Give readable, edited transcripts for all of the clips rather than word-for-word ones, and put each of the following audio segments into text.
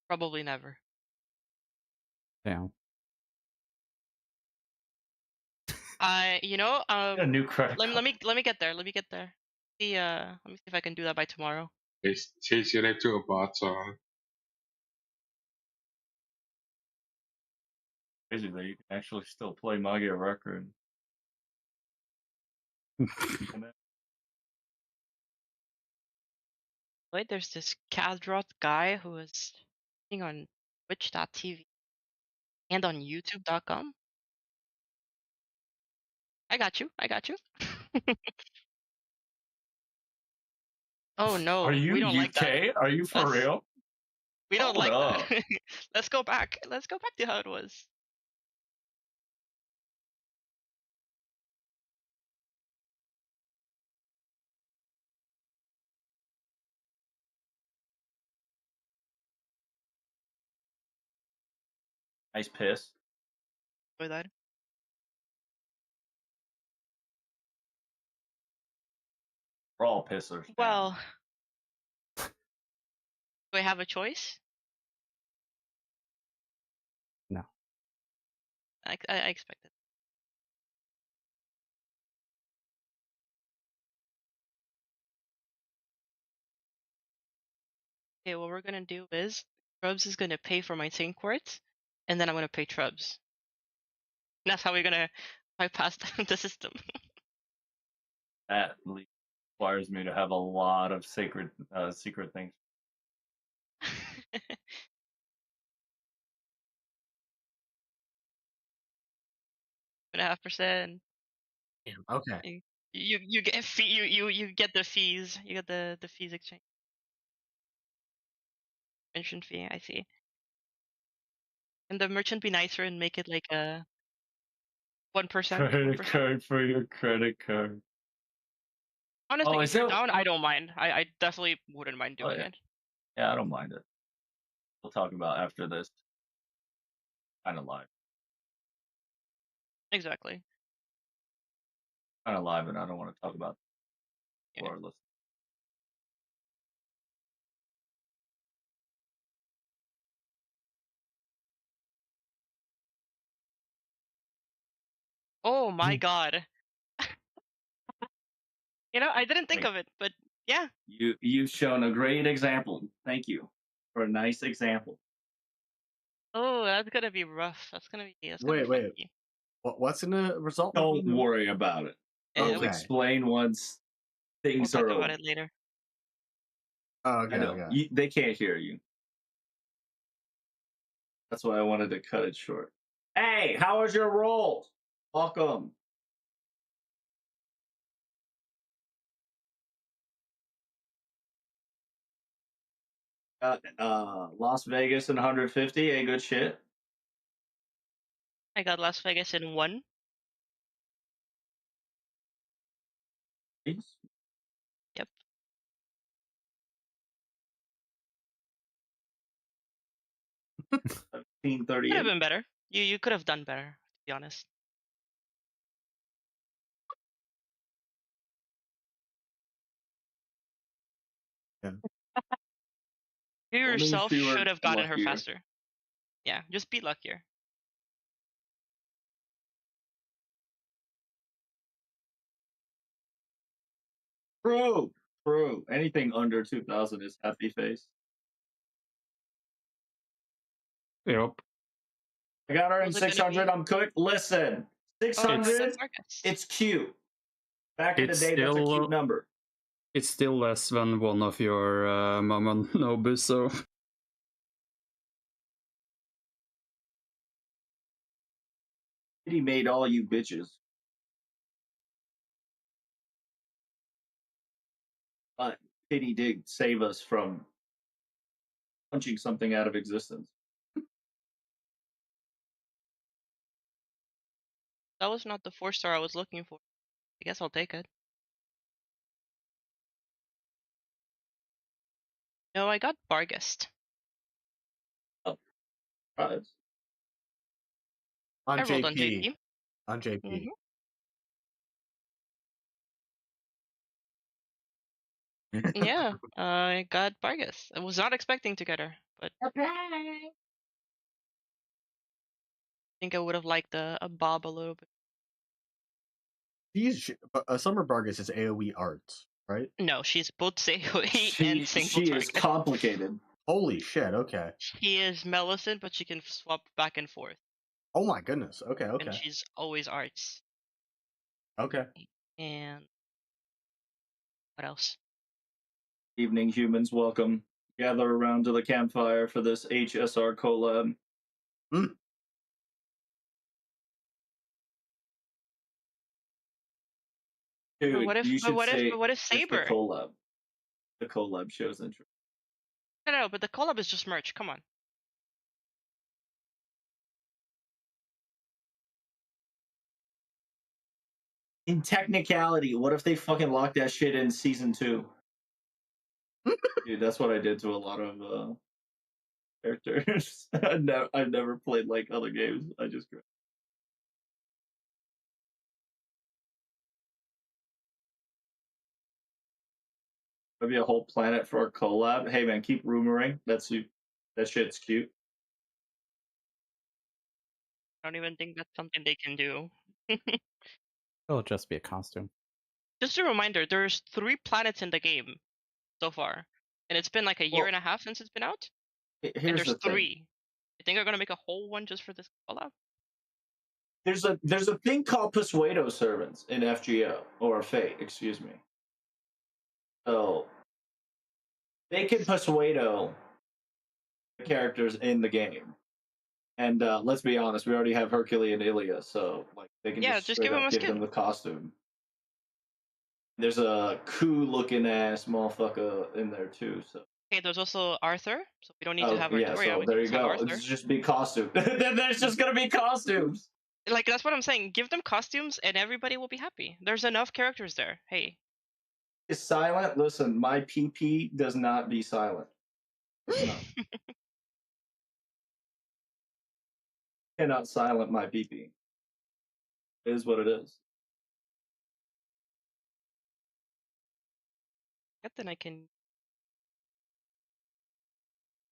Probably never. Damn. You know, A new credit let me card. let me let me get there. Let me get there. See, let me see if I can do that by tomorrow. Change your name to a bot. Crazy that you can actually still play Magia Record. Wait, there's this Khadroth guy who is streaming on Twitch.tv and on YouTube.com. I got you. I got you. Oh no, Are you we don't like that. UK? Are you for That's real? we don't Hold like up. that. Let's go back. Let's go back to how it was. Nice piss. With that. We're all pissers. Well, do I have a choice? No. I expected. Okay, what we're gonna do is Trubs is gonna pay for my Saint Quartz, and then I'm gonna pay Trubs. And that's how we're gonna bypass the system. That requires me to have a lot of secret things. 2.5%. Okay. You get you get the fees. You get the fees exchange. Mention fee, I see. Can the merchant be nicer and make it like a 1%? Credit 1%? card for your credit card. Honestly, is if you're it- down, I don't mind. I definitely wouldn't mind doing yeah. it. Yeah, I don't mind it. We'll talk about after this. Kind of live. Exactly. Kind of live, and I don't want to talk about it Yeah. for our listeners. Oh my god. You know, I didn't think Thank of it, but yeah. You've shown a great example. Thank you for a nice example. Oh, that's gonna be rough. That's gonna be Wait. funky. What's in the result? Don't worry about it. I'll Okay. explain once We'll things talk are about over. it later. Oh, I okay. know Okay. they can't hear you. That's why I wanted to cut it short. Hey, how was your roll? Welcome. Las Vegas and 150. A good shit. I got Las Vegas in 1. Please. Yep. 1738. Could have been better. You could have done better, to be honest. Yeah. You Well, means yourself you were should have gotten her luckier. faster. Yeah, just be luckier. True. True. Anything under 2,000 is happy face. Yep. I got her in Was it gonna 600. be- I'm cooked. Listen, Oh, 600. good Marcus. It's cute. Back in the It's day, that's a still- cute number. It's still less than one of your Mama Nobu, so He made all you bitches. But Pity did save us from punching something out of existence. That was not the 4-star I was looking for. I guess I'll take it. No, I got Bargest. Right. On I rolled on JP. JP. On JP. Mhm. Yeah, I got Vargas. I was not expecting to get her, but I think I would have liked a Bob a little bit. Summer Vargas is AoE arts, right? No, she's both Seoi and single She is target. complicated. Holy shit, okay. She is Millicent, but she can swap back and forth, Oh my goodness, okay, and okay. she's always arts. Okay. And what else? Evening, humans. Welcome. Gather around to the campfire for this HSR collab. Dude, But what if? you But should what if? say But what if it's the Saber? collab. The collab shows interest. No, but the collab is just merch. Come on. In technicality, what if they fucking lock that shit in season 2? Dude, that's what I did to a lot of characters. I've never played like other games. I just maybe a whole planet for a collab. Hey man, keep rumoring. That shit's cute. I don't even think that's something they can do. It'll just be a costume. Just a reminder, there's 3 planets in the game so far, and it's been like a year Well, and a half since it's been out. And Here's there's the thing. 3. You think they're gonna make a whole one just for this collab? There's a thing called Persuado servants in FGO or Fate, excuse me. So they can Persuado the characters in the game. And let's be honest, we already have Hercule and Ilya, so like they can Yeah, just just straight give him up a give skin. them the costume. There's a cool looking ass motherfucker in there too. So Okay, there's also Arthur, so we don't need to have yeah, Artoria. so We there can you just have go. Arthur. It's just be costume. There's just gonna be costumes. Like that's what I'm saying. Give them costumes, and everybody will be happy. There's enough characters there. Hey, Is silent. Listen, my PP does not be silent. It's not. Cannot silent my PP. It is what it is. then I can.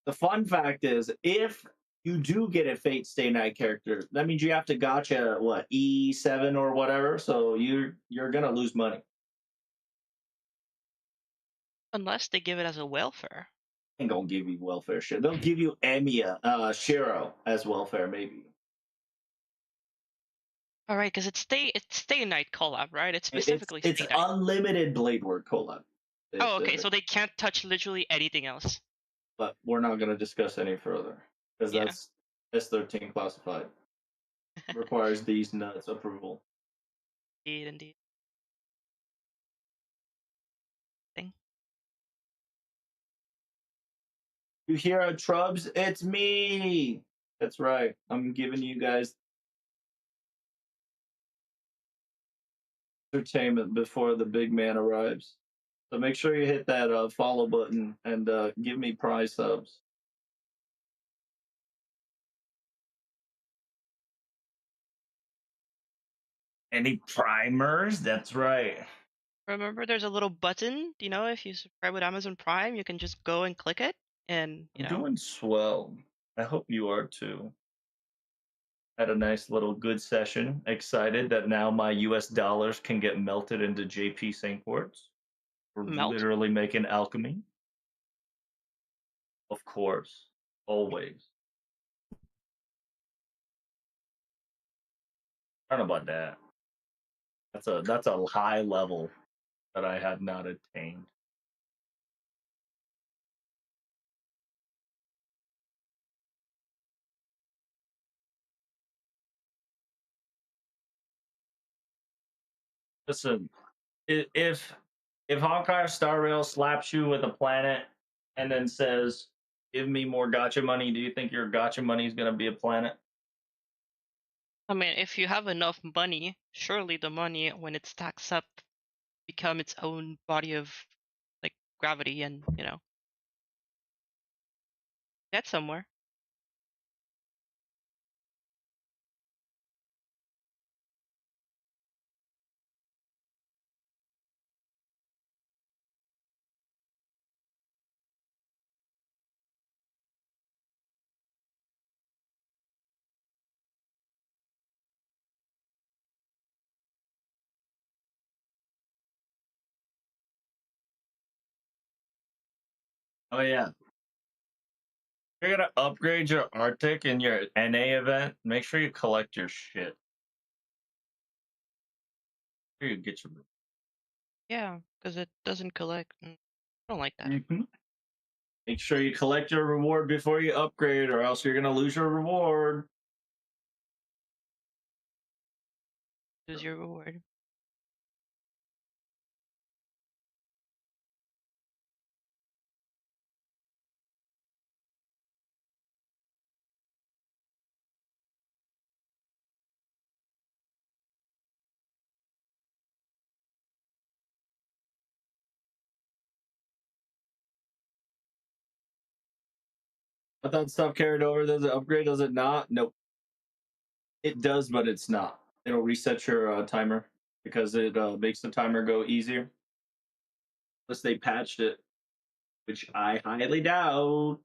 The fun fact is, if you do get a Fate Stay Night character, that means you have to gotcha what E7 or whatever. So you're gonna lose money. Unless they give it as a welfare. Ain't gonna give you welfare shit. They'll give you Emiya, Shiro as welfare maybe. All right, because it's stay night collab, right? It's specifically It's stay night. unlimited Blade Word collab. Oh, okay. So they can't touch literally anything else. But we're not gonna discuss any further because Yeah. that's S13 classified. Requires these nuts approval. Indeed. Thing. You hear our Trubs? It's me. That's right. I'm giving you guys entertainment before the big man arrives. So make sure you hit that follow button and give me prize subs. Any primers? That's right. Remember, there's a little button. If you subscribe with Amazon Prime, you can just go and click it, and I'm doing swell. I hope you are too. Had a nice little good session. Excited that now my US dollars can get melted into JP St. Quartz. We're Melt? literally making alchemy. Of course. Always. I don't know about that. That's a high level that I had not attained. Listen, if Hawkeye Star Rail slaps you with a planet and then says, "Give me more gotcha money," do you think your gotcha money is gonna be a planet? I mean, if you have enough money, surely the money, when it stacks up, become its own body of like gravity, and get somewhere. Oh yeah. If you're gonna upgrade your Arctic in your NA event, make sure you collect your shit. Make sure you get your. Yeah, because it doesn't collect. I don't like that. Mhm. Make sure you collect your reward before you upgrade, or else you're gonna lose your reward. Lose your reward. I thought stuff carried over. Does it upgrade? Does it not? Nope. It does, but it's not. It'll reset your timer because it makes the timer go easier. Unless they patched it, which I highly doubt.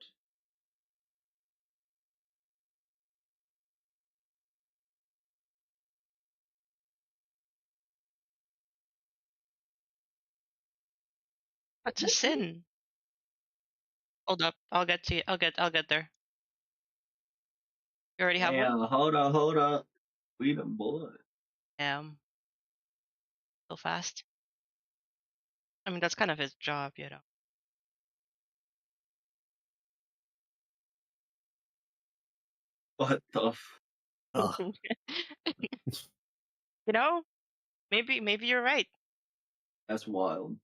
That's a sin. Hold up. I'll get to you. I'll get there. You already have one? Yeah, hold up. We the boy. So fast. I mean, that's kind of his job, you know. What the? Ugh. You know, maybe you're right. That's wild.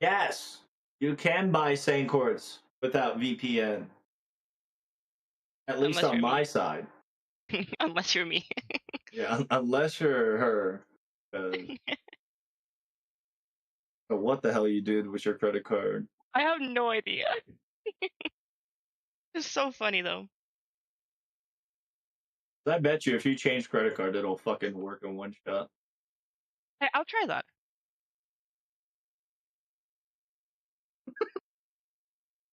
Yes, you can buy Saint Quartz without VPN. At least Unless on you're my me. side. Unless you're me. Yeah, unless you're her. 'Cause but what the hell you did with your credit card? I have no idea. It's so funny though. I bet you if you change credit card, it'll fucking work in one shot. Hey, I'll try that.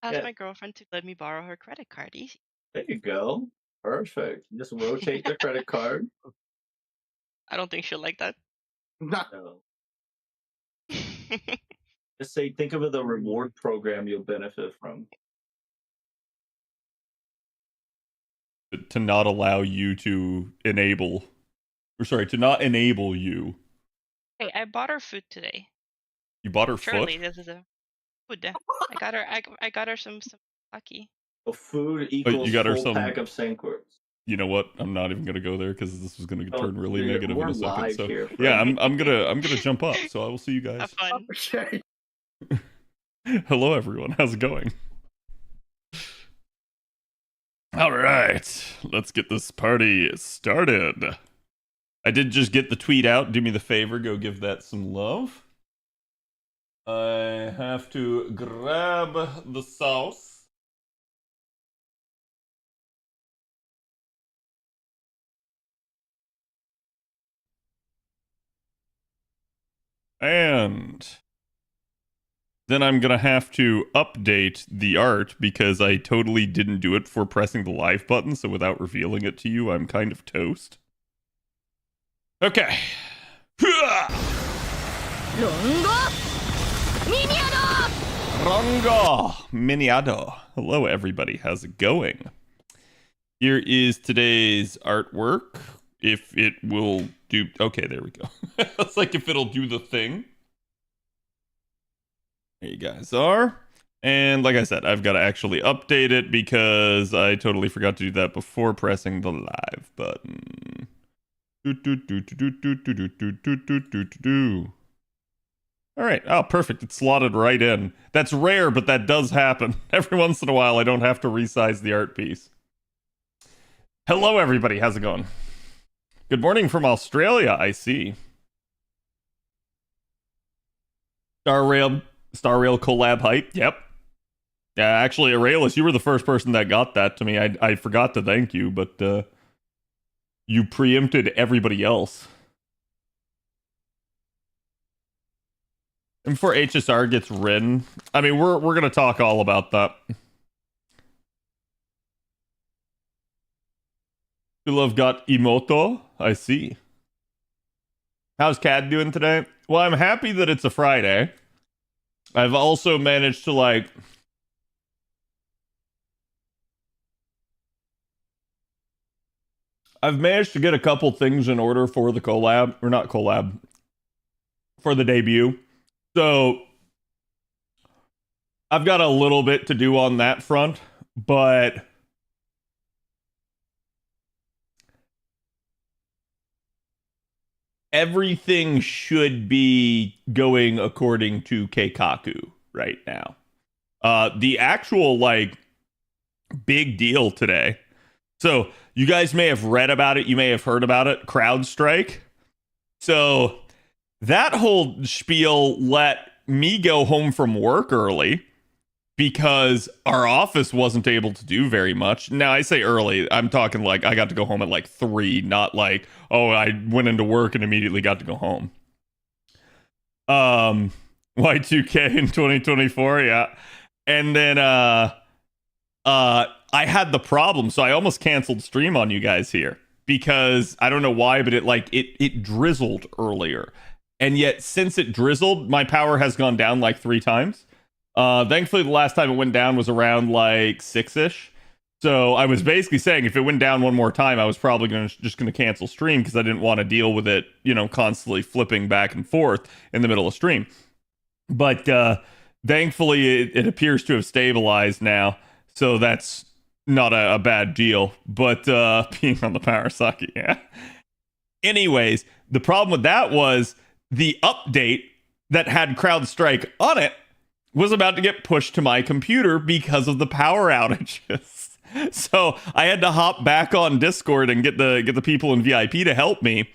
Ask Yeah, my girlfriend to let me borrow her credit card. Easy. there you go. Perfect. Just rotate the credit card. I don't think she'll like that. No. Just say, think of it the reward program you'll benefit from. To not allow you to enable, or sorry, to not enable you. Hey, I bought her food today. You bought her Surely foot? this is a food. I got her. I got her some lucky. So food You equals got her full some. pack of Saint Quartz. You know what? I'm not even gonna go there because this was gonna turn really dude, negative we're in a second. live So here, yeah, friend. I'm gonna jump up. So I will see you guys. Have fun. Okay. Hello everyone, how's it going? All right, let's get this party started. I did just get the tweet out. Do me the favor, go give that some love. I have to grab the sauce. And then I'm gonna have to update the art because I totally didn't do it for pressing the live button, so without revealing it to you, I'm kind of toast. Okay. Rongo Miniado. Hello, everybody. How's it going? Here is today's artwork. If it will do. Okay, there we go. It's like if it'll do the thing. There you guys are. And like I said, I've got to actually update it because I totally forgot to do that before pressing the live button. All right. Oh, perfect. It's slotted right in. That's rare, but that does happen. Every once in a while, I don't have to resize the art piece. Hello, everybody. How's it going? Good morning from Australia, I see. Star Rail collab hype. Yep. Yeah, actually, Aurelius, you were the first person that got that to me. I forgot to thank you, but you preempted everybody else. And before HSR gets ridden, I mean, we're gonna talk all about that. You love got Emoto? I see. How's Cad doing today? Well, I'm happy that it's a Friday. I've also managed to like I've managed to get a couple things in order for the collab, or not collab, for the debut. So I've got a little bit to do on that front, but everything should be going according to Keikaku right now. The actual like big deal today. So you guys may have read about it, you may have heard about it, CrowdStrike. So that whole spiel let me go home from work early because our office wasn't able to do very much. Now, I say early, I'm talking like I got to go home at like 3, not like, oh, I went into work and immediately got to go home. Y2K in 2024, yeah. And then I had the problem, so I almost canceled stream on you guys here because I don't know why, but it drizzled earlier. And yet since it drizzled, my power has gone down like 3 times. Thankfully, the last time it went down was around like 6-ish. So I was basically saying if it went down one more time, I was probably just going to cancel stream because I didn't want to deal with it, constantly flipping back and forth in the middle of stream. But thankfully, it appears to have stabilized now. So that's not a bad deal. But being on the power socket, yeah. Anyways, the problem with that was the update that had CrowdStrike on it was about to get pushed to my computer because of the power outages. So I had to hop back on Discord and get the people in VIP to help me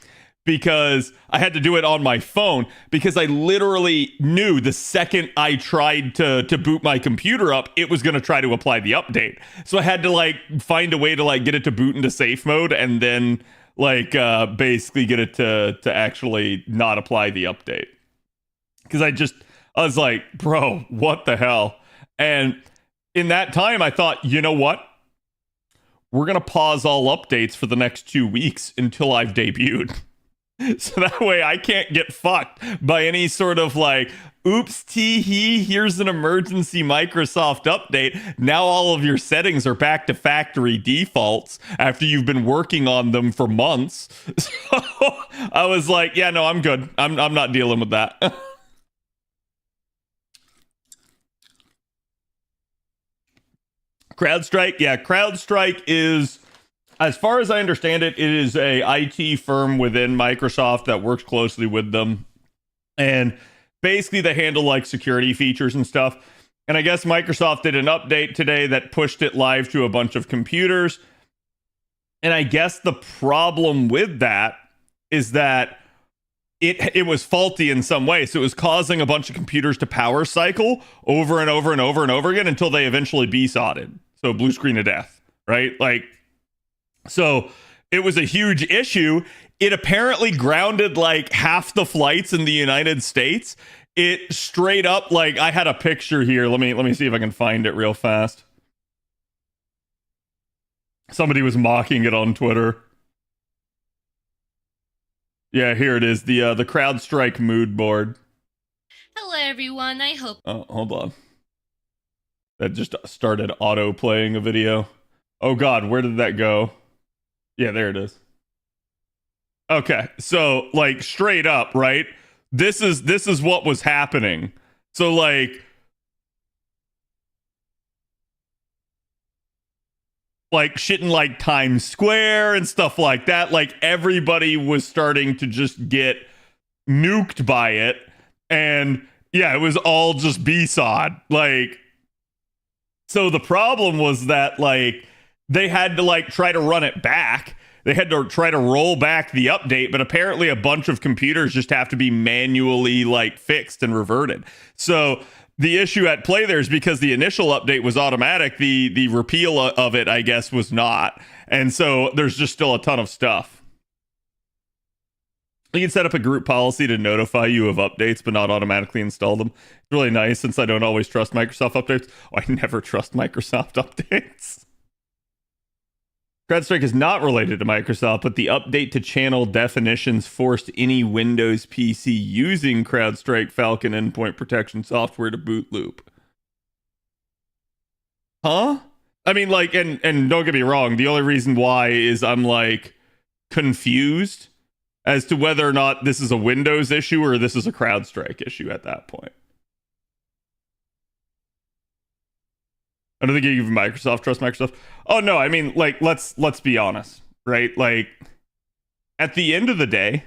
because I had to do it on my phone because I literally knew the second I tried to boot my computer up, it was going to try to apply the update. So I had to like find a way to like get it to boot into safe mode and then like basically get it to actually not apply the update. Because I was like, bro, what the hell? And in that time, I thought, you know what? We're going to pause all updates for the next 2 weeks until I've debuted. So that way I can't get fucked by any sort of like, oops, tee-hee, here's an emergency Microsoft update. Now all of your settings are back to factory defaults after you've been working on them for months. So I was like, yeah, no, I'm good. I'm not dealing with that. CrowdStrike, yeah, CrowdStrike is, as far as I understand it, it is a IT firm within Microsoft that works closely with them. And basically they handle like security features and stuff. And I guess Microsoft did an update today that pushed it live to a bunch of computers. And I guess the problem with that is that it was faulty in some way. So it was causing a bunch of computers to power cycle over and over and over and over again until they eventually BSODed. So blue screen of death, right? Like, so it was a huge issue. It apparently grounded like half the flights in the United States. It straight up, like, I had a picture here. Let me see if I can find it real fast. Somebody was mocking it on Twitter. Yeah, here it is. The CrowdStrike mood board. Hello, everyone. I hope. Oh, hold on. That just started auto playing a video. Oh God, where did that go? Yeah, there it is. Okay, so like straight up, right? This is what was happening. So like shit in like Times Square and stuff like that. Like everybody was starting to just get nuked by it. And yeah, it was all just BSOD. Like, so the problem was that like they had to like try to run it back. They had to try to roll back the update, but apparently a bunch of computers just have to be manually like fixed and reverted. So the issue at play there is because the initial update was automatic, the repeal of it, I guess, was not. And so there's just still a ton of stuff. You can set up a group policy to notify you of updates, but not automatically install them. It's really nice since I don't always trust Microsoft updates. Oh, I never trust Microsoft updates. CrowdStrike is not related to Microsoft, but the update to channel definitions forced any Windows PC using CrowdStrike Falcon endpoint protection software to boot loop. Huh? I mean, like, and don't get me wrong, the only reason why is I'm like confused as to whether or not this is a Windows issue or this is a CrowdStrike issue at that point. I don't think you even Microsoft trust Microsoft. Oh no, I mean, like, let's be honest, right? Like, at the end of the day,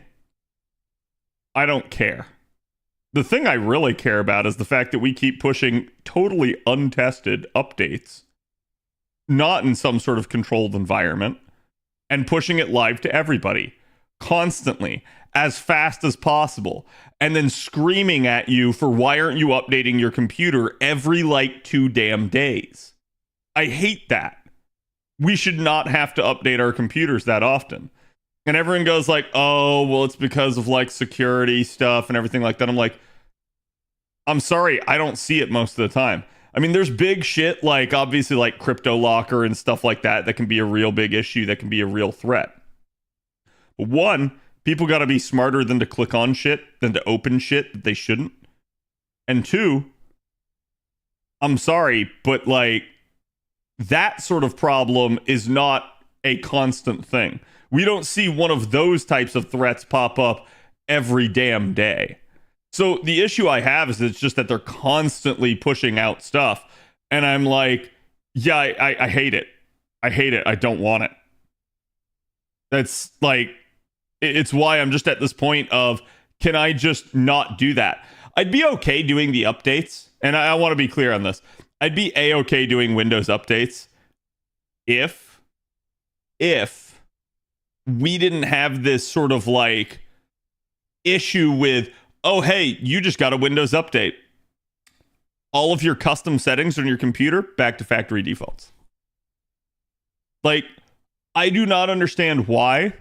I don't care. The thing I really care about is the fact that we keep pushing totally untested updates, not in some sort of controlled environment, and pushing it live to everybody constantly, as fast as possible, and then screaming at you for why aren't you updating your computer every like 2 damn days. I hate that. We should not have to update our computers that often. And everyone goes like, oh, well, it's because of like security stuff and everything like that. I'm like, I'm sorry, I don't see it most of the time. I mean, there's big shit like obviously like crypto locker and stuff like that that can be a real big issue, that can be a real threat. But one, people got to be smarter than to click on shit, than to open shit that they shouldn't. And two, I'm sorry, but like that sort of problem is not a constant thing. We don't see one of those types of threats pop up every damn day. So the issue I have is it's just that they're constantly pushing out stuff. And I'm like, yeah, I hate it. I hate it. I don't want it. That's like, it's why I'm just at this point of, can I just not do that? I'd be okay doing the updates. And I want to be clear on this. I'd be a-okay doing Windows updates if we didn't have this sort of like issue with, oh, hey, you just got a Windows update. All of your custom settings on your computer, back to factory defaults. Like, I do not understand why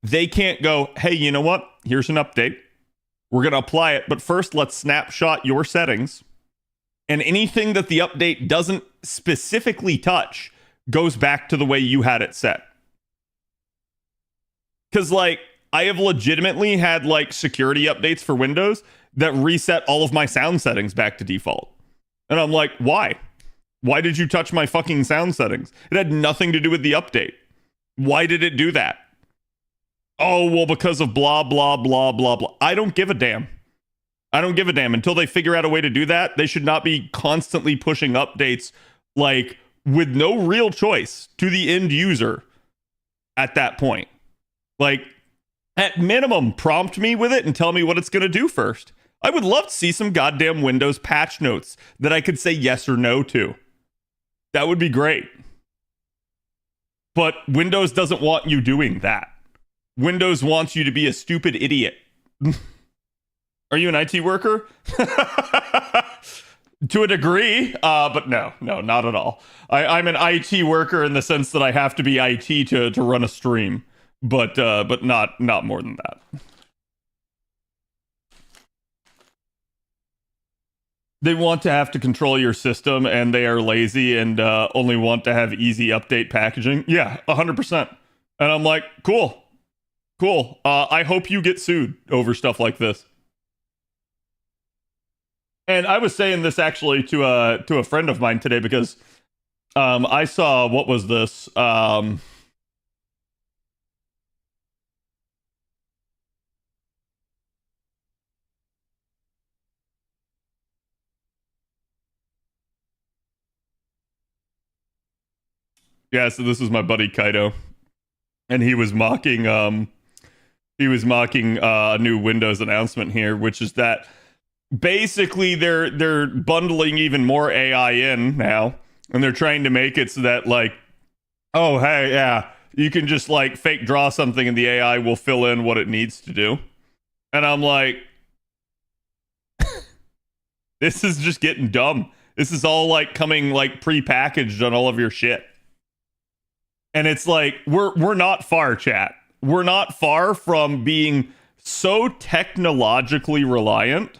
they can't go, hey, you know what? Here's an update. We're going to apply it. But first, let's snapshot your settings. And anything that the update doesn't specifically touch goes back to the way you had it set. Because, like, I have legitimately had, like, security updates for Windows that reset all of my sound settings back to default. And I'm like, why? Why did you touch my fucking sound settings? It had nothing to do with the update. Why did it do that? Oh, well, because of blah, blah, blah, blah, blah. I don't give a damn. I don't give a damn. Until they figure out a way to do that, they should not be constantly pushing updates, like, with no real choice to the end user at that point. Like, at minimum, prompt me with it and tell me what it's going to do first. I would love to see some goddamn Windows patch notes that I could say yes or no to. That would be great. But Windows doesn't want you doing that. Windows wants you to be a stupid idiot. Are you an IT worker? To a degree, but no, not at all. I'm an IT worker in the sense that I have to be IT to run a stream, but not more than that. They want to have to control your system, and they are lazy and only want to have easy update packaging. Yeah, 100%. And I'm like, cool. I hope you get sued over stuff like this. And I was saying this actually to a friend of mine today because I saw, what was this? Yeah, so this is my buddy Kaido, and he was mocking a new Windows announcement here, which is that basically they're bundling even more AI in now, and they're trying to make it so that, like, oh, hey, yeah, you can just like fake draw something and the AI will fill in what it needs to do. And I'm like, this is just getting dumb. This is all like coming like pre-packaged on all of your shit. And it's like, we're not far, chat. We're not far from being so technologically reliant.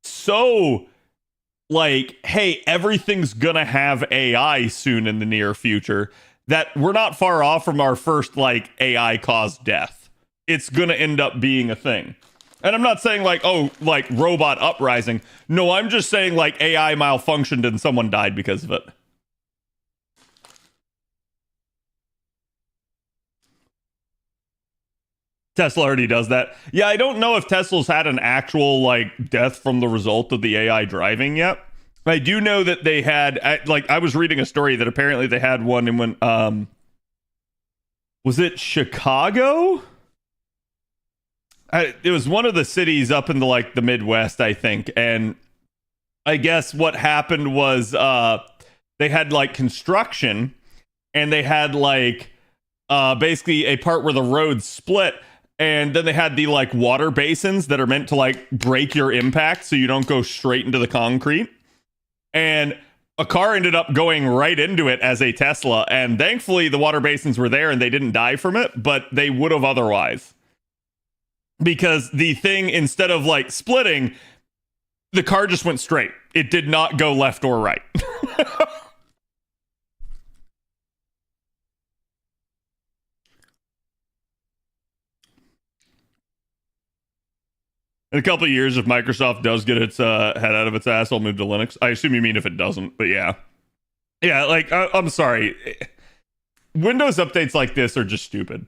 So, like, hey, everything's gonna have AI soon in the near future, that we're not far off from our first like AI caused death. It's gonna end up being a thing. And I'm not saying like, oh, like robot uprising. No, I'm just saying like AI malfunctioned and someone died because of it. Tesla already does that. Yeah, I don't know if Tesla's had an actual like death from the result of the AI driving yet. I do know that they had, like, I was reading a story that apparently they had one in when, was it Chicago? It was one of the cities up in the like the Midwest, I think. And I guess what happened was they had like construction, and they had like basically a part where the road split, and then they had the like water basins that are meant to like break your impact so you don't go straight into the concrete. And a car ended up going right into it as a Tesla, and thankfully the water basins were there and they didn't die from it, but they would have otherwise. Because the thing, instead of like splitting, the car just went straight. It did not go left or right. In a couple of years, if Microsoft does get its head out of its ass, I'll move to Linux. I assume you mean if it doesn't, but yeah. Yeah, like, I'm sorry. Windows updates like this are just stupid.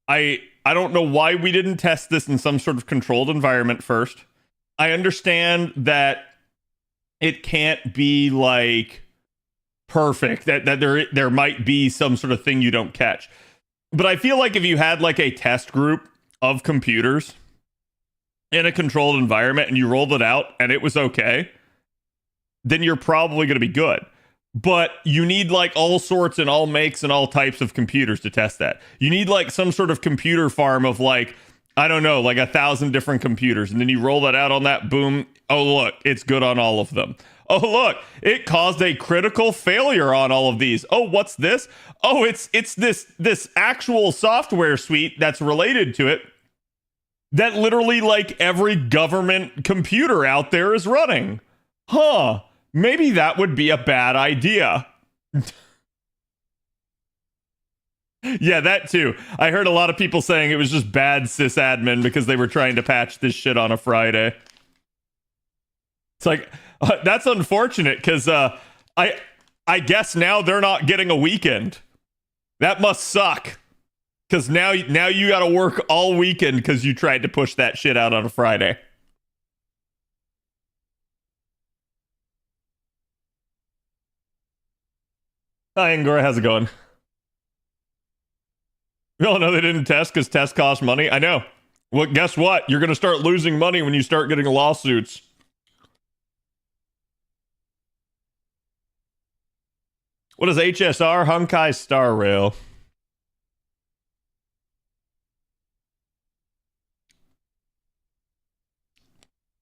I don't know why we didn't test this in some sort of controlled environment first. I understand that it can't be, like, perfect, that there might be some sort of thing you don't catch. But I feel like if you had, like, a test group of computers in a controlled environment and you rolled it out and it was okay, then you're probably going to be good. But you need like all sorts and all makes and all types of computers to test that. You need like some sort of computer farm of like, I don't know, like 1,000 different computers. And then you roll that out on that, boom. Oh, look, it's good on all of them. Oh, look, it caused a critical failure on all of these. Oh, what's this? Oh, it's this actual software suite that's related to it that literally like every government computer out there is running. Huh, maybe that would be a bad idea. Yeah, that too. I heard a lot of people saying it was just bad sysadmin because they were trying to patch this shit on a Friday. It's like, that's unfortunate because I guess now they're not getting a weekend. That must suck. Because now you got to work all weekend because you tried to push that shit out on a Friday. Hi, Angora. How's it going? No, they didn't test because tests cost money. I know. Well, guess what? You're going to start losing money when you start getting lawsuits. What is HSR? Hunkai Star Rail.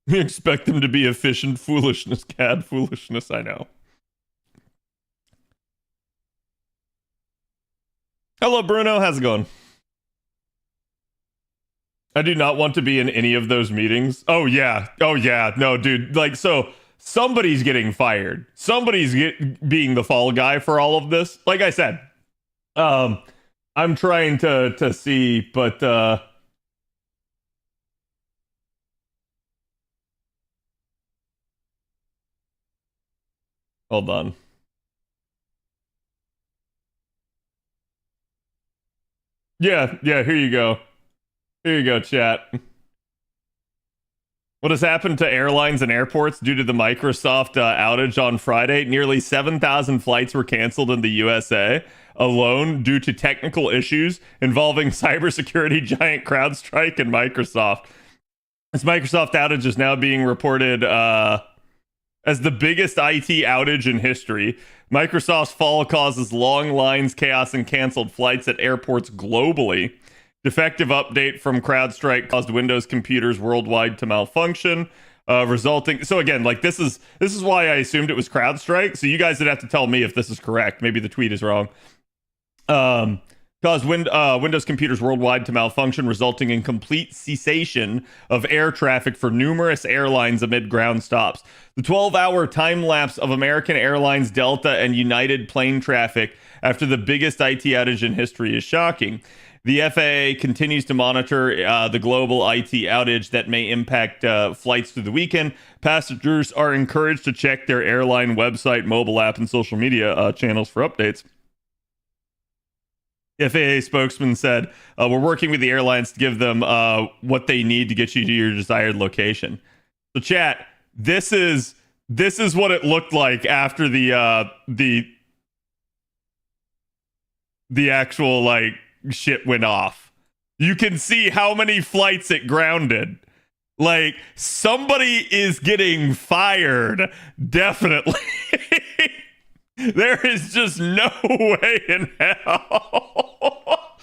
We expect them to be efficient foolishness, CAD foolishness, I know. Hello, Bruno. How's it going? I do not want to be in any of those meetings. Oh, yeah. Oh, yeah. No, dude. Like, so somebody's getting fired. Somebody's being the fall guy for all of this. Like I said, I'm trying to see, but hold on. Yeah, here you go. Here you go, chat. What has happened to airlines and airports due to the Microsoft outage on Friday? Nearly 7,000 flights were canceled in the USA alone due to technical issues involving cybersecurity giant CrowdStrike and Microsoft. This Microsoft outage is now being reported as the biggest IT outage in history. Microsoft's fall causes long lines, chaos, and canceled flights at airports globally. Defective update from CrowdStrike caused Windows computers worldwide to malfunction, resulting. So again, like this is why I assumed it was CrowdStrike. So you guys would have to tell me if this is correct. Maybe the tweet is wrong. Caused Windows computers worldwide to malfunction, resulting in complete cessation of air traffic for numerous airlines amid ground stops. The 12-hour time lapse of American Airlines, Delta, and United plane traffic after the biggest IT outage in history is shocking. The FAA continues to monitor the global IT outage that may impact flights through the weekend. Passengers are encouraged to check their airline website, mobile app, and social media channels for updates. FAA spokesman said, we're working with the airlines to give them what they need to get you to your desired location. So chat, this is what it looked like after the actual like shit went off. You can see how many flights it grounded. Like, somebody is getting fired, definitely. There is just no way in hell.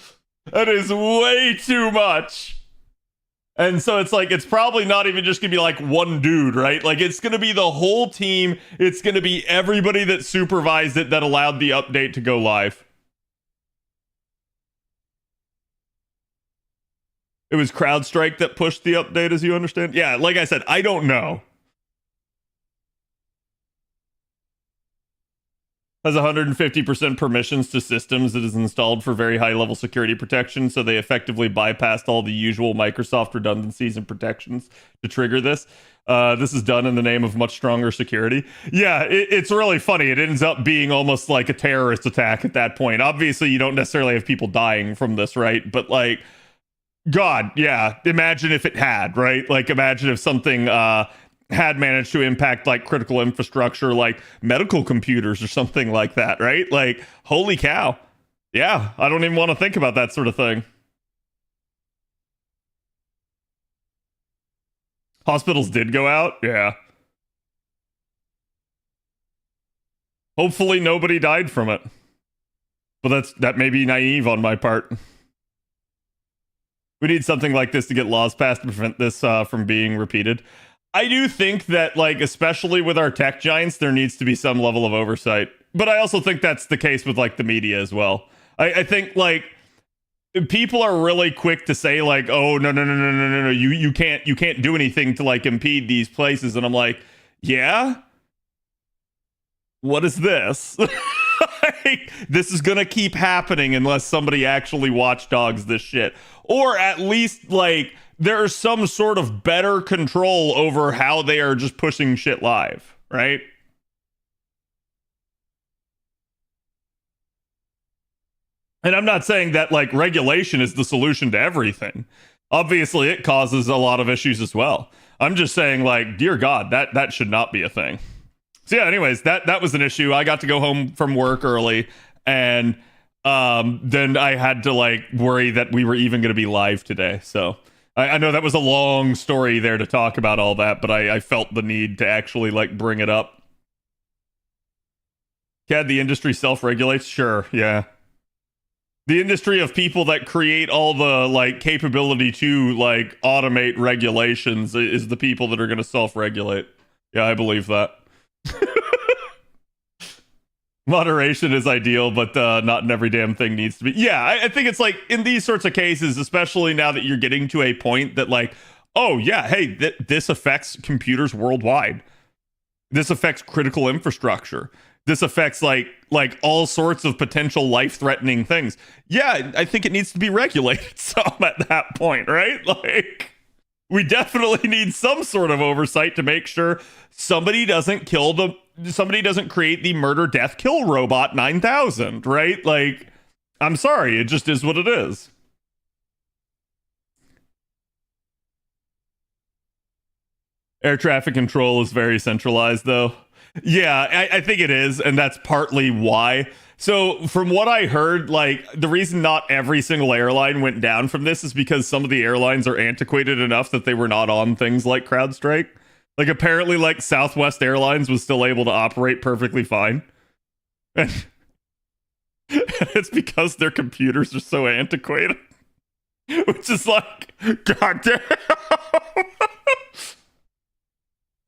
That is way too much. And so it's like, it's probably not even just gonna be like one dude, right? Like, it's gonna be the whole team. It's gonna be everybody that supervised it that allowed the update to go live. It was CrowdStrike that pushed the update, as you understand? Yeah, like I said, I don't know. Has 150% permissions to systems that is installed for very high-level security protection, so they effectively bypassed all the usual Microsoft redundancies and protections to trigger this. This is done in the name of much stronger security. Yeah, it's really funny. It ends up being almost like a terrorist attack at that point. Obviously, you don't necessarily have people dying from this, right? But, like, God, yeah. Imagine if it had, right? Like, imagine if something had managed to impact like critical infrastructure, like medical computers or something like that, right? Like, holy cow. Yeah, I don't even want to think about that sort of thing. Hospitals did go out? Yeah. Hopefully nobody died from it. But that may be naive on my part. We need something like this to get laws passed to prevent this from being repeated. I do think that, like, especially with our tech giants, there needs to be some level of oversight. But I also think that's the case with, like, the media as well. I think, like, people are really quick to say, like, oh, no, you can't do anything to, like, impede these places. And I'm like, yeah? What is this? Like, this is gonna keep happening unless somebody actually watchdogs this shit. Or at least, like, there's some sort of better control over how they are just pushing shit live, right? And I'm not saying that, like, regulation is the solution to everything. Obviously, it causes a lot of issues as well. I'm just saying, like, dear God, that should not be a thing. So yeah, anyways, that was an issue. I got to go home from work early, and then I had to, like, worry that we were even going to be live today. So I know that was a long story there to talk about all that, but I felt the need to actually, like, bring it up. CAD, the industry self-regulates? Sure, yeah. The industry of people that create all the, like, capability to, like, automate regulations is the people that are going to self-regulate. Yeah, I believe that. Moderation is ideal, but not in every damn thing needs to be. Yeah, I think it's like in these sorts of cases, especially now that you're getting to a point that, like, oh yeah, hey, this affects computers worldwide. This affects critical infrastructure. This affects like all sorts of potential life-threatening things. Yeah, I think it needs to be regulated some at that point, right? Like, we definitely need some sort of oversight to make sure somebody doesn't create the murder death kill robot 9000, right? Like, I'm sorry, it just is what it is. Air traffic control is very centralized, though. Yeah, I think it is, and that's partly why. So from what I heard, like, the reason not every single airline went down from this is because some of the airlines are antiquated enough that they were not on things like CrowdStrike. Like, apparently, like, Southwest Airlines was still able to operate perfectly fine. And it's because their computers are so antiquated. Which is like, goddamn.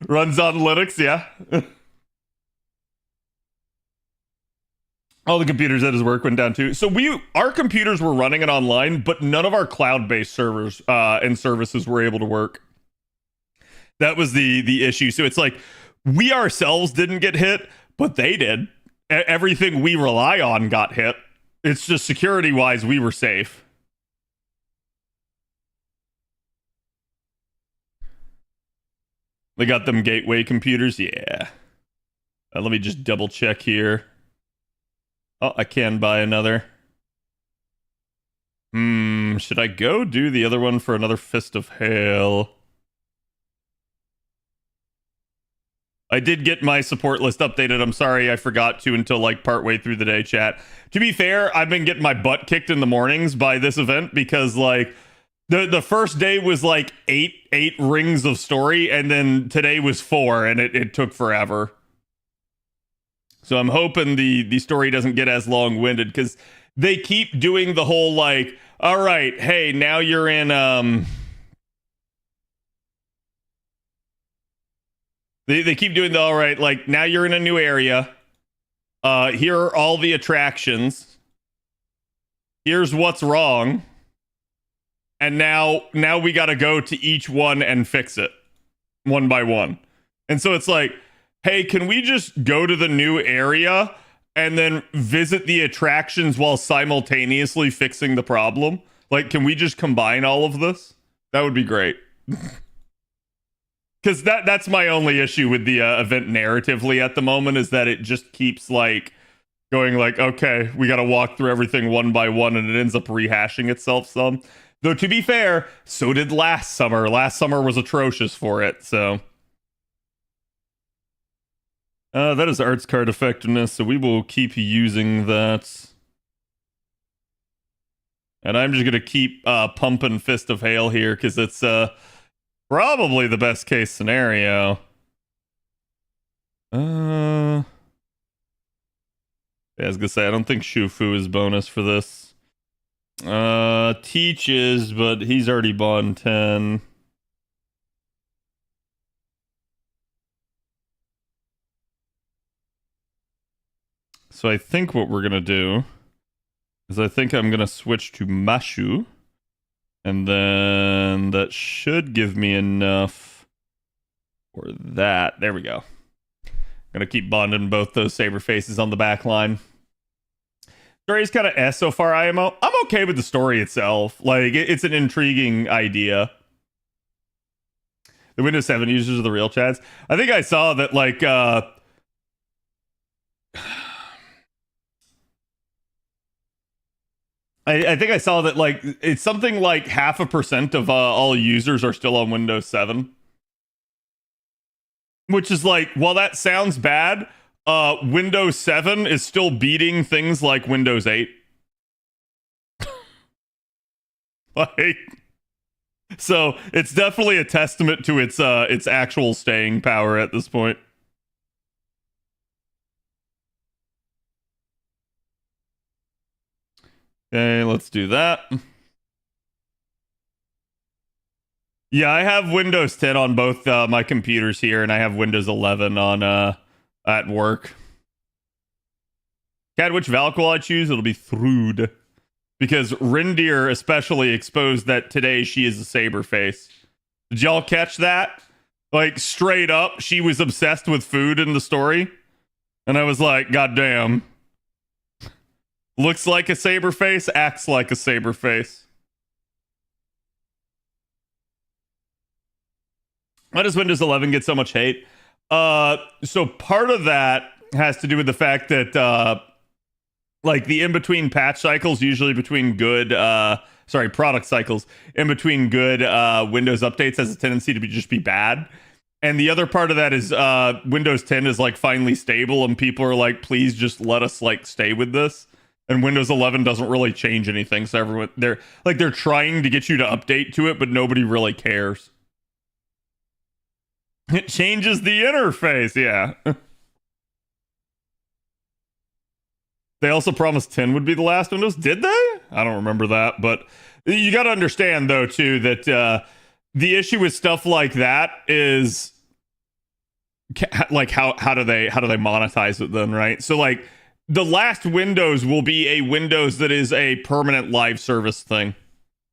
Runs on Linux, yeah. All the computers at his work went down too. So our computers were running it online, but none of our cloud-based servers and services were able to work. That was the issue. So it's like, we ourselves didn't get hit, but they did. everything we rely on got hit. It's just security-wise, we were safe. They got them gateway computers? Yeah. Let me just double check here. Oh, I can buy another. Should I go do the other one for another Fist of Hail? I did get my support list updated. I'm sorry I forgot to until like partway through the day, chat. To be fair, I've been getting my butt kicked in the mornings by this event because like the first day was like eight rings of story, and then today was 4, and it took forever. So I'm hoping the story doesn't get as long-winded, because they keep doing the whole like, all right, hey, now you're in They keep doing the all right, like now you're in a new area. Here are all the attractions. Here's what's wrong. And now we got to go to each one and fix it one by one. And so it's like, hey, can we just go to the new area and then visit the attractions while simultaneously fixing the problem? Like, can we just combine all of this? That would be great. Because that's my only issue with the event narratively at the moment, is that it just keeps like going like, okay, we got to walk through everything one by one, and it ends up rehashing itself some. Though, to be fair, so did last summer. Last summer was atrocious for it, so. That is arts card effectiveness, so we will keep using that. And I'm just going to keep pumping Fist of Hail here, because it's probably the best case scenario. Yeah, I was going to say, I don't think Shufu is bonus for this. Teaches, but he's already bought 10. So I think what we're gonna do is I think I'm gonna switch to Mashu, and then that should give me enough for that. There we go. Gonna keep bonding both those saber faces on the back line. Story's kind of S so far, IMO. I'm okay with the story itself. Like, it's an intriguing idea. The Windows 7 users are the real chads. I think I saw that, like, I think I saw that, like, it's something like 0.5% of all users are still on Windows 7. Which is like, while that sounds bad, Windows 7 is still beating things like Windows 8. Like, so it's definitely a testament to its actual staying power at this point. Okay, let's do that. Yeah, I have Windows 10 on both my computers here, and I have Windows 11 on at work. Cat, which Valk will I choose? It'll be Thrud. Because Rindir especially exposed that today she is a saber face. Did y'all catch that? Like, straight up, she was obsessed with food in the story. And I was like, God damn. Looks like a saber face, acts like a saber face. Why does Windows 11 get so much hate? So part of that has to do with the fact that like the in-between patch cycles, usually between good product cycles, in between good Windows updates, has a tendency to just be bad. And the other part of that is Windows 10 is like finally stable, and people are like, please just let us like stay with this. And Windows 11 doesn't really change anything, so everyone they're trying to get you to update to it, but nobody really cares. It changes the interface, yeah. They also promised 10 would be the last Windows. Did they? I don't remember that, but you got to understand though too that the issue with stuff like that is like how do they monetize it then, right? So like the last Windows will be a Windows that is a permanent live service thing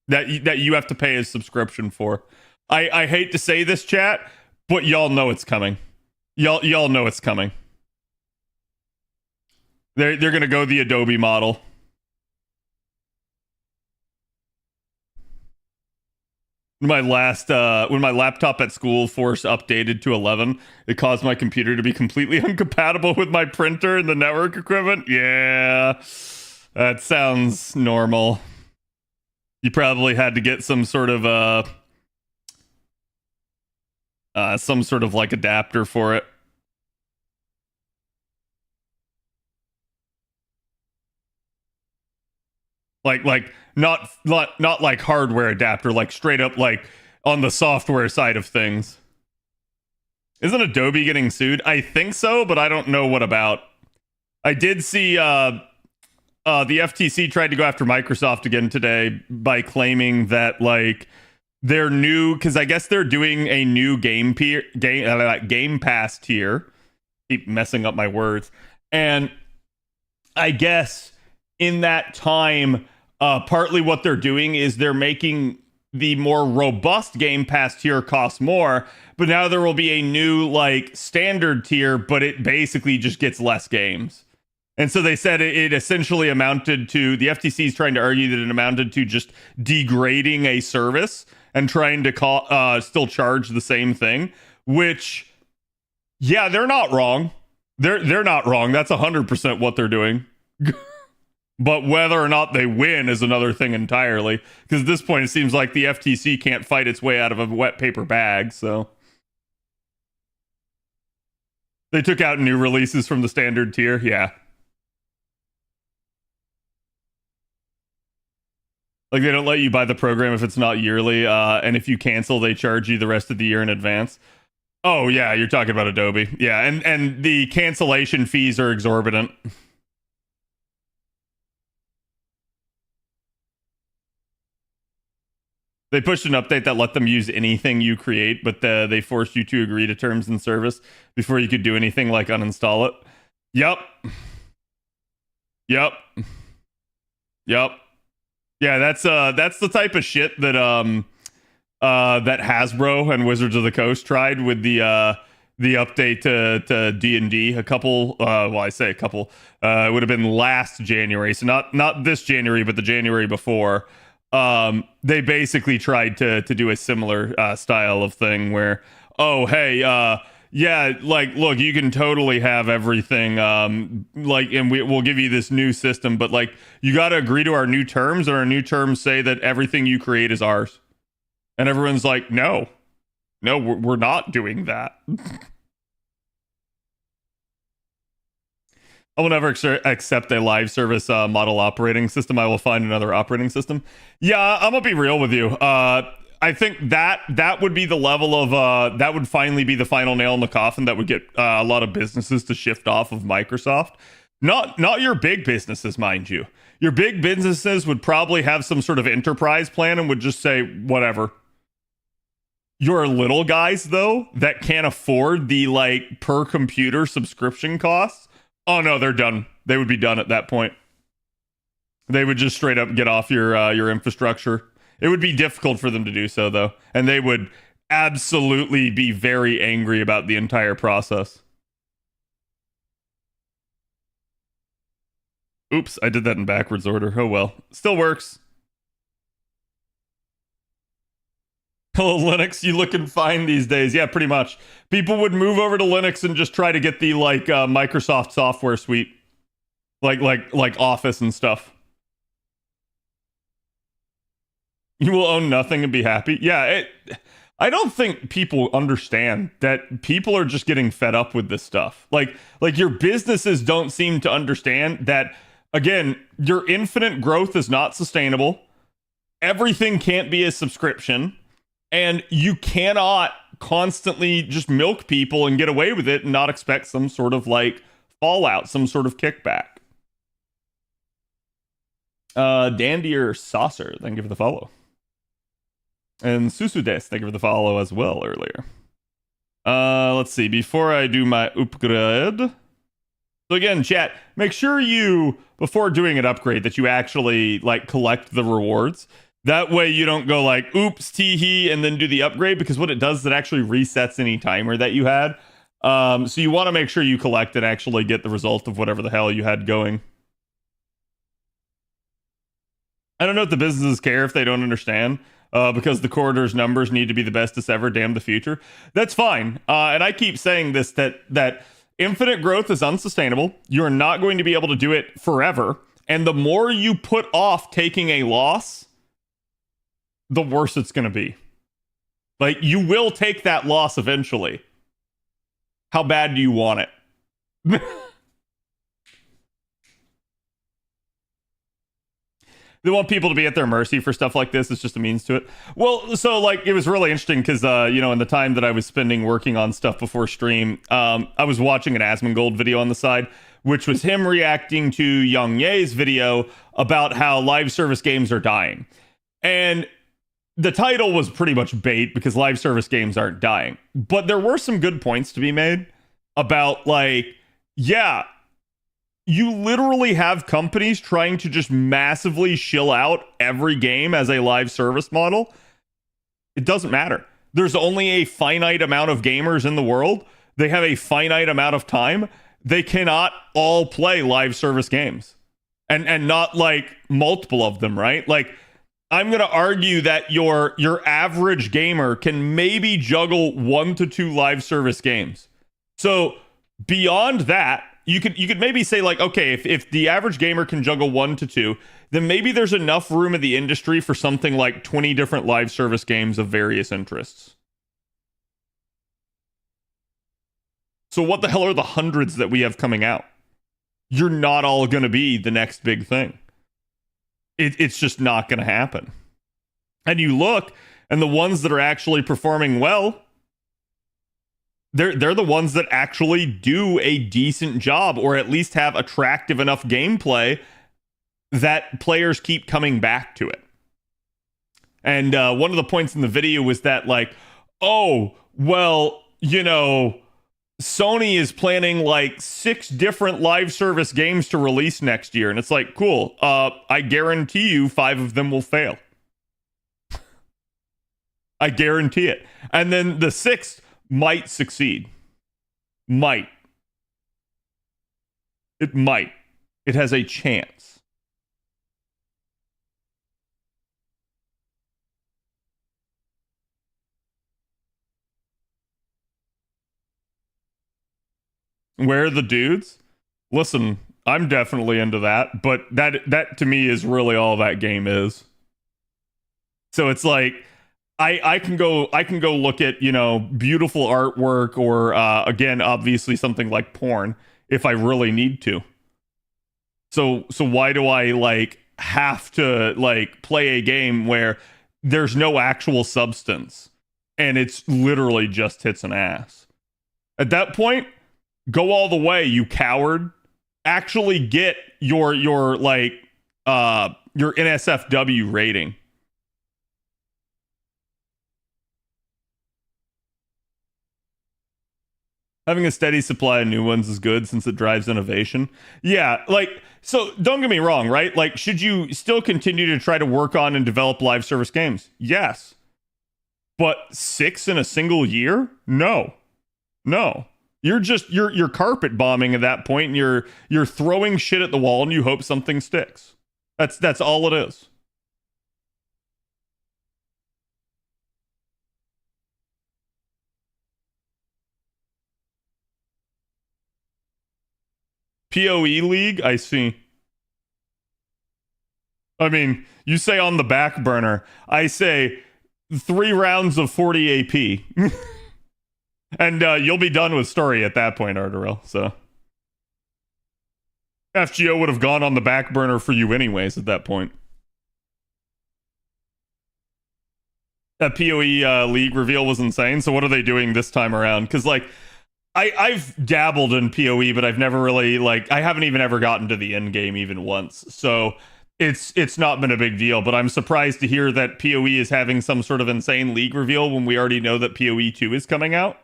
that you have to pay a subscription for. I hate to say this, chat, but y'all know it's coming. Y'all know it's coming. They're gonna go the Adobe model. My last when my laptop at school forced updated to 11, it caused my computer to be completely incompatible with my printer and the network equipment. Yeah, that sounds normal. You probably had to get some sort of like adapter for it. Like not like hardware adapter, like straight up like on the software side of things. Isn't Adobe getting sued? I think so, but I don't know what about. I did see the FTC tried to go after Microsoft again today by claiming that like their new, because I guess they're doing a new Game Pass tier. Keep messing up my words. And I guess in that time, partly what they're doing is they're making the more robust Game Pass tier cost more, but now there will be a new like standard tier, but it basically just gets less games. And so they said it essentially amounted to, the FTC is trying to argue that it amounted to just degrading a service and trying to still charge the same thing, which, yeah, they're not wrong. They're not wrong. That's 100% what they're doing. But whether or not they win is another thing entirely. Because at this point, it seems like the FTC can't fight its way out of a wet paper bag, so. They took out new releases from the standard tier, yeah. Like, they don't let you buy the program if it's not yearly, and if you cancel, they charge you the rest of the year in advance. Oh, yeah, you're talking about Adobe. Yeah, and the cancellation fees are exorbitant. They pushed an update that let them use anything you create, but they forced you to agree to terms and service before you could do anything like uninstall it. Yup. Yup. Yup. Yeah, that's the type of shit that that Hasbro and Wizards of the Coast tried with the update to D&D a couple well, I say a couple, it would have been last January, so not this January, but the January before. They basically tried to do a similar style of thing where, oh hey, yeah, like, look, you can totally have everything, like, and we'll give you this new system, but like, you got to agree to our new terms, and our new terms say that everything you create is ours. And everyone's like, no, we're not doing that. I will never accept a live service model operating system. I will find another operating system. Yeah, I'm gonna be real with you. I think that would be the level of that would finally be the final nail in the coffin that would get a lot of businesses to shift off of Microsoft. Not your big businesses, mind you. Your big businesses would probably have some sort of enterprise plan and would just say whatever. Your little guys though that can't afford the like per computer subscription costs, oh no, they're done. They would be done at that point. They would just straight up get off your infrastructure. It would be difficult for them to do so, though. And they would absolutely be very angry about the entire process. Oops, I did that in backwards order. Oh well. Still works. Hello, Linux. You looking fine these days? Yeah, pretty much. People would move over to Linux and just try to get the, like, Microsoft software suite. Like Office and stuff. You will own nothing and be happy. Yeah, I don't think people understand that people are just getting fed up with this stuff. Like your businesses don't seem to understand that, again, your infinite growth is not sustainable. Everything can't be a subscription. And you cannot constantly just milk people and get away with it and not expect some sort of like fallout, some sort of kickback. Dandier Saucer, thank you for the follow. And Susudes, thank you for the follow as well earlier. Let's see, before I do my upgrade. So again, chat, make sure you, before doing an upgrade, that you actually like collect the rewards. That way you don't go like, oops, teehee, and then do the upgrade, because what it does is it actually resets any timer that you had. So you want to make sure you collect and actually get the result of whatever the hell you had going. I don't know if the businesses care if they don't understand, because the quarter's numbers need to be the bestest ever. Damn the future. That's fine. And I keep saying this, that infinite growth is unsustainable. You're not going to be able to do it forever. And the more you put off taking a loss, the worse it's going to be. Like, you will take that loss eventually. How bad do you want it? They want people to be at their mercy for stuff like this. It's just a means to it. Well, so like, it was really interesting because, in the time that I was spending working on stuff before stream, I was watching an Asmongold video on the side, which was him reacting to Young Ye's video about how live service games are dying. And the title was pretty much bait because live service games aren't dying. But there were some good points to be made about, like, yeah, you literally have companies trying to just massively shill out every game as a live service model. It doesn't matter. There's only a finite amount of gamers in the world. They have a finite amount of time. They cannot all play live service games. And not like multiple of them, right? Like, I'm going to argue that your average gamer can maybe juggle 1 to 2 live service games. So beyond that, you could maybe say, like, okay, if the average gamer can juggle 1 to 2, then maybe there's enough room in the industry for something like 20 different live service games of various interests. So what the hell are the hundreds that we have coming out? You're not all going to be the next big thing. It's just not going to happen. And you look, and the ones that are actually performing well, they're the ones that actually do a decent job, or at least have attractive enough gameplay that players keep coming back to it. And one of the points in the video was that, like, oh, well, Sony is planning like 6 different live service games to release next year. And it's like, cool. I guarantee you 5 of them will fail. I guarantee it. And then the 6th might succeed. Might. It might. It has a chance. Where are the dudes? Listen, I'm definitely into that, but that to me is really all that game is. So it's like, I can go look at, beautiful artwork, or again, obviously something like porn if I really need to. So why do I like have to like play a game where there's no actual substance and it's literally just hits and ass? At that point, go all the way, you coward. Actually get your NSFW rating. Having a steady supply of new ones is good since it drives innovation. Yeah, like, so don't get me wrong, right? Like, should you still continue to try to work on and develop live service games? Yes. But 6 in a single year? No. You're carpet bombing at that point, and you're throwing shit at the wall and you hope something sticks. That's all it is. PoE League, I see. I mean, you say on the back burner. I say 3 rounds of 40 AP. And you'll be done with story at that point, Arterel. So FGO would have gone on the back burner for you anyways at that point. That PoE League reveal was insane. So what are they doing this time around? Because, like, I've dabbled in PoE, but I've never really, like, I haven't even ever gotten to the end game even once. So it's not been a big deal, but I'm surprised to hear that PoE is having some sort of insane league reveal when we already know that PoE 2 is coming out.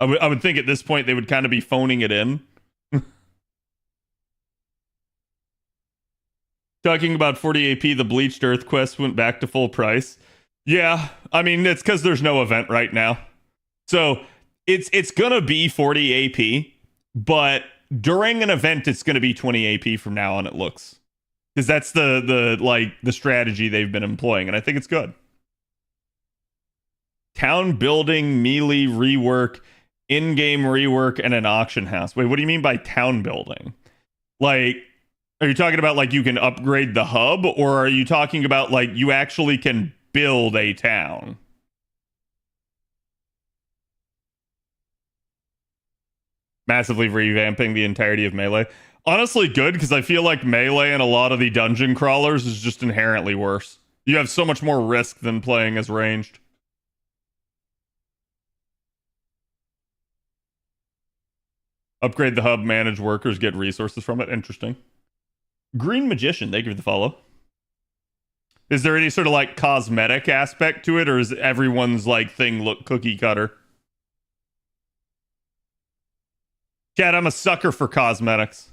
I would think at this point they would kind of be phoning it in. Talking about 40 AP, the Bleached Earth quest went back to full price. Yeah, I mean, it's because there's no event right now. So it's gonna be 40 AP, but during an event it's gonna be 20 AP from now on, it looks. Because that's the strategy they've been employing, and I think it's good. Town building, melee rework, in-game rework, and an auction house. Wait, what do you mean by town building? Like, are you talking about like you can upgrade the hub, or are you talking about like you actually can build a town? Massively revamping the entirety of Melee. Honestly, good, because I feel like Melee and a lot of the dungeon crawlers is just inherently worse. You have so much more risk than playing as ranged. Upgrade the hub, manage workers, get resources from it. Interesting. Green Magician, thank you for the follow. Is there any sort of like cosmetic aspect to it, or is everyone's like thing look cookie cutter? Chad, I'm a sucker for cosmetics.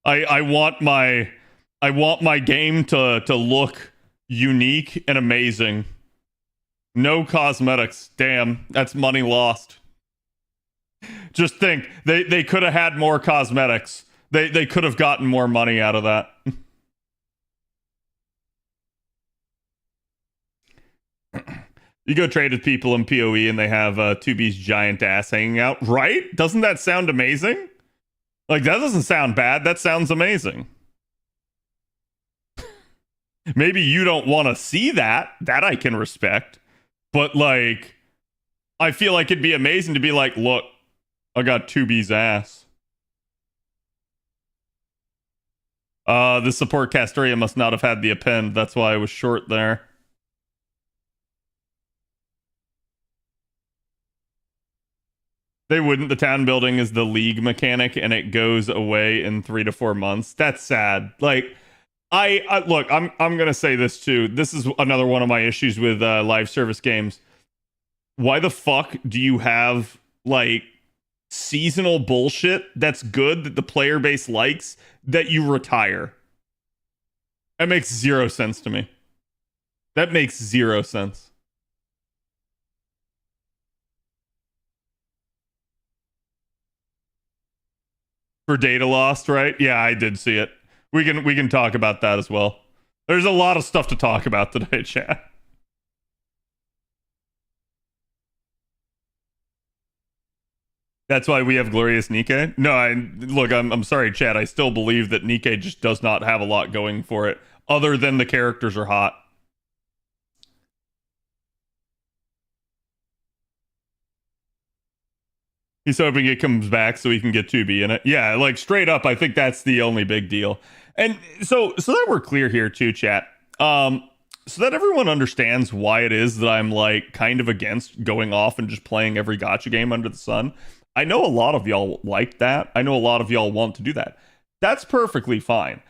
I want my game to look unique and amazing. No cosmetics. Damn, that's money lost. Just think, they could have had more cosmetics. They could have gotten more money out of that. You go trade with people in PoE and they have 2B's giant ass hanging out, right? Doesn't that sound amazing? Like, that doesn't sound bad. That sounds amazing. Maybe you don't want to see that. That I can respect. But, like, I feel like it'd be amazing to be like, look, I got 2B's ass. The support Castoria must not have had the append. That's why I was short there. They wouldn't. The town building is the league mechanic, and it goes away in 3 to 4 months. That's sad. Like, I look. I'm gonna say this too. This is another one of my issues with live service games. Why the fuck do you have like seasonal bullshit that's good that the player base likes that you retire? That makes zero sense to me. That makes zero sense. For data lost, right? Yeah, I did see it. We can talk about that as well. There's a lot of stuff to talk about today, chat. That's why we have Glorious Nikke? No, I'm sorry, chat. I still believe that Nikke just does not have a lot going for it, other than the characters are hot. He's hoping it comes back so he can get 2B in it. Yeah, like straight up, I think that's the only big deal. And so that we're clear here too, chat. So that everyone understands why it is that I'm like kind of against going off and just playing every gacha game under the sun. I know a lot of y'all like that. I know a lot of y'all want to do that. That's perfectly fine.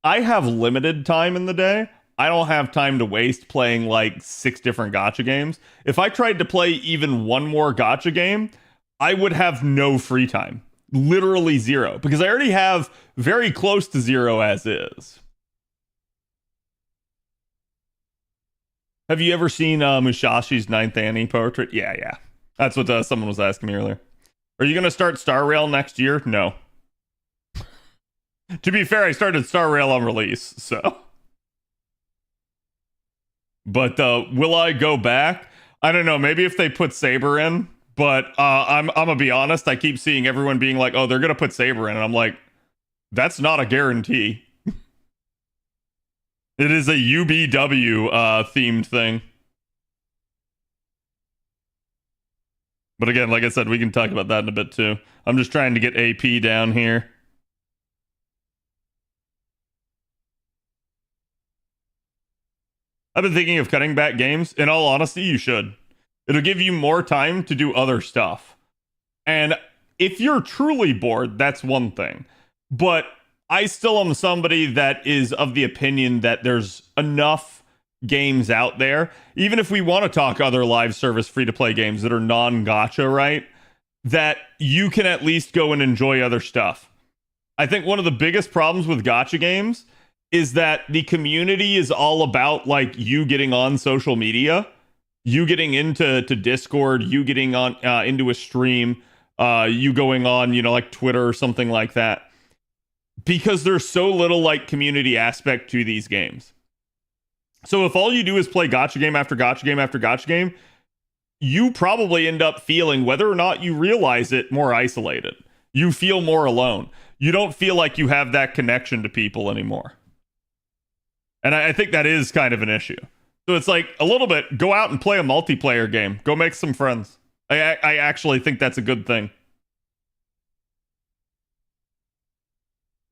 I have limited time in the day. I don't have time to waste playing like 6 different gacha games. If I tried to play even one more gacha game, I would have no free time. Literally zero. Because I already have very close to zero as is. Have you ever seen Musashi's 9th Annie portrait? Yeah. That's what someone was asking me earlier. Are you going to start Star Rail next year? No. To be fair, I started Star Rail on release, so. But will I go back? I don't know. Maybe if they put Saber in. But I'm gonna be honest, I keep seeing everyone being like, oh, they're gonna put Saber in, and I'm like, that's not a guarantee. It is a UBW themed thing. But again, like I said, we can talk about that in a bit too. I'm just trying to get AP down here. I've been thinking of cutting back games. In all honesty, you should. It'll give you more time to do other stuff. And if you're truly bored, that's one thing. But I still am somebody that is of the opinion that there's enough games out there, even if we want to talk other live service free-to-play games that are non-gacha, right? That you can at least go and enjoy other stuff. I think one of the biggest problems with gacha games is that the community is all about, like, you getting on social media. you getting into Discord, you getting on into a stream, you going on, like Twitter or something like that, because there's so little like community aspect to these games. So if all you do is play gotcha game after gotcha game after gotcha game, you probably end up feeling, whether or not you realize it, more isolated. You feel more alone. You don't feel like you have that connection to people anymore. And I think that is kind of an issue. So it's like a little bit, go out and play a multiplayer game. Go make some friends. I actually think that's a good thing.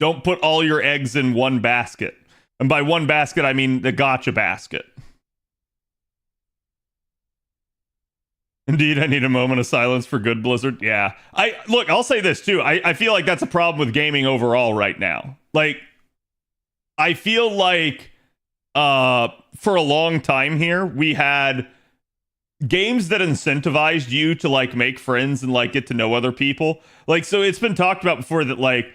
Don't put all your eggs in one basket. And by one basket, I mean the gotcha basket. Indeed, I need a moment of silence for good Blizzard. Yeah. I'll say this too. I feel like that's a problem with gaming overall right now. Like, I feel like for a long time here, we had games that incentivized you to like make friends and like get to know other people. Like, so it's been talked about before that like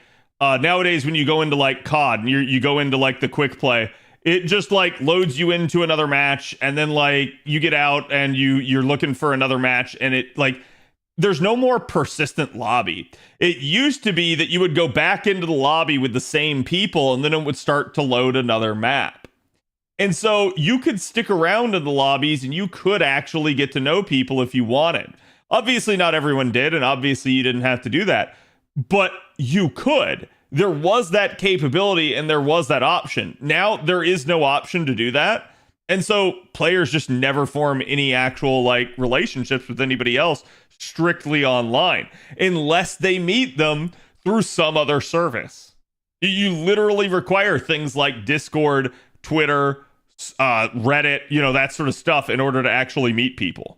nowadays when you go into like COD and you go into like the quick play, it just like loads you into another match, and then like you get out and you're looking for another match, and it like there's no more persistent lobby. It used to be that you would go back into the lobby with the same people, and then it would start to load another map. And so you could stick around in the lobbies and you could actually get to know people if you wanted. Obviously not everyone did, and obviously you didn't have to do that, but you could. There was that capability and there was that option. Now there is no option to do that. And so players just never form any actual like relationships with anybody else strictly online unless they meet them through some other service. You literally require things like Discord, Twitter, Reddit, that sort of stuff in order to actually meet people.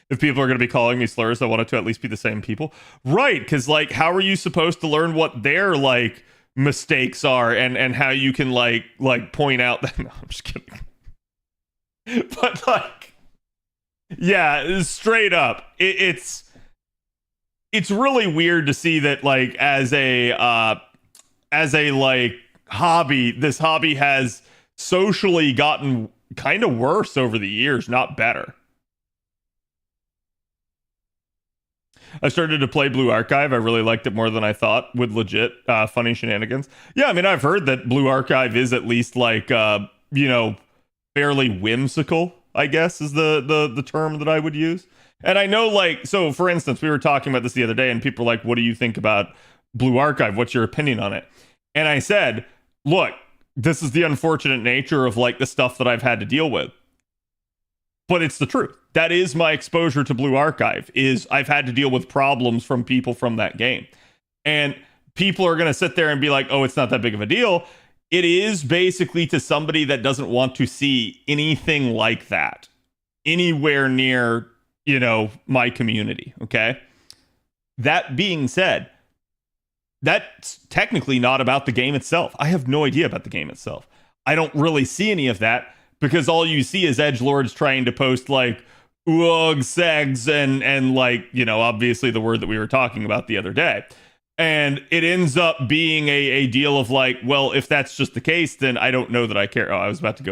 If people are going to be calling me slurs, I want it to at least be the same people. Right, because, like, how are you supposed to learn what their, like, mistakes are and how you can, like point out that... No, I'm just kidding. But, like, yeah, straight up. It's really weird to see that, like, as a like, hobby, this hobby has socially gotten kind of worse over the years, not better. I started to play Blue Archive. I really liked it more than I thought, with legit funny shenanigans. Yeah, I mean, I've heard that Blue Archive is at least like, fairly whimsical, I guess is the term that I would use. And I know, like, so for instance, we were talking about this the other day and people were like, what do you think about Blue Archive? What's your opinion on it? And I said, look, this is the unfortunate nature of like the stuff that I've had to deal with. But it's the truth. That is my exposure to Blue Archive, is I've had to deal with problems from people from that game. And people are going to sit there and be like, oh, it's not that big of a deal. It is basically to somebody that doesn't want to see anything like that anywhere near, my community. Okay. That being said, that's technically not about the game itself. I have no idea about the game itself. I don't really see any of that, because all you see is edgelords trying to post like "ugh, segs" and like, obviously the word that we were talking about the other day. And it ends up being a deal of like, well, if that's just the case, then I don't know that I care. Oh, I was about to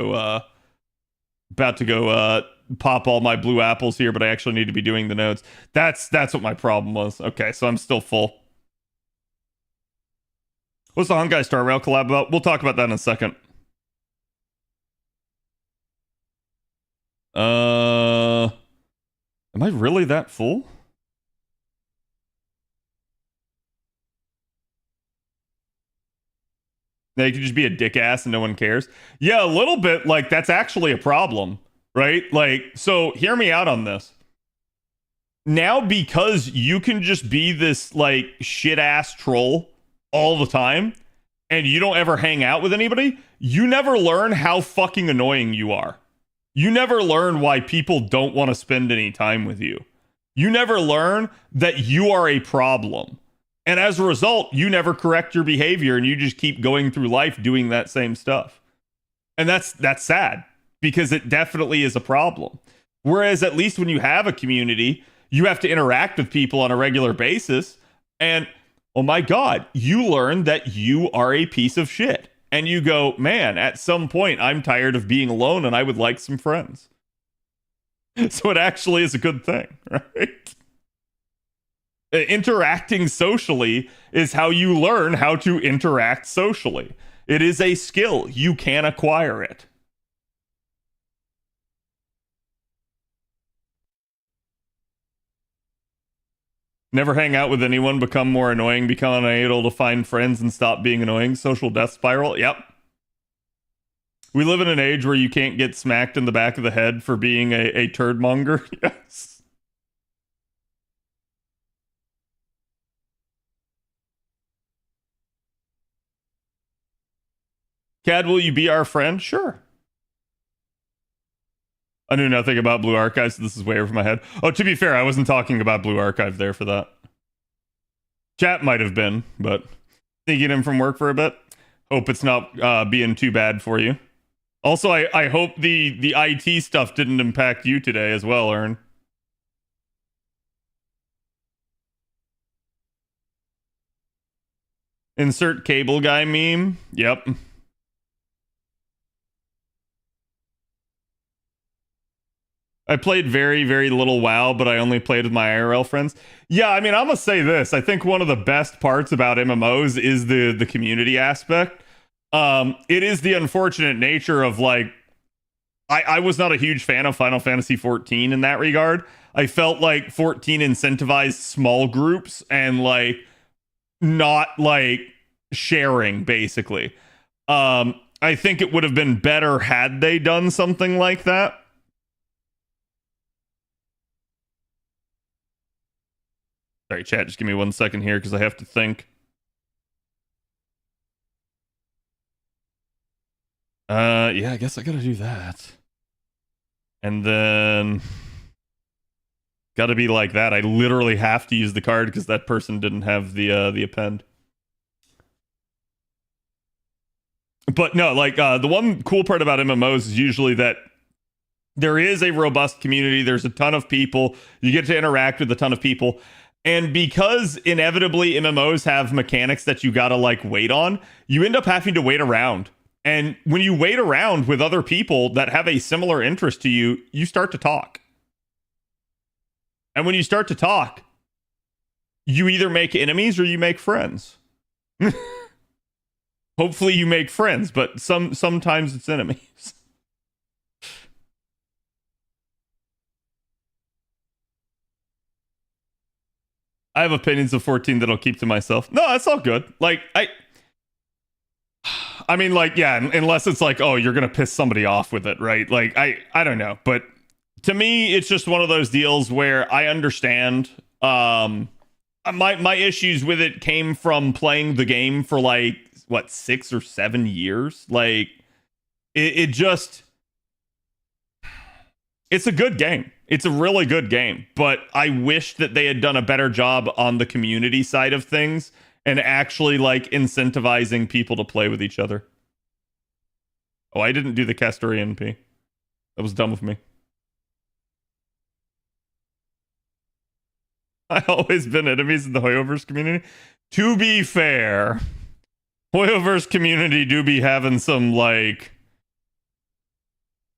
go pop all my blue apples here, but I actually need to be doing the notes. That's what my problem was. Okay, so I'm still full. What's the Honkai Star Rail collab about? We'll talk about that in a second. Am I really that full? Now you could just be a dick ass and no one cares. Yeah, a little bit. Like, that's actually a problem, right? Like, so hear me out on this. Now, because you can just be this like shit ass troll all the time and you don't ever hang out with anybody, you never learn how fucking annoying you are. You never learn why people don't want to spend any time with you. You never learn that you are a problem. And as a result, you never correct your behavior and you just keep going through life doing that same stuff. And that's sad, because it definitely is a problem. Whereas at least when you have a community, you have to interact with people on a regular basis. And oh my God, you learn that you are a piece of shit. And you go, man, at some point, I'm tired of being alone and I would like some friends. So it actually is a good thing, right? Interacting socially is how you learn how to interact socially. It is a skill. You can acquire it. Never hang out with anyone, become more annoying, become unable to find friends and stop being annoying. Social death spiral. Yep. We live in an age where you can't get smacked in the back of the head for being a turd monger. Yes. Cad, will you be our friend? Sure. I knew nothing about Blue Archive, so this is way over my head. Oh, to be fair, I wasn't talking about Blue Archive there for that. Chat might have been, but thinking him from work for a bit. Hope it's not being too bad for you. Also, I hope the IT stuff didn't impact you today as well, Ern. Insert cable guy meme. Yep. I played very, very little WoW, but I only played with my IRL friends. Yeah, I mean, I'm gonna say this. I think one of the best parts about MMOs is the community aspect. It is the unfortunate nature of, like, I was not a huge fan of Final Fantasy 14 in that regard. I felt like 14 incentivized small groups and, like, not, like, sharing, basically. I think it would have been better had they done something like that. Sorry, chat, just give me 1 second here because I have to think. Yeah, I guess I gotta do that. And then gotta be like that. I literally have to use the card because that person didn't have the append. But no, like, the one cool part about MMOs is usually that there is a robust community. There's a ton of people. You get to interact with a ton of people. And because inevitably MMOs have mechanics that you gotta, like, wait on, you end up having to wait around. And when you wait around with other people that have a similar interest to you, you start to talk. And when you start to talk, you either make enemies or you make friends. Hopefully you make friends, but sometimes it's enemies. I have opinions of 14 that I'll keep to myself. No, that's all good. Like, I mean, like, yeah, unless it's like, oh, you're gonna piss somebody off with it, right? Like, I don't know, but to me, it's just one of those deals where I understand. My issues with it came from playing the game for, like, what, 6 or 7 years. Like, it just, it's a good game. It's a really good game, but I wish that they had done a better job on the community side of things and actually, like, incentivizing people to play with each other. Oh, I didn't do the Castorian P. That was dumb of me. I always been enemies in the Hoyoverse community. To be fair, Hoyoverse community do be having some, like,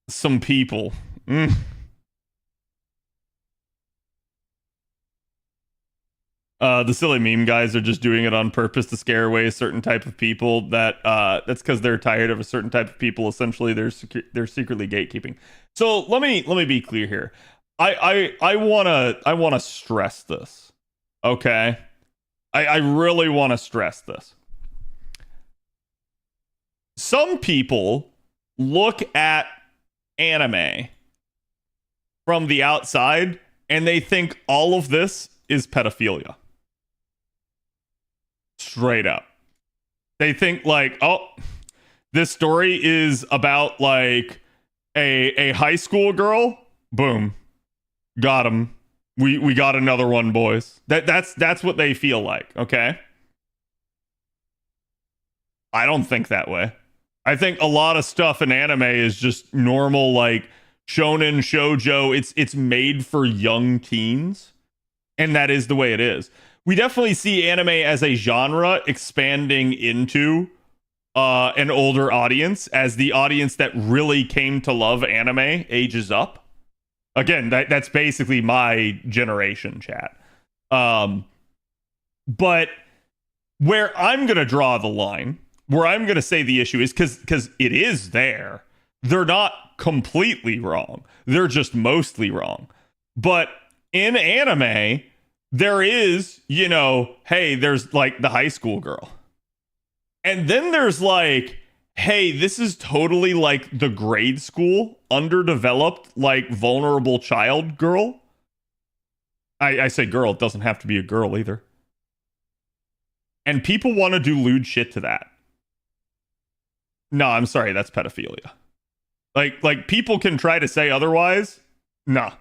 some people. The silly meme guys are just doing it on purpose to scare away a certain type of people. That's because they're tired of a certain type of people. Essentially, they're secretly gatekeeping. So let me be clear here. I wanna stress this. Okay, I really want to stress this. Some people look at anime from the outside and they think all of this is pedophilia. Straight up. They think, like, oh, this story is about, like, a high school girl. Boom. Got him. We got another one, boys. That's what they feel like, okay? I don't think that way. I think a lot of stuff in anime is just normal, like, shonen, shoujo. It's made for young teens. And that is the way it is. we definitely see anime as a genre expanding into an older audience as the audience that really came to love anime ages up. Again, that's basically my generation, chat. But where I'm going to draw the line, where I'm going to say the issue is because it is there. They're not completely wrong. They're just mostly wrong. But in anime, there is, you know, hey, there's like the high school girl. And then there's like, hey, this is totally like the grade school, underdeveloped, like vulnerable child girl. I say girl, it doesn't have to be a girl either. And people want to do lewd shit to that. No, I'm sorry, that's pedophilia. Like people can try to say otherwise. No.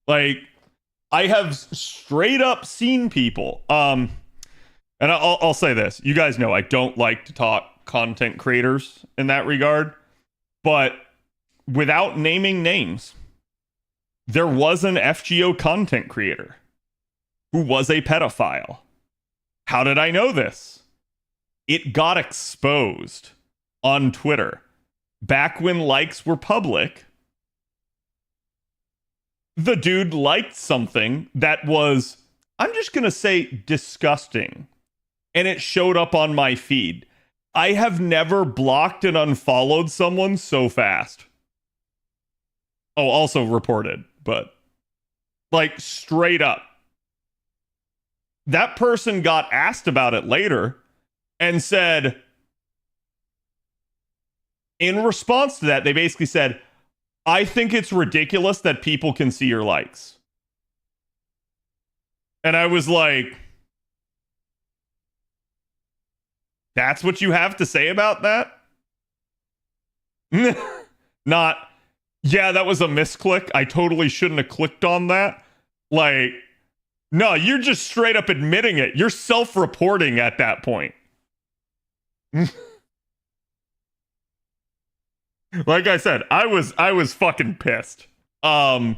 Like, I have straight up seen people. And I'll say this. You guys know I don't like to talk content creators in that regard. But without naming names, there was an FGO content creator who was a pedophile. How did I know this? It got exposed on Twitter. Back when likes were public, the dude liked something that was, I'm just going to say, disgusting. And it showed up on my feed. I have never blocked and unfollowed someone so fast. Oh, also reported, but like straight up. That person got asked about it later and said, in response to that, they basically said, I think it's ridiculous that people can see your likes. And I was like, that's what you have to say about that? Not, yeah, that was a misclick. I totally shouldn't have clicked on that. Like, no, you're just straight up admitting it. You're self-reporting at that point. Like I said, I was fucking pissed. But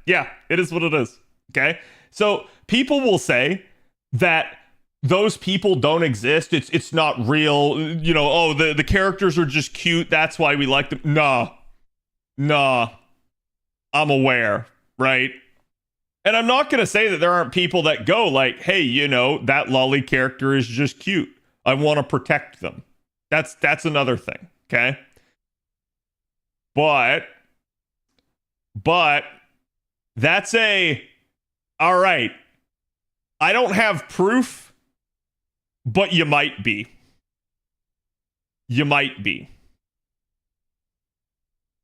yeah, it is what it is. Okay? So people will say that those people don't exist. It's not real. You know, oh, the characters are just cute. That's why we like them. Nah. I'm aware, right? And I'm not going to say that there aren't people that go like, hey, you know, that lolly character is just cute. I want to protect them. That's another thing. Okay. But that's all right. I don't have proof, but you might be. You might be.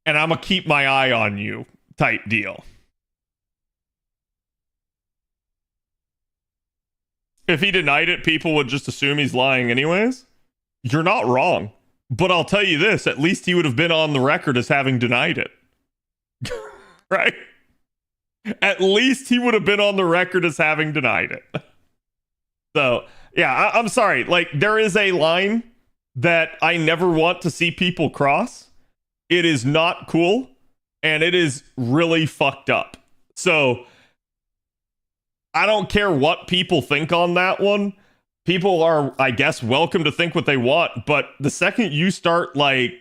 And I'm going to keep my eye on you type deal. If he denied it, people would just assume he's lying anyways. You're not wrong. But I'll tell you this, at least he would have been on the record as having denied it. Right? At least he would have been on the record as having denied it. So, yeah, I'm sorry. Like, there is a line that I never want to see people cross. It is not cool, and it is really fucked up. So, I don't care what people think on that one. People are, I guess, welcome to think what they want, but the second you start, like,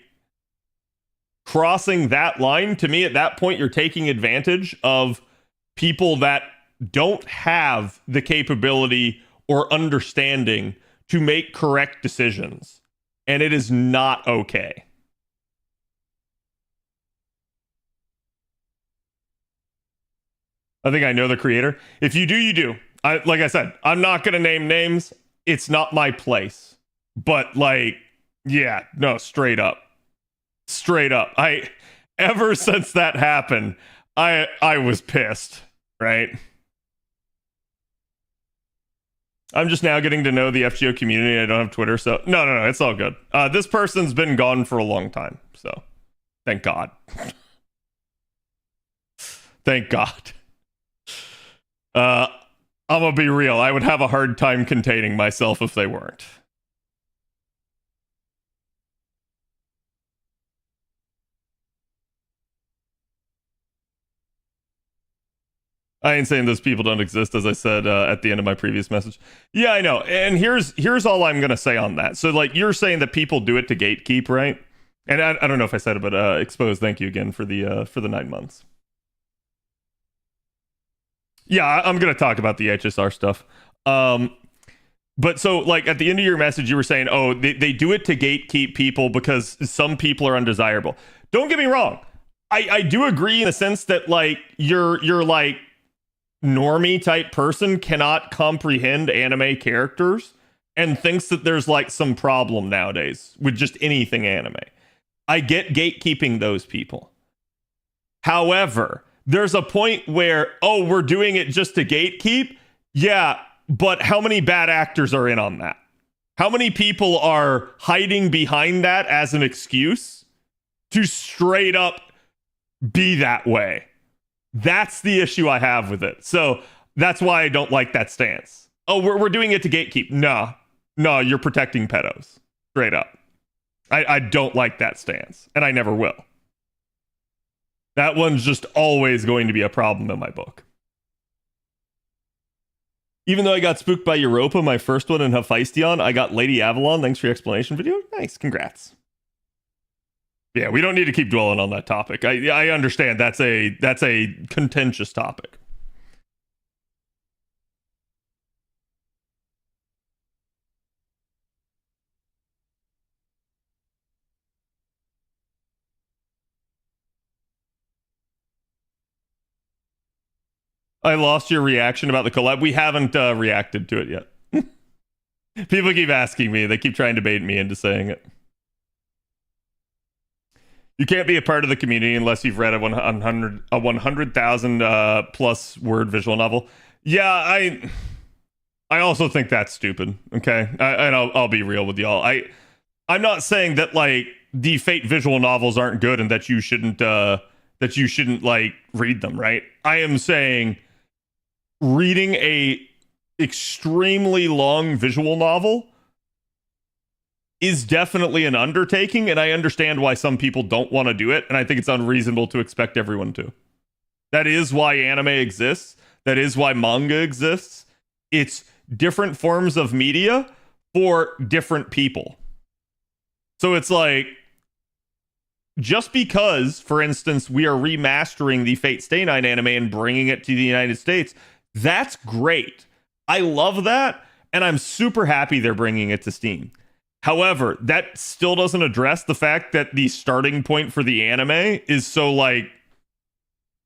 crossing that line, to me, at that point, you're taking advantage of people that don't have the capability or understanding to make correct decisions. And it is not okay. I think I know the creator. If you do, you do. Like I said, I'm not going to name names. It's not my place. But like, yeah, no, straight up. Ever since that happened, I was pissed, right? I'm just now getting to know the FGO community. I don't have Twitter, so no, it's all good. This person's been gone for a long time, so thank God. Thank God. I'm gonna be real. I would have a hard time containing myself if they weren't. I ain't saying those people don't exist, as I said at the end of my previous message. Yeah, I know. And here's all I'm gonna say on that. So like you're saying that people do it to gatekeep, right? And I don't know if I said it, but Expose, thank you again for the 9 months. Yeah, I'm gonna talk about the HSR stuff. But so like at the end of your message, you were saying, oh, they do it to gatekeep people because some people are undesirable. Don't get me wrong. I do agree in the sense that like you're like normie type person cannot comprehend anime characters and thinks that there's like some problem nowadays with just anything anime. I get gatekeeping those people. However, there's a point where, oh, we're doing it just to gatekeep. Yeah, but how many bad actors are in on that? How many people are hiding behind that as an excuse to straight up be that way? That's the issue I have with it. So that's why I don't like that stance. Oh, we're doing it to gatekeep. No, you're protecting pedos. Straight up. I don't like that stance, and I never will. That one's just always going to be a problem in my book. Even though I got spooked by Europa, my first one in Hephaestion, I got Lady Avalon. Thanks for your explanation video. Nice, congrats. Yeah, we don't need to keep dwelling on that topic. I understand that's a contentious topic. I lost your reaction about the collab. We haven't reacted to it yet. People keep asking me. They keep trying to bait me into saying it. You can't be a part of the community unless you've read a 100,000 plus word visual novel. Yeah, I also think that's stupid. Okay, and I'll be real with y'all. I'm not saying that like the Fate visual novels aren't good and that you shouldn't like read them. Right? I am saying reading a extremely long visual novel is definitely an undertaking, and I understand why some people don't want to do it, and I think it's unreasonable to expect everyone to. That is why anime exists. That is why manga exists. It's different forms of media for different people. So it's like, just because, for instance, we are remastering the Fate Stay Night anime and bringing it to the United States, that's great. I love that, and I'm super happy they're bringing it to Steam. However, that still doesn't address the fact that the starting point for the anime is so like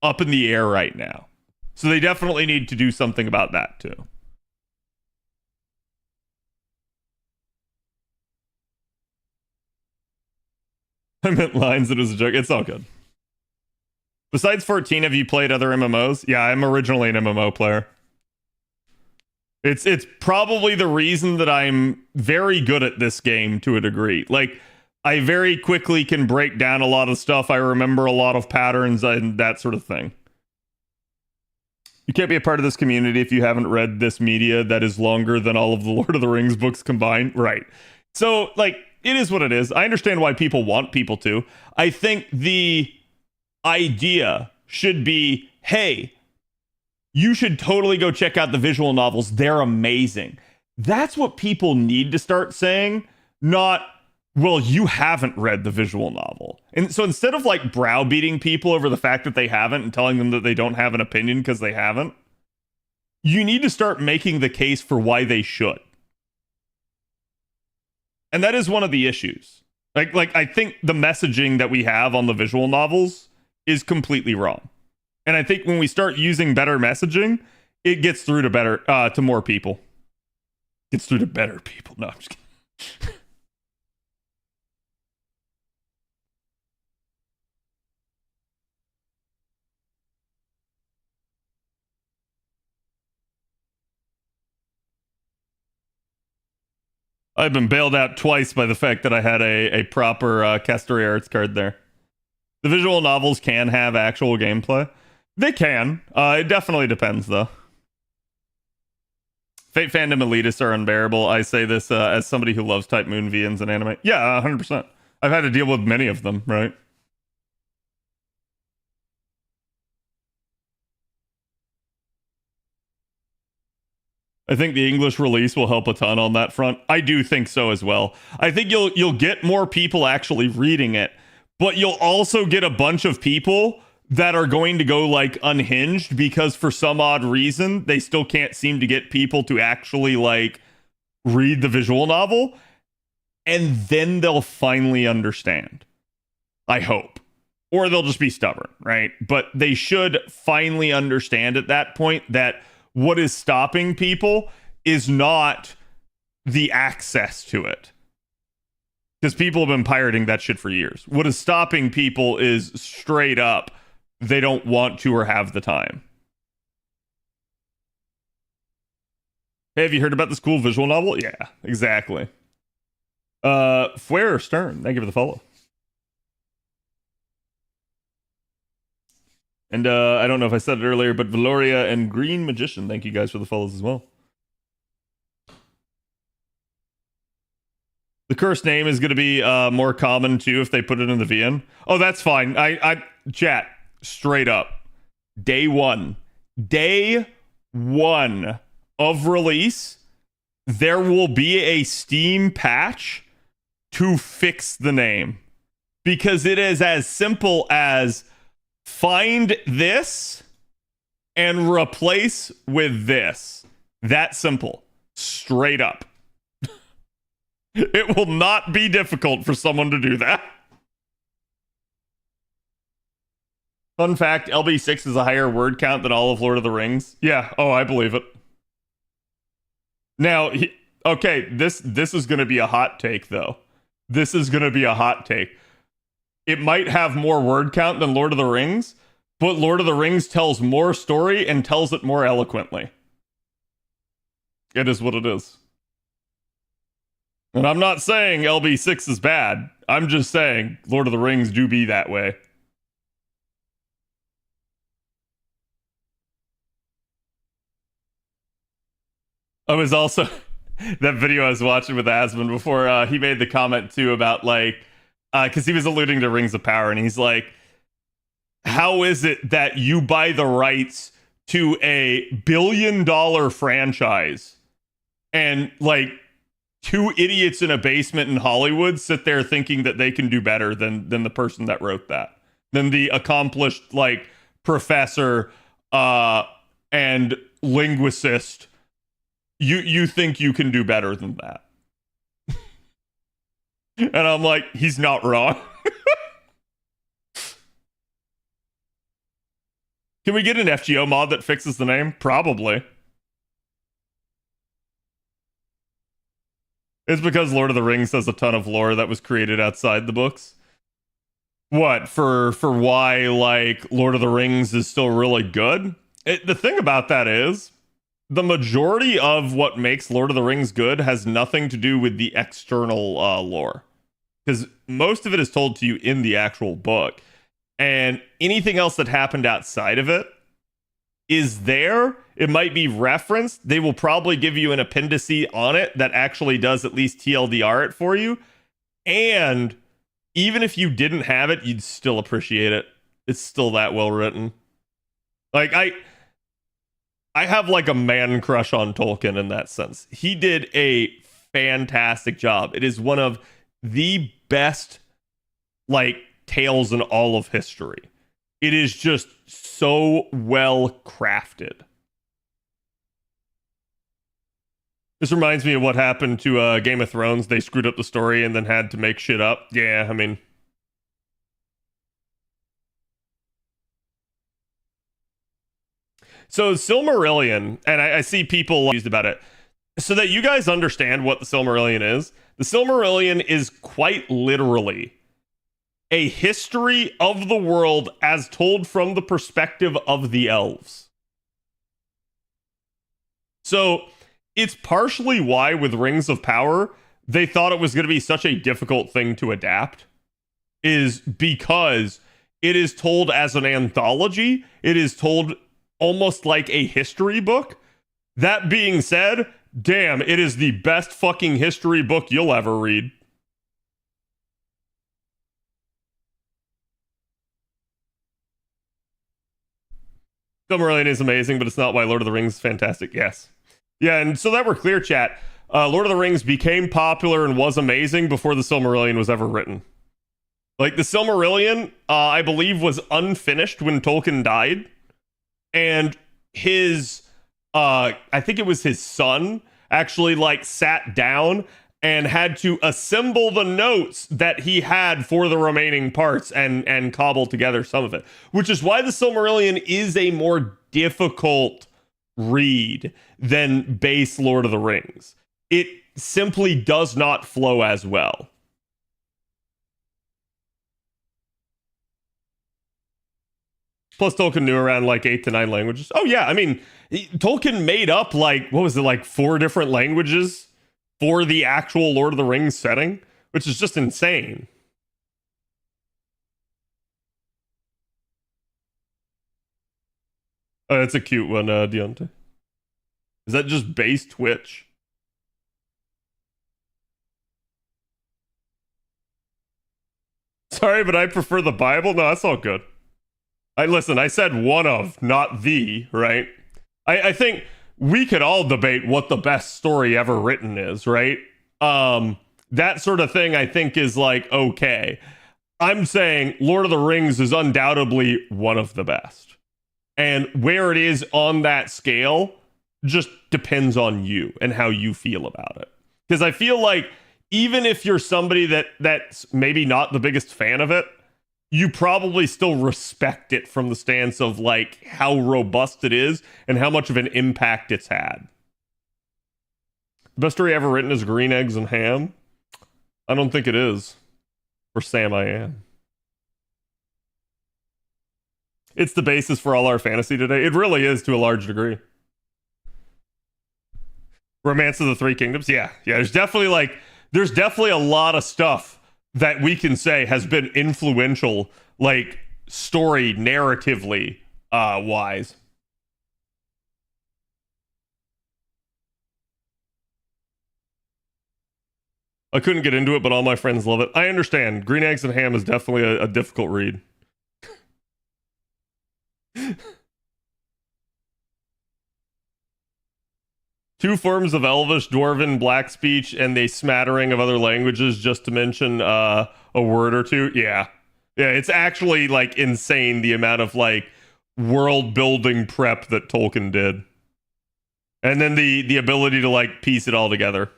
up in the air right now. So they definitely need to do something about that too. I meant lines, it was a joke. It's all good. Besides 14, have you played other MMOs? Yeah, I'm originally an MMO player. It's probably the reason that I'm very good at this game to a degree. Like, I very quickly can break down a lot of stuff. I remember a lot of patterns and that sort of thing. You can't be a part of this community if you haven't read this media that is longer than all of the Lord of the Rings books combined. Right. So, like, it is what it is. I understand why people want people to. I think the idea should be, hey, you should totally go check out the visual novels. They're amazing. That's what people need to start saying, not, well, you haven't read the visual novel. And so instead of like browbeating people over the fact that they haven't and telling them that they don't have an opinion because they haven't, you need to start making the case for why they should. And that is one of the issues. Like I think the messaging that we have on the visual novels is completely wrong. And I think when we start using better messaging, it gets through to more people. Gets through to better people. No, I'm just kidding. I've been bailed out twice by the fact that I had a proper Castoria Arts card there. The visual novels can have actual gameplay. They can. It definitely depends, though. Fate fandom elitists are unbearable. I say this as somebody who loves Type Moon VNs and anime. Yeah, 100%. I've had to deal with many of them, right? I think the English release will help a ton on that front. I do think so as well. I think you'll get more people actually reading it, but you'll also get a bunch of people that are going to go like unhinged because for some odd reason they still can't seem to get people to actually like read the visual novel, and then they'll finally understand. I hope. Or they'll just be stubborn, right? But they should finally understand at that point that what is stopping people is not the access to it. Because people have been pirating that shit for years. What is stopping people is straight up they don't want to or have the time. Hey, have you heard about this cool visual novel? Yeah, exactly. Fuer Stern, thank you for the follow. And I don't know if I said it earlier, but Valoria and Green Magician, thank you guys for the follows as well. The cursed name is going to be more common too if they put it in the VN. Oh, that's fine. I chat straight up. Day one of release, there will be a Steam patch to fix the name, because it is as simple as find this and replace with this. That simple. Straight up. It will not be difficult for someone to do that. Fun fact, LB6 is a higher word count than all of Lord of the Rings. Yeah, oh, I believe it. Now, okay, this is going to be a hot take, though. This is going to be a hot take. It might have more word count than Lord of the Rings, but Lord of the Rings tells more story and tells it more eloquently. It is what it is. And I'm not saying LB6 is bad. I'm just saying Lord of the Rings do be that way. I was also... that video I was watching with Asmund before, he made the comment too about like... because he was alluding to Rings of Power, and he's like, how is it that you buy the rights to a $1 billion franchise and like two idiots in a basement in Hollywood sit there thinking that they can do better than the person that wrote that, than the accomplished like professor and linguist? You think you can do better than that? And I'm like, he's not wrong. Can we get an FGO mod that fixes the name? Probably. It's because Lord of the Rings has a ton of lore that was created outside the books. What, for why, like, Lord of the Rings is still really good? The thing about that is, the majority of what makes Lord of the Rings good has nothing to do with the external lore. Because most of it is told to you in the actual book. And anything else that happened outside of it is there. It might be referenced. They will probably give you an appendice on it that actually does at least TLDR it for you. And even if you didn't have it, you'd still appreciate it. It's still that well written. Like, I have like a man crush on Tolkien in that sense. He did a fantastic job. It is one of the best like tales in all of history. It is just so well crafted. This reminds me of what happened to Game of Thrones. They screwed up the story and then had to make shit up. Yeah, I mean... So Silmarillion, and I see people used about it. So that you guys understand what the Silmarillion is, the Silmarillion is quite literally a history of the world as told from the perspective of the elves. So it's partially why with Rings of Power, they thought it was going to be such a difficult thing to adapt, is because it is told as an anthology. It is told almost like a history book. That being said, damn, it is the best fucking history book you'll ever read. Silmarillion is amazing, but it's not why Lord of the Rings is fantastic. Yes. Yeah, and so that we're clear, chat. Lord of the Rings became popular and was amazing before the Silmarillion was ever written. Like, the Silmarillion, I believe, was unfinished when Tolkien died. And his, I think it was his son, actually, like, sat down and had to assemble the notes that he had for the remaining parts and cobble together some of it. Which is why the Silmarillion is a more difficult read than base Lord of the Rings. It simply does not flow as well. Plus, Tolkien knew around like 8 to 9 languages. Oh, yeah. I mean, Tolkien made up like, what was it, like 4 different languages for the actual Lord of the Rings setting, which is just insane. Oh, that's a cute one, Deontay. Is that just base Twitch? Sorry, but I prefer the Bible. No, that's all good. Listen, I said one of, not the, right? I think we could all debate what the best story ever written is, right? That sort of thing I think is like, okay. I'm saying Lord of the Rings is undoubtedly one of the best. And where it is on that scale just depends on you and how you feel about it. Because I feel like even if you're somebody that's maybe not the biggest fan of it, you probably still respect it from the stance of like how robust it is and how much of an impact it's had. The best story ever written is Green Eggs and Ham. I don't think it is. For Sam, I am. It's the basis for all our fantasy today. It really is to a large degree. Romance of the Three Kingdoms. Yeah. There's definitely a lot of stuff that we can say has been influential, like story narratively wise. I couldn't get into it, but all my friends love it. I understand. Green Eggs and Ham is definitely a difficult read. Two forms of Elvish, Dwarven, Black speech, and a smattering of other languages, just to mention a word or two. Yeah, it's actually like insane the amount of like world building prep that Tolkien did, and then the ability to like piece it all together.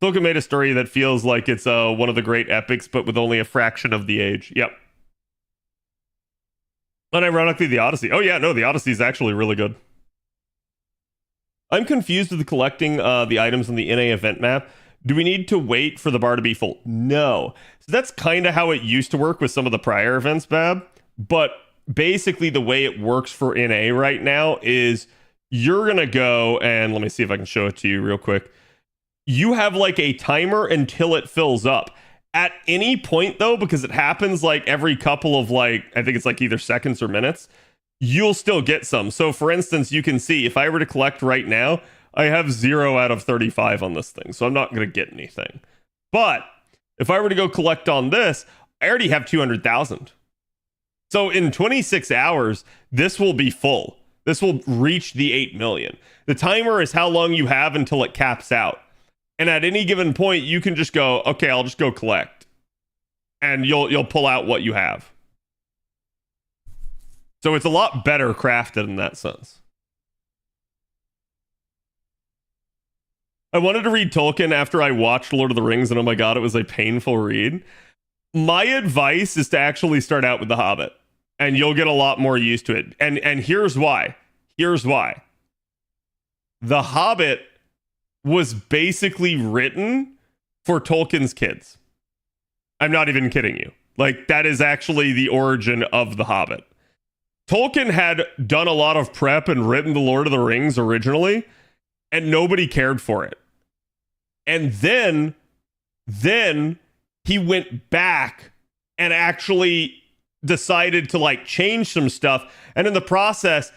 Tolkien made a story that feels like it's one of the great epics, but with only a fraction of the age. Yep. Unironically, the Odyssey. Oh yeah, no, the Odyssey is actually really good. I'm confused with collecting the items on the NA event map. Do we need to wait for the bar to be full? No. So that's kind of how it used to work with some of the prior events, Bab. But basically the way it works for NA right now is you're going to go, and let me see if I can show it to you real quick. You have like a timer until it fills up. At any point, though, because it happens like every couple of like, I think it's like either seconds or minutes, you'll still get some. So for instance, you can see if I were to collect right now, I have 0 out of 35 on this thing. So I'm not going to get anything. But if I were to go collect on this, I already have 200,000. So in 26 hours, this will be full. This will reach the 8 million. The timer is how long you have until it caps out. And at any given point, you can just go, okay, I'll just go collect. And you'll pull out what you have. So it's a lot better crafted in that sense. I wanted to read Tolkien after I watched Lord of the Rings, and oh my god, it was a painful read. My advice is to actually start out with The Hobbit. And you'll get a lot more used to it. And here's why. Here's why. The Hobbit was basically written for Tolkien's kids. I'm not even kidding you. Like, that is actually the origin of The Hobbit. Tolkien had done a lot of prep and written The Lord of the Rings originally, and nobody cared for it. And then he went back and actually decided to like change some stuff. And in the process,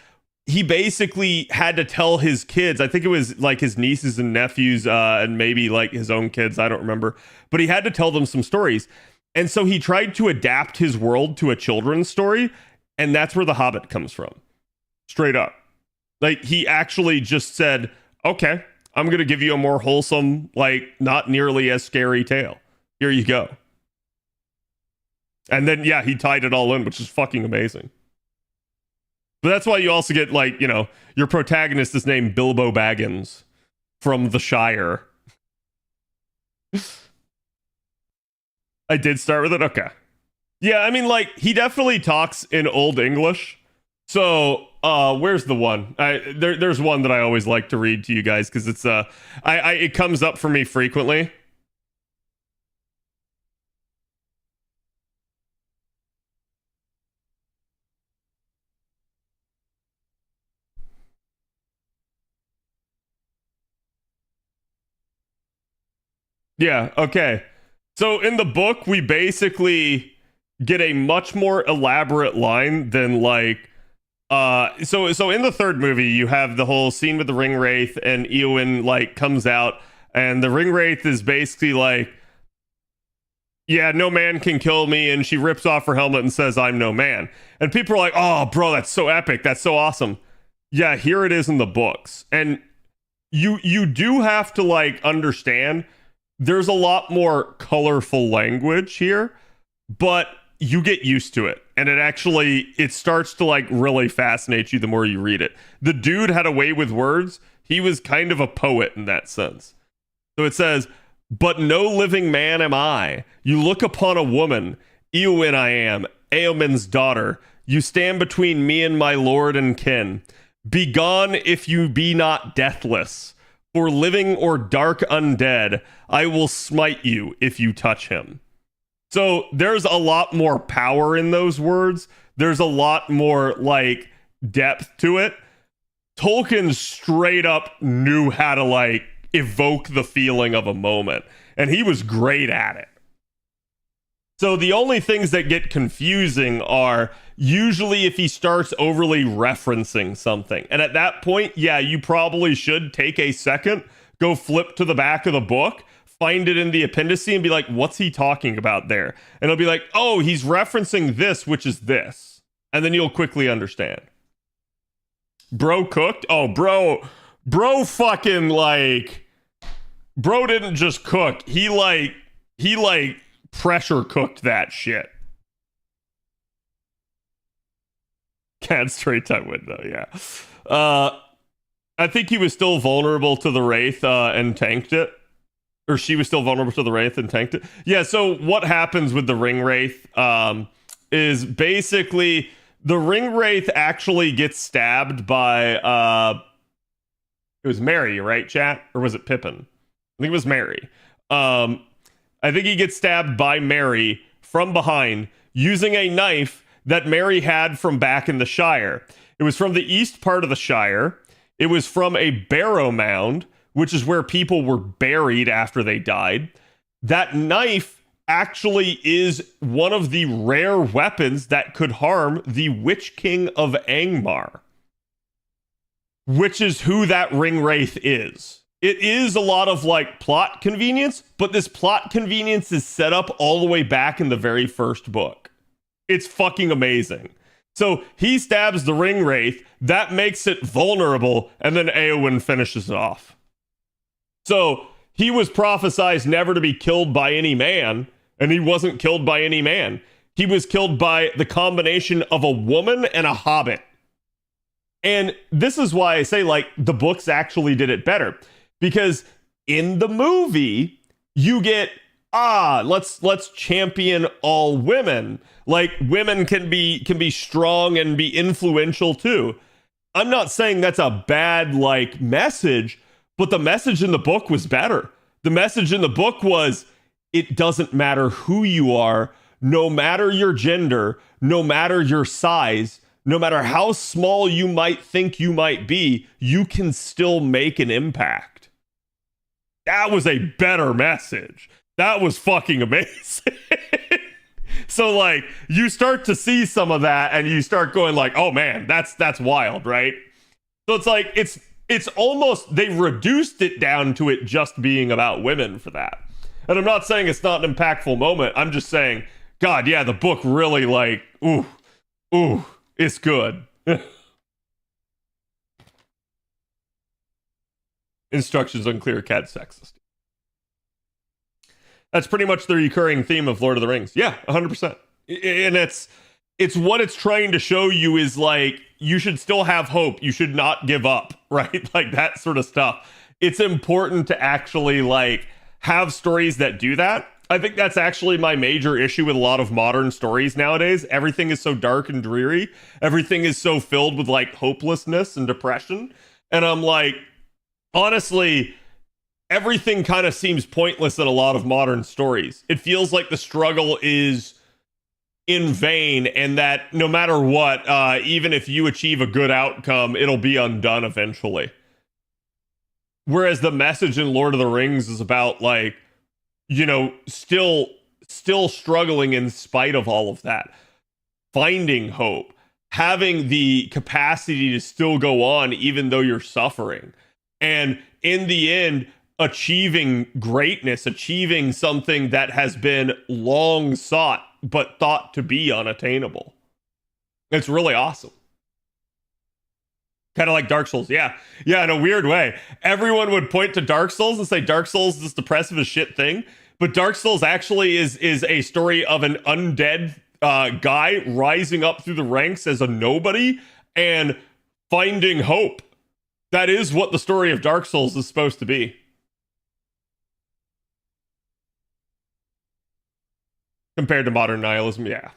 he basically had to tell his kids, I think it was like his nieces and nephews and maybe like his own kids, I don't remember, but he had to tell them some stories. And so he tried to adapt his world to a children's story, and that's where The Hobbit comes from. Straight up. Like, he actually just said, okay, I'm going to give you a more wholesome, like, not nearly as scary tale. Here you go. And then, yeah, he tied it all in, which is fucking amazing. But that's why you also get, like, you know, your protagonist is named Bilbo Baggins from the Shire. I did start with it? Okay. Yeah, I mean, like, he definitely talks in Old English. So, where's the one? There's one that I always like to read to you guys because it's it comes up for me frequently. Yeah, okay. So in the book, we basically get a much more elaborate line than like so in the third movie, you have the whole scene with the ring wraith and Eowyn like comes out and the ring wraith is basically like, yeah, no man can kill me, and she rips off her helmet and says, I'm no man. And people are like, oh bro, that's so epic, that's so awesome. Yeah, here it is in the books. And you do have to like understand there's a lot more colorful language here, but you get used to it. And it starts to like really fascinate you the more you read it. The dude had a way with words. He was kind of a poet in that sense. So it says, but no living man am I. You look upon a woman, Eowyn I am, Eomund's daughter. You stand between me and my lord and kin. Begone if you be not deathless. For living or dark undead, I will smite you if you touch him. So there's a lot more power in those words. There's a lot more like depth to it. Tolkien straight up knew how to like evoke the feeling of a moment, and he was great at it. So the only things that get confusing are usually if he starts overly referencing something. And at that point, yeah, you probably should take a second, go flip to the back of the book, find it in the appendice and be like, what's he talking about there? And it'll be like, oh, he's referencing this, which is this. And then you'll quickly understand. Bro cooked? Oh, bro fucking like, bro didn't just cook. He like pressure cooked that shit. Can't straight time window, yeah. I think he was still vulnerable to the Wraith and tanked it. Or she was still vulnerable to the Wraith and tanked it. Yeah, so what happens with the Ring Wraith is basically the Ring Wraith actually gets stabbed by it was Merry, right, chat? Or was it Pippin? I think it was Merry. I think he gets stabbed by Merry from behind using a knife that Merry had from back in the Shire. It was from the east part of the Shire. It was from a barrow mound, which is where people were buried after they died. That knife actually is one of the rare weapons that could harm the Witch King of Angmar, which is who that Ring Wraith is. It is a lot of like plot convenience, but this plot convenience is set up all the way back in the very first book. It's fucking amazing. So he stabs the Ring Wraith, that makes it vulnerable, and then Eowyn finishes it off. So he was prophesized never to be killed by any man, and he wasn't killed by any man. He was killed by the combination of a woman and a hobbit. And this is why I say, like, the books actually did it better. Because in the movie, you get, let's champion all women. Like, women can be strong and be influential too. I'm not saying that's a bad, like, message, but the message in the book was better. The message in the book was, it doesn't matter who you are, no matter your gender, no matter your size, no matter how small you might think you might be, you can still make an impact. That was a better message. That was fucking amazing. So, like, you start to see some of that and you start going like, oh man, that's wild, right? So it's like, it's almost, they reduced it down to it just being about women for that. And I'm not saying it's not an impactful moment. I'm just saying, God, yeah, the book really like, ooh, it's good. Instructions unclear, CAD sexist. That's pretty much the recurring theme of Lord of the Rings. Yeah, 100%. And it's what it's trying to show you is like, you should still have hope. You should not give up, right? Like that sort of stuff. It's important to actually like have stories that do that. I think that's actually my major issue with a lot of modern stories nowadays. Everything is so dark and dreary. Everything is so filled with like hopelessness and depression. And I'm like, honestly, everything kind of seems pointless in a lot of modern stories. It feels like the struggle is in vain, and that no matter what, even if you achieve a good outcome, it'll be undone eventually. Whereas the message in Lord of the Rings is about like, you know, still struggling in spite of all of that, finding hope, having the capacity to still go on even though you're suffering, and in the end achieving greatness, achieving something that has been long sought but thought to be unattainable. It's really awesome. Kind of like Dark Souls. Yeah, in a weird way. Everyone would point to Dark Souls and say Dark Souls is this depressive as shit thing, but Dark Souls actually is a story of an undead guy rising up through the ranks as a nobody and finding hope. That is what the story of Dark Souls is supposed to be. Compared to modern nihilism, yeah.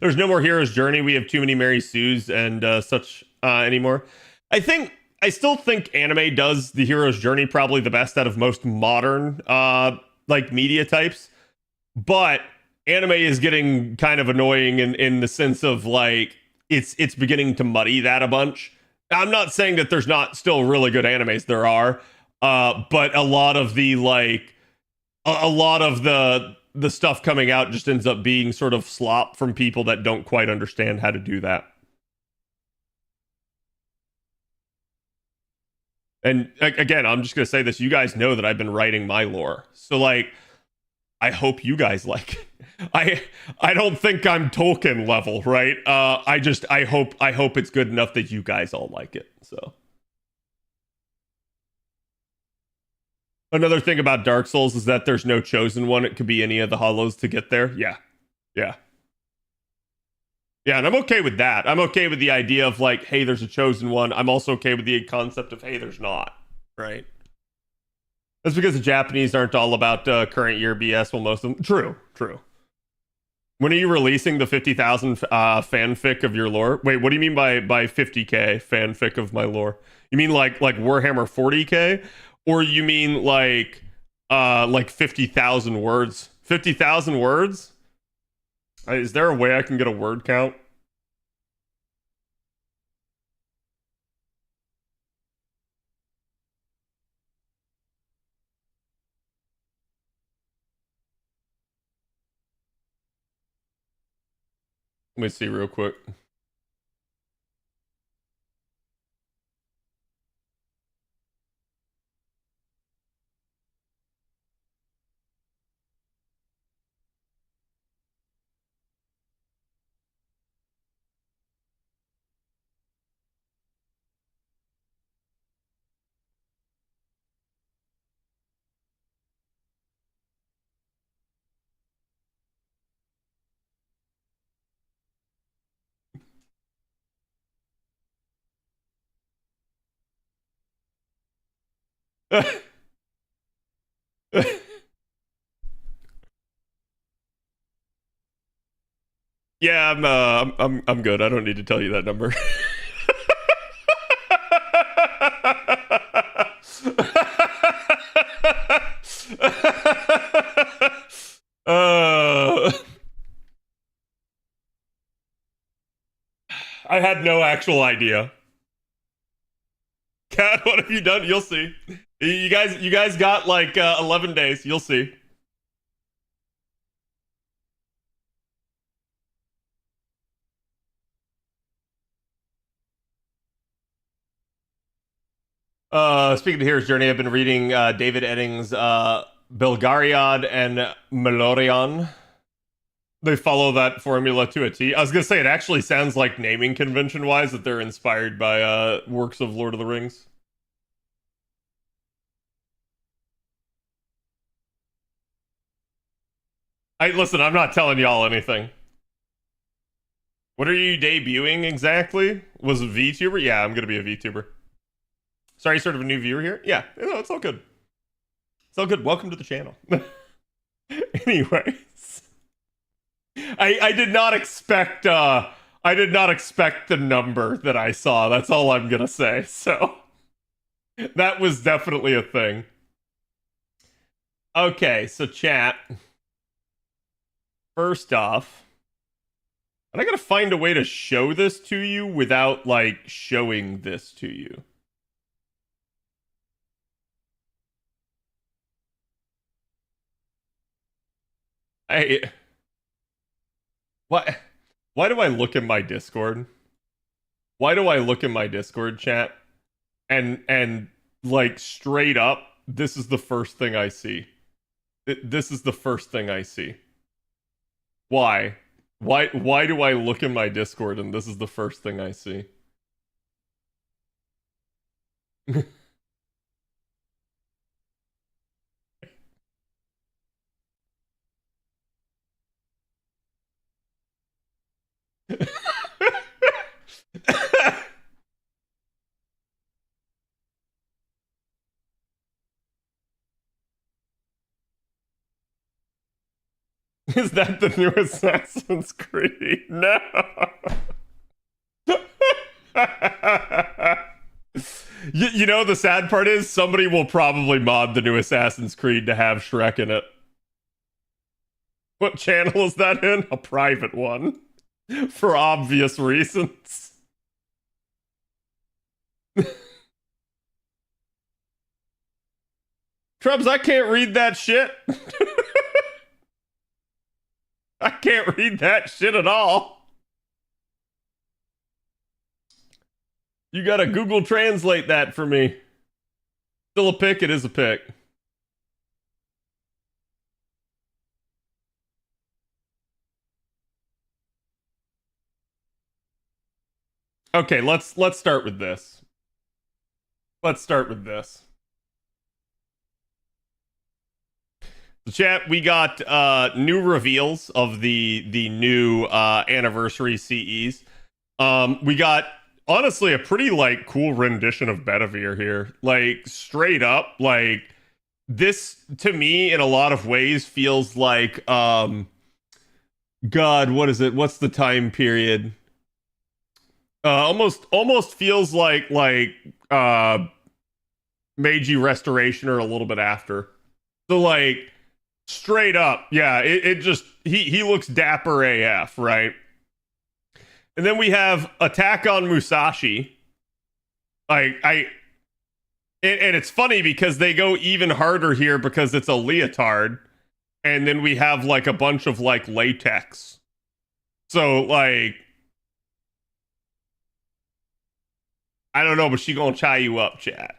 There's no more hero's journey. We have too many Mary Sues and such anymore. I still think anime does the hero's journey probably the best out of most modern like media types. But anime is getting kind of annoying in the sense of like it's beginning to muddy that a bunch. I'm not saying that there's not still really good animes. There are, but a lot of the like a lot of the stuff coming out just ends up being sort of slop from people that don't quite understand how to do that. And again, I'm just going to say this. You guys know that I've been writing my lore. So like, I hope you guys like it. I don't think I'm Tolkien level, right? I hope it's good enough that you guys all like it. So another thing about Dark Souls is that there's no chosen one. It could be any of the hollows to get there. Yeah. And I'm okay with that. I'm okay with the idea of like, hey, there's a chosen one. I'm also okay with the concept of, hey, there's not, right? That's because the Japanese aren't all about current year BS. Well, most of them. True. When are you releasing the 50,000 fanfic of your lore? Wait, what do you mean by 50K fanfic of my lore? You mean like Warhammer 40K? Or you mean like 50,000 words? 50,000 words? Is there a way I can get a word count? Let me see real quick. Yeah, I'm good. I don't need to tell you that number. I had no actual idea. Cat, what have you done? You'll see. You guys got like 11 days. You'll see. Speaking of Hero's Journey, I've been reading David Eddings' Belgariad and Melorion. They follow that formula to a T. I was gonna say it actually sounds like naming convention wise that they're inspired by works of Lord of the Rings. Listen, I'm not telling y'all anything. What are you debuting exactly? Was it VTuber? Yeah, I'm gonna be a VTuber. Sorry, sort of a new viewer here. Yeah, no, it's all good. It's all good. Welcome to the channel. Anyways, I did not expect the number that I saw. That's all I'm gonna say. So that was definitely a thing. Okay, so chat. First off, and I gotta find a way to show this to you without, like, showing this to you. What? Why do I look in my Discord? Why do I look in my Discord chat? And like, straight up, this is the first thing I see. This is the first thing I see. Why? Why do I look in my Discord and this is the first thing I see? Is that the new Assassin's Creed? No. You know, the sad part is somebody will probably mod the new Assassin's Creed to have Shrek in it. What channel is that in? A private one. For obvious reasons. Trubs, I can't read that shit. I can't read that shit at all. You gotta Google Translate that for me. Still a pick? It is a pick. Okay, let's start with this. Let's start with this. The chat, we got new reveals of the new anniversary CEs. We got, honestly, a pretty, like, cool rendition of Bedivere here. Like, straight up, like, this to me in a lot of ways feels like God, what is it? What's the time period? Almost feels like Meiji Restoration or a little bit after. So, like, straight up, yeah, it just he looks dapper AF, right? And then we have Attack on Musashi. And it's funny because they go even harder here because it's a leotard, and then we have, like, a bunch of, like, latex. So, like, I don't know, but she gonna tie you up, chat.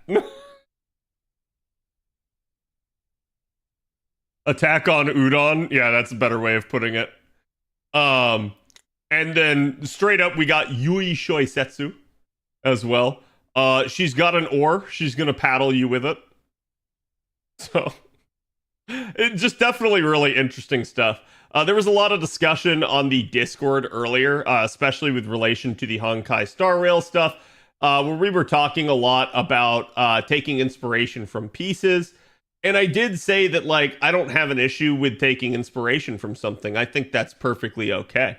Attack on Udon. Yeah, that's a better way of putting it. And then straight up, we got Yui Shoisetsu as well. She's got an oar. She's gonna paddle you with it. So, it just definitely really interesting stuff. There was a lot of discussion on the Discord earlier, especially with relation to the Honkai Star Rail stuff, where we were talking a lot about taking inspiration from pieces. And I did say that, like, I don't have an issue with taking inspiration from something. I think that's perfectly okay.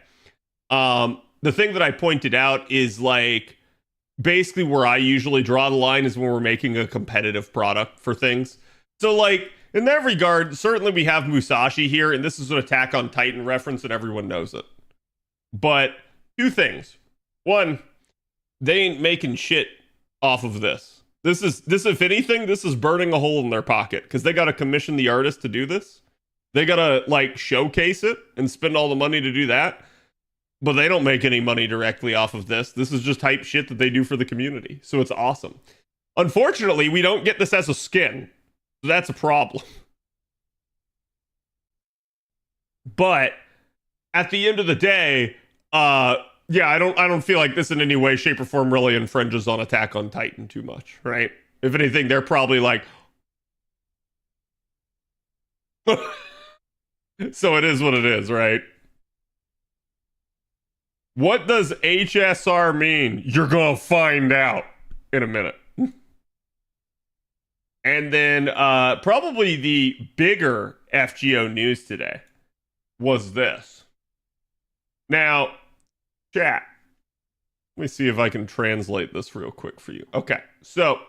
The thing that I pointed out is, like, basically where I usually draw the line is when we're making a competitive product for things. So, like, in that regard, certainly we have Musashi here, and this is an Attack on Titan reference, and everyone knows it. But two things. One, they ain't making shit off of this. This, if anything, this is burning a hole in their pocket, because they got to commission the artist to do this. They got to, like, showcase it and spend all the money to do that. But they don't make any money directly off of this. This is just hype shit that they do for the community. So it's awesome. Unfortunately, we don't get this as a skin. So that's a problem. But at the end of the day, yeah, I don't feel like this in any way, shape, or form really infringes on Attack on Titan too much, right? If anything, they're probably like, So it is what it is, right? What does HSR mean? You're gonna find out in a minute. And then probably the bigger FGO news today was this. Now, chat. Let me see if I can translate this real quick for you. Okay, so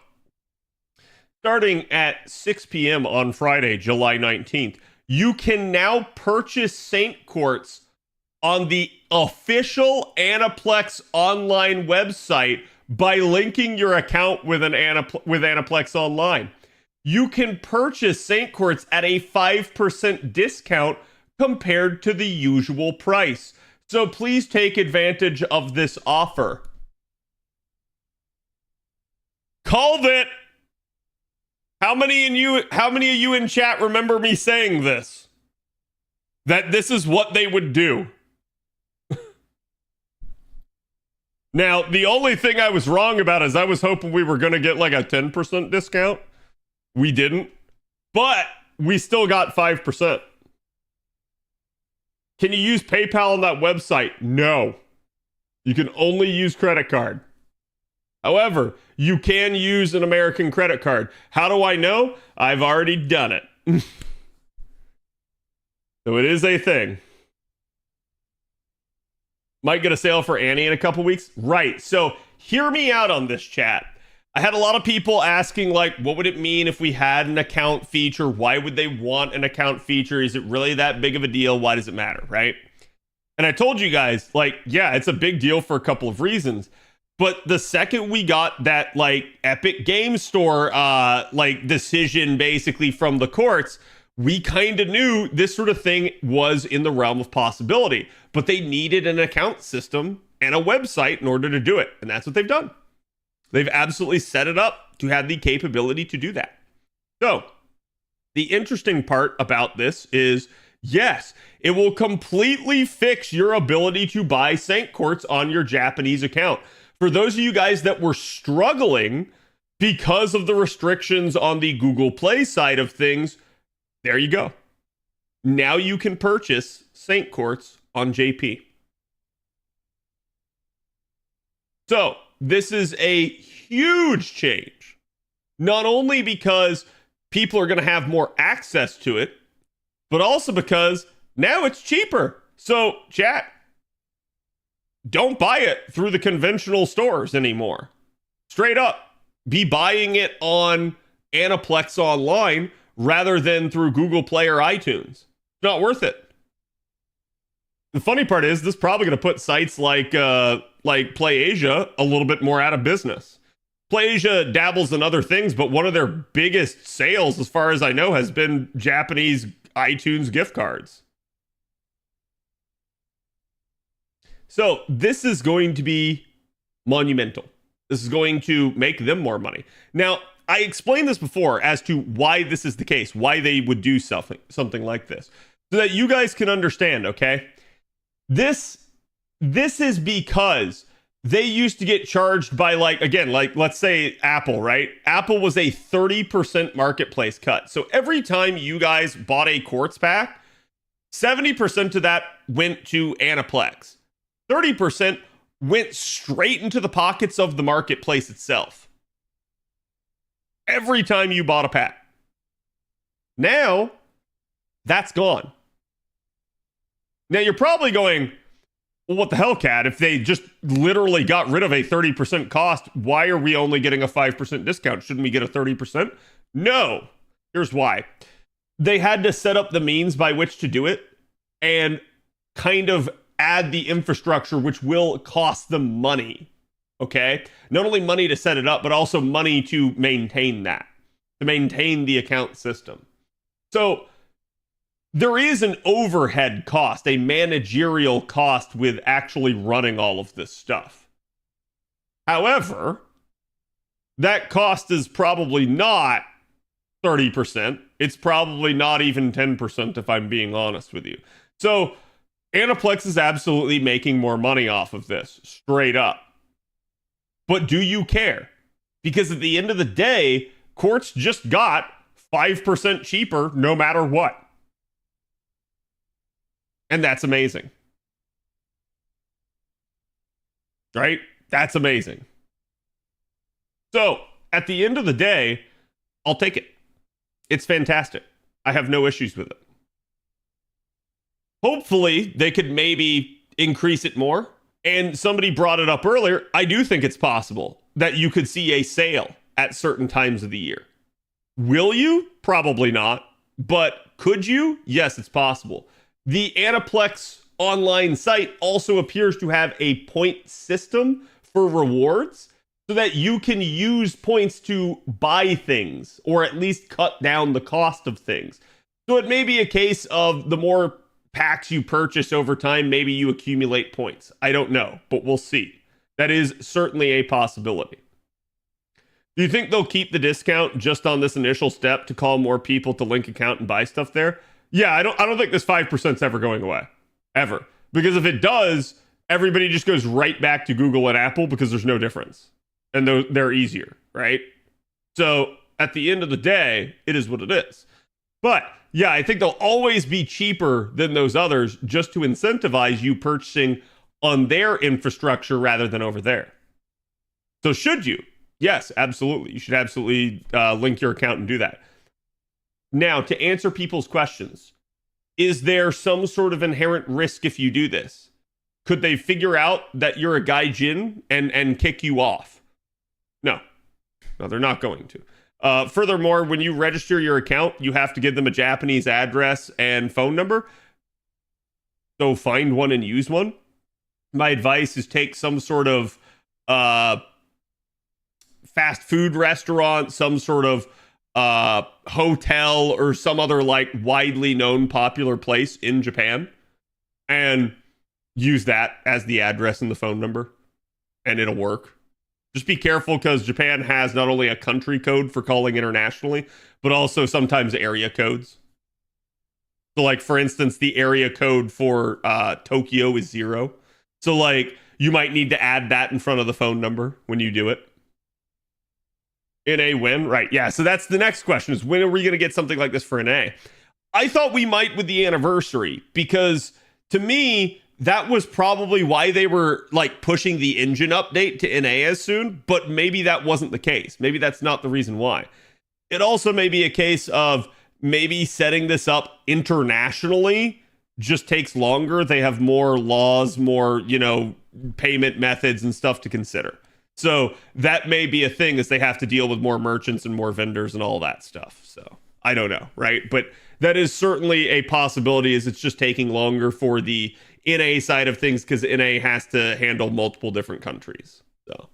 starting at 6 p.m. on Friday, July 19th, you can now purchase Saint Quartz on the official Aniplex online website by linking your account with Aniplex Online. You can purchase Saint Quartz at a 5% discount compared to the usual price. So please take advantage of this offer. Called it. How many of you in chat remember me saying this? That this is what they would do. Now, the only thing I was wrong about is I was hoping we were going to get like a 10% discount. We didn't, but we still got 5%. Can you use PayPal on that website? No. You can only use credit card. However, you can use an American credit card. How do I know? I've already done it. So it is a thing. Might get a sale for Annie in a couple weeks. Right. So hear me out on this, chat. I had a lot of people asking, like, what would it mean if we had an account feature? Why would they want an account feature? Is it really that big of a deal? Why does it matter, right? And I told you guys, like, yeah, it's a big deal for a couple of reasons. But the second we got that, like, Epic Game Store, like, decision basically from the courts, we kind of knew this sort of thing was in the realm of possibility. But they needed an account system and a website in order to do it. And that's what they've done. They've absolutely set it up to have the capability to do that. So, the interesting part about this is, yes, it will completely fix your ability to buy Saint Quartz on your Japanese account. For those of you guys that were struggling because of the restrictions on the Google Play side of things, there you go. Now you can purchase Saint Quartz on JP. So, this is a huge change. Not only because people are going to have more access to it, but also because now it's cheaper. So, chat, don't buy it through the conventional stores anymore. Straight up, be buying it on Aniplex Online rather than through Google Play or iTunes. It's not worth it. The funny part is this is probably going to put sites like PlayAsia a little bit more out of business. PlayAsia dabbles in other things, but one of their biggest sales, as far as I know, has been Japanese iTunes gift cards. So this is going to be monumental. This is going to make them more money. Now, I explained this before as to why this is the case, why they would do something like this, so that you guys can understand, okay? This is because they used to get charged by, like, again, like, let's say Apple, right? Apple was a 30% marketplace cut. So every time you guys bought a Quartz pack, 70% of that went to Aniplex. 30% went straight into the pockets of the marketplace itself. Every time you bought a pack. Now, that's gone. Now, you're probably going, well, what the hell, Cat? If they just literally got rid of a 30% cost, why are we only getting a 5% discount? Shouldn't we get a 30%? No. Here's why. They had to set up the means by which to do it and kind of add the infrastructure, which will cost them money. Okay? Not only money to set it up, but also money to maintain that, to maintain the account system. So, there is an overhead cost, a managerial cost with actually running all of this stuff. However, that cost is probably not 30%. It's probably not even 10%, if I'm being honest with you. So, Aniplex is absolutely making more money off of this, straight up. But do you care? Because at the end of the day, Quartz just got 5% cheaper no matter what. And that's amazing. Right? That's amazing. So, at the end of the day, I'll take it. It's fantastic. I have no issues with it. Hopefully, they could maybe increase it more. And somebody brought it up earlier. I do think it's possible that you could see a sale at certain times of the year. Will you? Probably not. But could you? Yes, it's possible. The Aniplex online site also appears to have a point system for rewards so that you can use points to buy things or at least cut down the cost of things. So it may be a case of the more packs you purchase over time, maybe you accumulate points. I don't know, but we'll see. That is certainly a possibility. Do you think they'll keep the discount just on this initial step to call more people to link account and buy stuff there? Yeah, I don't think this 5% is ever going away. Ever. Because if it does, everybody just goes right back to Google and Apple because there's no difference. And they're easier, right? So at the end of the day, it is what it is. But yeah, I think they'll always be cheaper than those others just to incentivize you purchasing on their infrastructure rather than over there. So should you? Yes, absolutely. You should absolutely link your account and do that. Now, to answer people's questions, is there some sort of inherent risk if you do this? Could they figure out that you're a gaijin and kick you off? No, they're not going to. Furthermore, when you register your account, you have to give them a Japanese address and phone number. So find one and use one. My advice is take some sort of fast food restaurant, some sort of hotel, or some other like widely known popular place in Japan, and use that as the address and the phone number, and it'll work. Just be careful because Japan has not only a country code for calling internationally, but also sometimes area codes. So like, for instance, the area code for Tokyo is 0. So like, you might need to add that in front of the phone number when you do it. NA when? Right, yeah. So that's the next question, is when are we going to get something like this for NA? I thought we might with the anniversary, because to me, that was probably why they were like pushing the engine update to NA as soon, but maybe that wasn't the case. Maybe that's not the reason why. It also may be a case of maybe setting this up internationally just takes longer. They have more laws, more, payment methods and stuff to consider. So that may be a thing, as they have to deal with more merchants and more vendors and all that stuff. So I don't know, right? But that is certainly a possibility, is it's just taking longer for the NA side of things because NA has to handle multiple different countries. So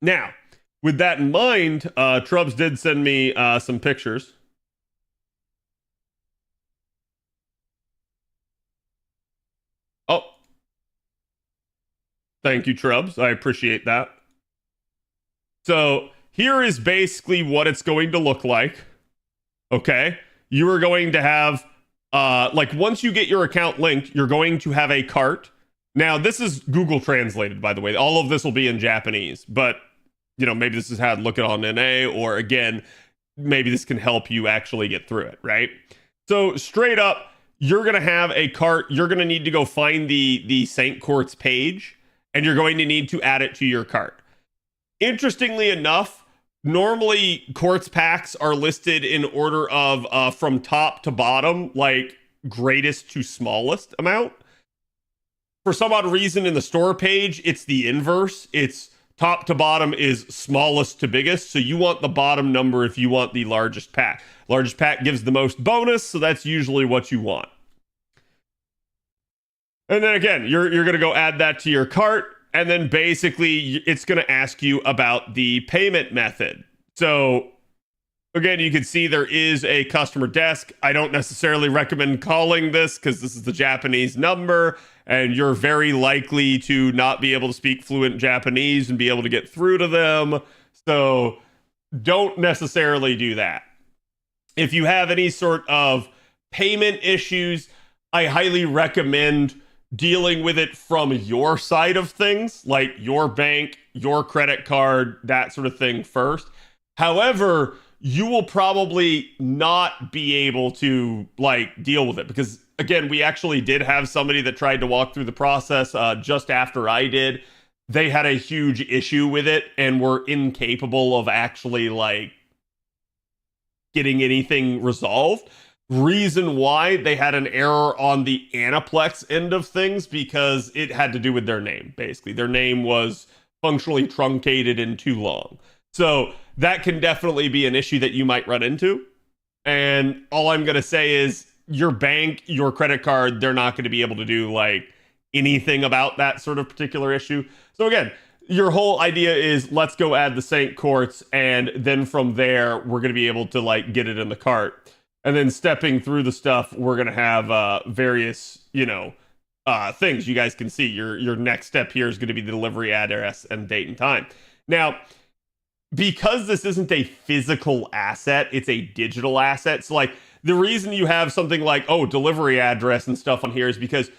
now, with that in mind, Trubs did send me some pictures. Oh, thank you, Trubs. I appreciate that. So here is basically what it's going to look like. Okay. You are going to have, once you get your account linked, you're going to have a cart. Now, this is Google translated, by the way. All of this will be in Japanese, but, maybe this is how to look at it on NA, or again, maybe this can help you actually get through it, right? So straight up, you're going to have a cart. You're going to need to go find the St. Quartz page, and you're going to need to add it to your cart. Interestingly enough, normally Quartz packs are listed in order of from top to bottom, like greatest to smallest amount. For some odd reason in the store page, it's the inverse. It's top to bottom is smallest to biggest. So you want the bottom number if you want the largest pack. Largest pack gives the most bonus, so that's usually what you want. And then again, you're going to go add that to your cart. And then basically, it's going to ask you about the payment method. So again, you can see there is a customer desk. I don't necessarily recommend calling this because this is the Japanese number, and you're very likely to not be able to speak fluent Japanese and be able to get through to them. So don't necessarily do that. If you have any sort of payment issues, I highly recommend dealing with it from your side of things, like your bank, your credit card, that sort of thing first. However, you will probably not be able to deal with it, because again, we actually did have somebody that tried to walk through the process just after I did. They had a huge issue with it and were incapable of actually like getting anything resolved. Reason why they had an error on the Aniplex end of things because it had to do with their name. Basically, their name was functionally truncated and too long. So that can definitely be an issue that you might run into. And all I'm going to say is your bank, your credit card, they're not going to be able to do like anything about that sort of particular issue. So again, your whole idea is let's go add the St. Quartz, and then from there we're going to be able to like get it in the cart. And then stepping through the stuff, we're going to have various, things you guys can see. Your next step here is going to be the delivery address and date and time. Now, because this isn't a physical asset, it's a digital asset. So like the reason you have something like, delivery address and stuff on here is because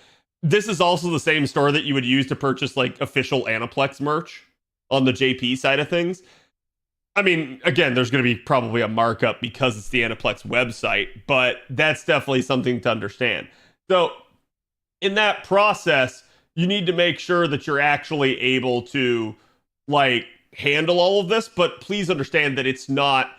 this is also the same store that you would use to purchase like official Aniplex merch on the JP side of things. I mean, again, there's going to be probably a markup because it's the Aniplex website, but that's definitely something to understand. So in that process, you need to make sure that you're actually able to like handle all of this, but please understand that it's not,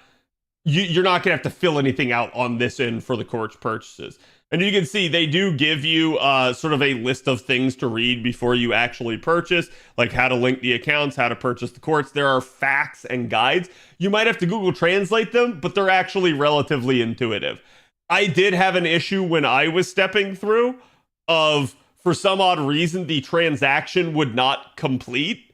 you're not going to have to fill anything out on this end for the Quartz purchases. And you can see they do give you sort of a list of things to read before you actually purchase, like how to link the accounts, how to purchase the Quartz. There are facts and guides. You might have to Google Translate them, but they're actually relatively intuitive. I did have an issue when I was stepping through of, for some odd reason, the transaction would not complete.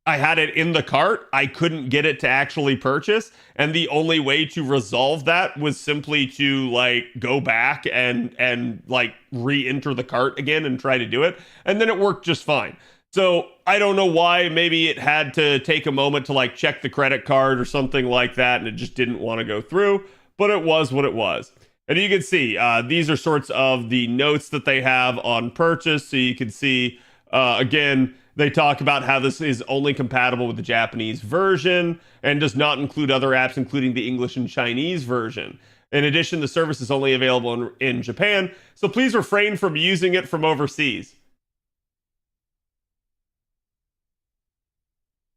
I had it in the cart. I couldn't get it to actually purchase. And the only way to resolve that was simply to like go back and like re-enter the cart again and try to do it. And then it worked just fine. So I don't know why. Maybe it had to take a moment to like check the credit card or something like that. And it just didn't want to go through, but it was what it was. And you can see these are sorts of the notes that they have on purchase. So you can see, again, they talk about how this is only compatible with the Japanese version and does not include other apps, including the English and Chinese version. In addition, the service is only available in Japan, so please refrain from using it from overseas.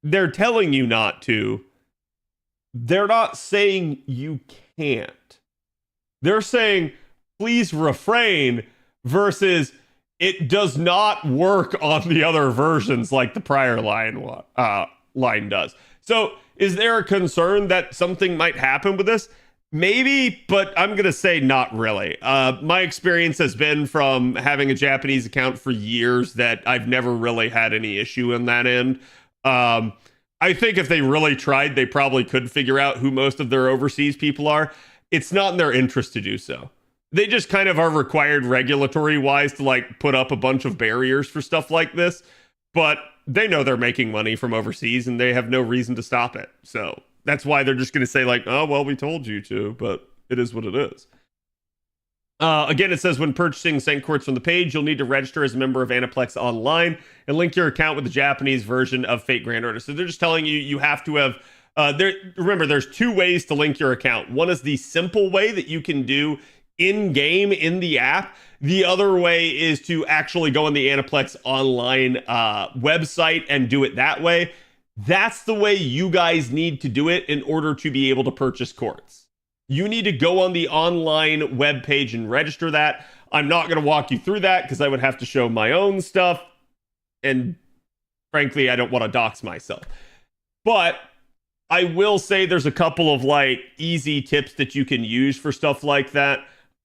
They're telling you not to. They're not saying you can't. They're saying, please refrain versus it does not work on the other versions like the prior line does. So is there a concern that something might happen with this? Maybe, but I'm going to say not really. My experience has been from having a Japanese account for years that I've never really had any issue in that end. I think if they really tried, they probably could figure out who most of their overseas people are. It's not in their interest to do so. They just kind of are required regulatory wise to like put up a bunch of barriers for stuff like this, but they know they're making money from overseas and they have no reason to stop it. So that's why they're just going to say like, oh, well, we told you to, but it is what it is. Again, it says when purchasing St. Quartz from the page, you'll need to register as a member of Aniplex Online and link your account with the Japanese version of Fate Grand Order. So they're just telling you you have to have, remember, there's two ways to link your account. One is the simple way that you can do in-game in the app. The other way is to actually go on the Aniplex Online website and do it that way. That's the way you guys need to do it in order to be able to purchase Quartz. You need to go on the online web page and register that. I'm not going to walk you through that because I would have to show my own stuff. And frankly, I don't want to dox myself. But I will say there's a couple of like easy tips that you can use for stuff like that.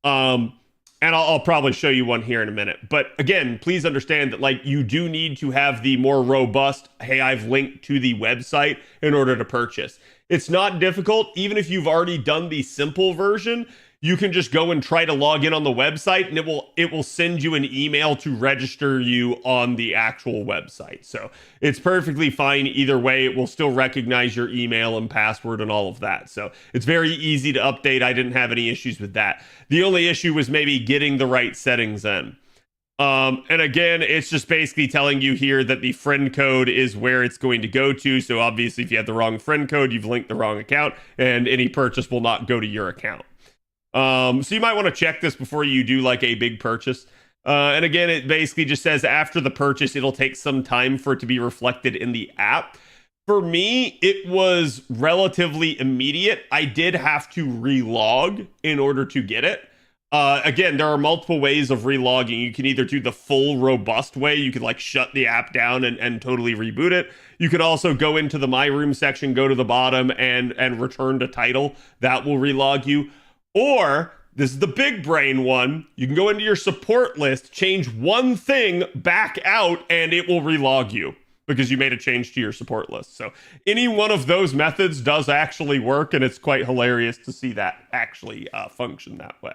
And I'll probably show you one here in a minute. But again, please understand that like you do need to have the more robust, hey, I've linked to the website in order to purchase. It's not difficult. Even if you've already done the simple version, you can just go and try to log in on the website and it will send you an email to register you on the actual website. So it's perfectly fine either way. It will still recognize your email and password and all of that. So it's very easy to update. I didn't have any issues with that. The only issue was maybe getting the right settings in. And again, it's just basically telling you here that the friend code is where it's going to go to. So obviously if you have the wrong friend code, you've linked the wrong account and any purchase will not go to your account. So you might want to check this before you do like a big purchase. And again, it basically just says after the purchase, it'll take some time for it to be reflected in the app. For me, it was relatively immediate. I did have to relog in order to get it. Again, there are multiple ways of relogging. You can either do the full robust way. You could like shut the app down and totally reboot it. You could also go into the My Room section, go to the bottom and return to title. That will relog you. Or this is the big brain one. You can go into your support list, change one thing back out, and it will relog you because you made a change to your support list. So any one of those methods does actually work, and it's quite hilarious to see that actually function that way.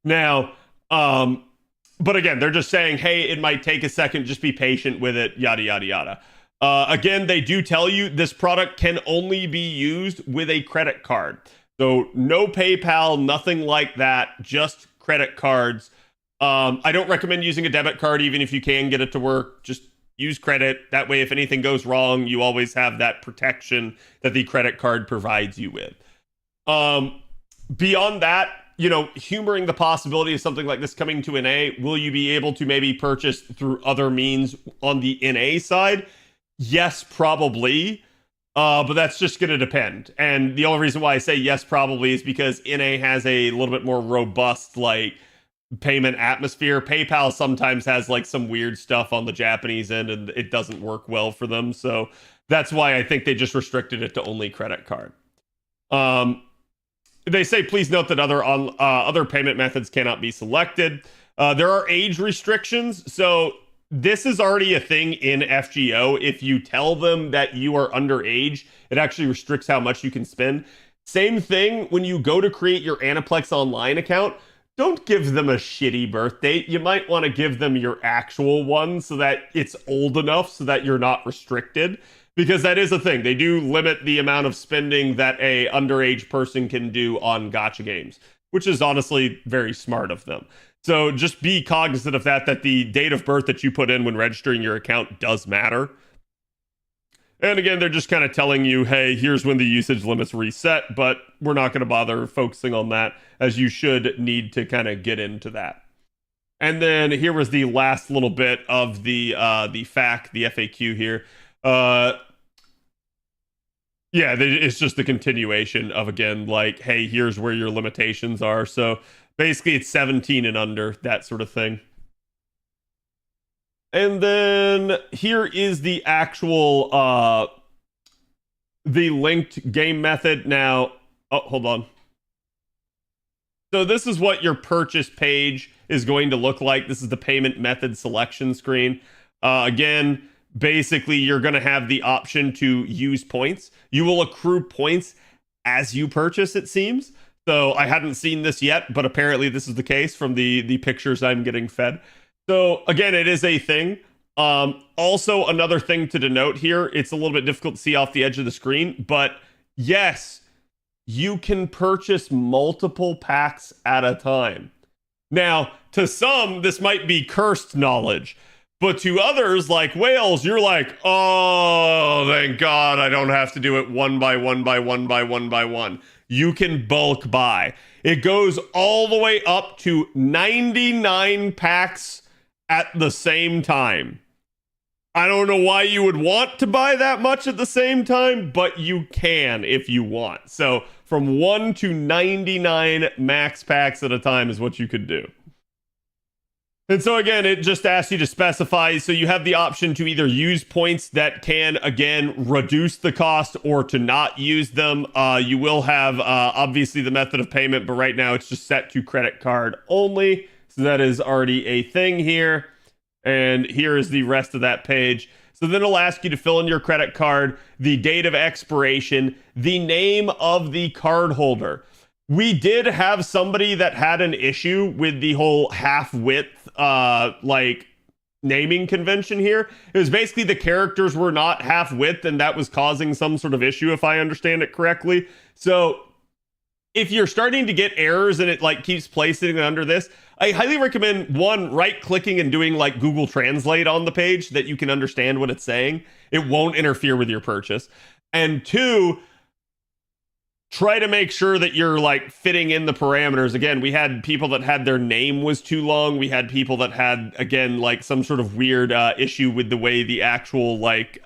Now, but again, they're just saying, hey, it might take a second, just be patient with it, yada, yada, yada. Again, they do tell you this product can only be used with a credit card. So no PayPal, nothing like that, just credit cards. I don't recommend using a debit card, even if you can get it to work. Just use credit. That way, if anything goes wrong, you always have that protection that the credit card provides you with. Beyond that, you know, humoring the possibility of something like this coming to NA, will you be able to maybe purchase through other means on the NA side? Yes, probably. But that's just going to depend. And the only reason why I say yes, probably, is because NA has a little bit more robust, like, payment atmosphere. PayPal sometimes has, like, some weird stuff on the Japanese end, and it doesn't work well for them. So that's why I think they just restricted it to only credit card. They say, please note that other payment methods cannot be selected. There are age restrictions. So this is already a thing in FGO. If you tell them that you are underage, it actually restricts how much you can spend. Same thing when you go to create your Aniplex Online account. Don't give them a shitty birth date. You might want to give them your actual one so that it's old enough so that you're not restricted. Because that is a thing. They do limit the amount of spending that a underage person can do on gacha games, which is honestly very smart of them. So just be cognizant of that the date of birth that you put in when registering your account does matter. And again, they're just kind of telling you, hey, here's when the usage limits reset, but we're not going to bother focusing on that, as you should need to kind of get into that. And then here was the last little bit of the FAQ here. Yeah, it's just the continuation of, again, like, hey, here's where your limitations are. So basically, it's 17 and under, that sort of thing. And then here is the actual, the linked game method. Now, oh, hold on. So this is what your purchase page is going to look like. This is the payment method selection screen. Again, basically, you're going to have the option to use points. You will accrue points as you purchase, it seems. So I hadn't seen this yet, but apparently this is the case from the pictures I'm getting fed. So again, it is a thing. Also, another thing to denote here, it's a little bit difficult to see off the edge of the screen, but yes, you can purchase multiple packs at a time. Now, to some, this might be cursed knowledge. But to others, like whales, you're like, oh, thank God I don't have to do it one by one by one by one by one. You can bulk buy. It goes all the way up to 99 packs at the same time. I don't know why you would want to buy that much at the same time, but you can if you want. So from 1 to 99 max packs at a time is what you could do. And so again, it just asks you to specify, so you have the option to either use points that can, again, reduce the cost or to not use them. You will have, obviously, the method of payment, but right now it's just set to credit card only. So that is already a thing here. And here is the rest of that page. So then it'll ask you to fill in your credit card, the date of expiration, the name of the card holder. We did have somebody that had an issue with the whole half-width, like, naming convention here. It was basically the characters were not half-width, and that was causing some sort of issue, if I understand it correctly. So if you're starting to get errors and it, like, keeps placing it under this, I highly recommend, one, right-clicking and doing, like, Google Translate on the page so that you can understand what it's saying. It won't interfere with your purchase. And two, try to make sure that you're like fitting in the parameters. Again, we had people that had their name was too long. We had people that had, again, like some sort of weird issue with the way the actual like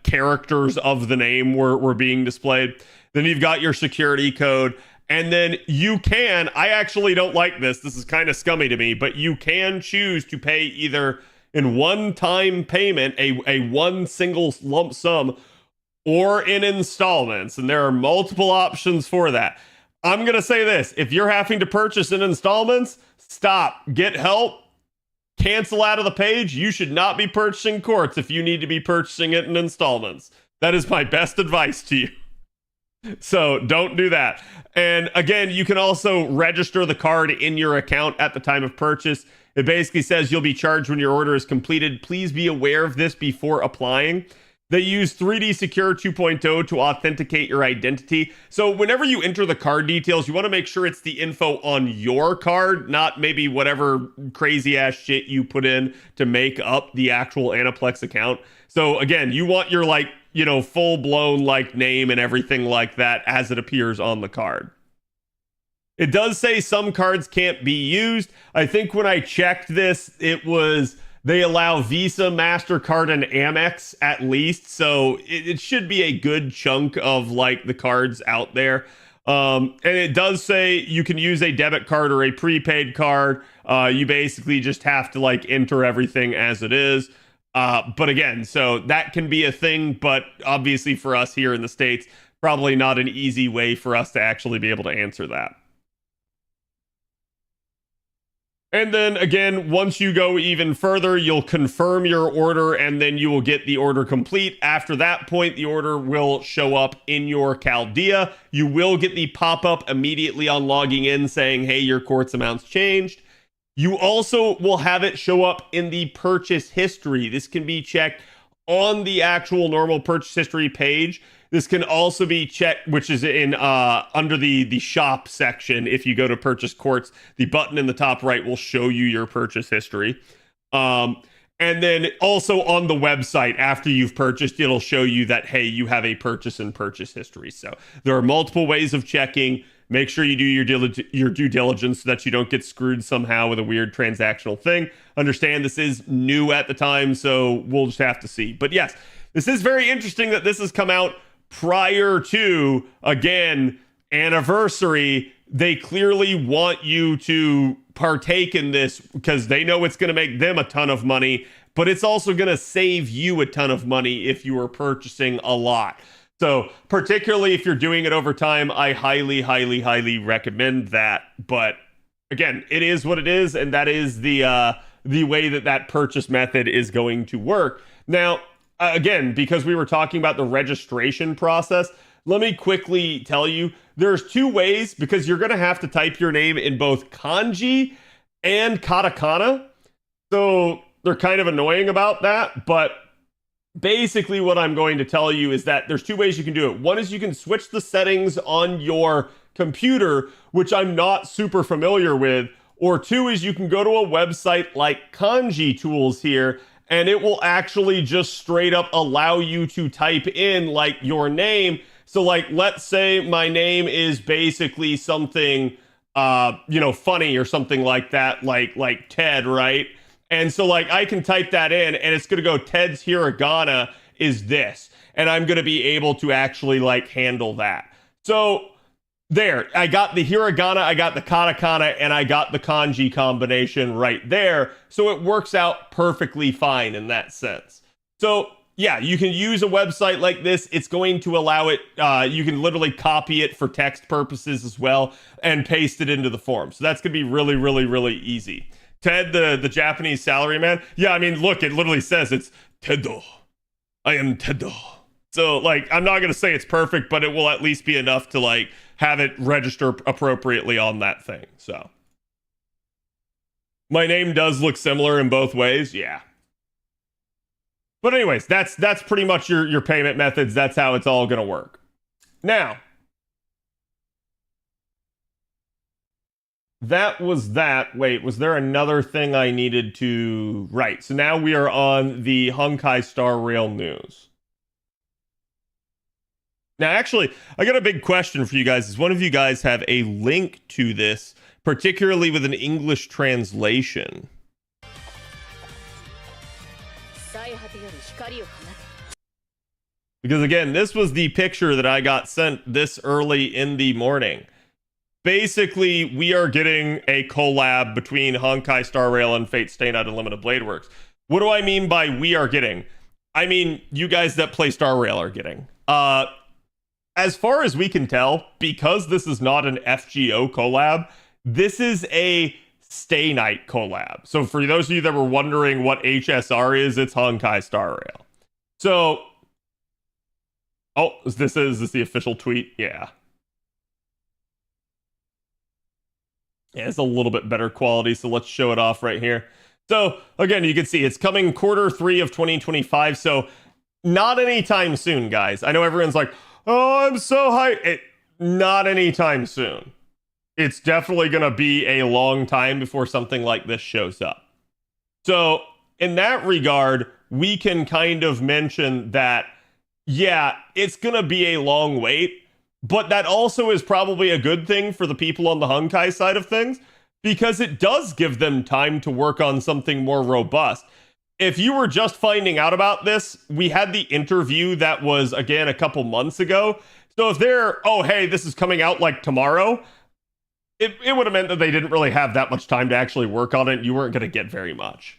characters of the name were being displayed. Then you've got your security code. And then you can, I actually don't like this. This is kind of scummy to me, but you can choose to pay either in one-time payment, a one single lump sum, or in installments. And there are multiple options for that. I'm going to say this. If you're having to purchase in installments, stop. Get help. Cancel out of the page. You should not be purchasing Quartz if you need to be purchasing it in installments. That is my best advice to you. So don't do that. And again, you can also register the card in your account at the time of purchase. It basically says you'll be charged when your order is completed. Please be aware of this before applying. They use 3D Secure 2.0 to authenticate your identity. So whenever you enter the card details, you want to make sure it's the info on your card, not maybe whatever crazy ass shit you put in to make up the actual Aniplex account. So again, you want your like, you know, full blown like name and everything like that as it appears on the card. It does say some cards can't be used. I think when I checked this, it was they allow Visa, MasterCard, and Amex at least. So it should be a good chunk of like the cards out there. And it does say you can use a debit card or a prepaid card. You basically just have to like enter everything as it is. But again, so that can be a thing, but obviously for us here in the States, probably not an easy way for us to actually be able to answer that. And then again, once you go even further, you'll confirm your order and then you will get the order complete. After that point, the order will show up in your Chaldea. You will get the pop-up immediately on logging in saying, hey, your Quartz amount's changed. You also will have it show up in the purchase history. This can be checked on the actual normal purchase history page. This can also be checked, which is in under the shop section. If you go to purchase Quartz, the button in the top right will show you your purchase history. And then also on the website, after you've purchased, it'll show you that, hey, you have a purchase and purchase history. So there are multiple ways of checking. Make sure you do your due diligence so that you don't get screwed somehow with a weird transactional thing. Understand this is new at the time, so we'll just have to see. But yes, this is very interesting that this has come out prior to, again, anniversary. They clearly want you to partake in this because they know it's going to make them a ton of money, but it's also going to save you a ton of money if you are purchasing a lot. So particularly if you're doing it over time, I highly, highly, highly recommend that. But again, it is what it is, and that is the way that purchase method is going to work. Now, again, because we were talking about the registration process, let me quickly tell you, there's two ways, because you're going to have to type your name in both kanji and katakana. So they're kind of annoying about that, but basically what I'm going to tell you is that there's two ways you can do it. One is you can switch the settings on your computer, which I'm not super familiar with, or two is you can go to a website like Kanji Tools here, and it will actually just straight up allow you to type in like your name. So like, let's say my name is basically something, funny or something like that, like Ted, right? And so like I can type that in and it's going to go Ted's hiragana is this. And I'm going to be able to actually like handle that. So there, I got the hiragana, I got the katakana, and I got the kanji combination right there. So it works out perfectly fine in that sense. So yeah, you can use a website like this. It's going to allow it, you can literally copy it for text purposes as well and paste it into the form. So that's going to be really, really, really easy. Ted, the Japanese salaryman. Yeah, I mean, look, it literally says it's Tedo. I am Tedo. So, like, I'm not going to say it's perfect, but it will at least be enough to, like, have it register appropriately on that thing. So, my name does look similar in both ways. Yeah. But anyways, that's pretty much your payment methods. That's how it's all going to work. Now, that was that. Wait, was there another thing I needed to... Right, so now we are on the Honkai Star Rail news. Now, actually, I got a big question for you guys. Does one of you guys have a link to this, particularly with an English translation? Because again, this was the picture that I got sent this early in the morning. Basically, we are getting a collab between Honkai Star Rail and Fate Stay Night Unlimited Blade Works. What do I mean by we are getting? I mean, you guys that play Star Rail are getting. As far as we can tell, because this is not an FGO collab, this is a Stay Night collab. So for those of you that were wondering what HSR is, it's Honkai Star Rail. So, oh, is this the official tweet? Yeah. Yeah, it's a little bit better quality, so let's show it off right here. So, again, you can see it's coming Q3 of 2025, so not anytime soon, guys. I know everyone's like, oh, I'm so hyped. Not anytime soon. It's definitely going to be a long time before something like this shows up. So, in that regard, we can kind of mention that, yeah, it's going to be a long wait, but that also is probably a good thing for the people on the Honkai side of things, because it does give them time to work on something more robust. If you were just finding out about this, we had the interview that was, again, a couple months ago. So if they're, oh, hey, this is coming out like tomorrow, it would have meant that they didn't really have that much time to actually work on it. You weren't going to get very much.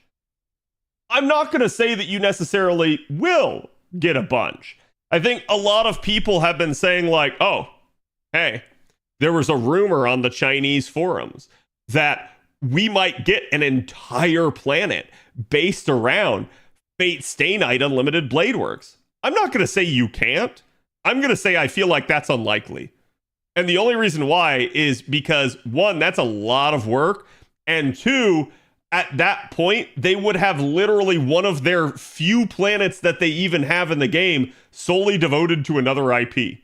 I'm not going to say that you necessarily will get a bunch. I think a lot of people have been saying like, oh, hey, there was a rumor on the Chinese forums that we might get an entire planet based around Fate Stay Night Unlimited Blade Works. I'm not going to say you can't. I'm going to say I feel like that's unlikely. And the only reason why is because, one, that's a lot of work. And two, at that point, they would have literally one of their few planets that they even have in the game solely devoted to another IP.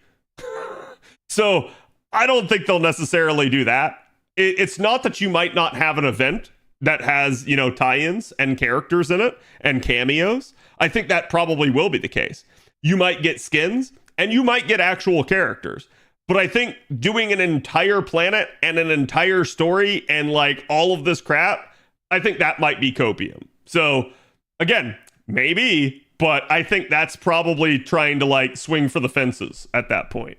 So I don't think they'll necessarily do that. It's not that you might not have an event that has, you know, tie-ins and characters in it and cameos. I think that probably will be the case. You might get skins and you might get actual characters. But I think doing an entire planet and an entire story and like all of this crap, I think that might be copium. So again, maybe, but I think that's probably trying to like swing for the fences at that point.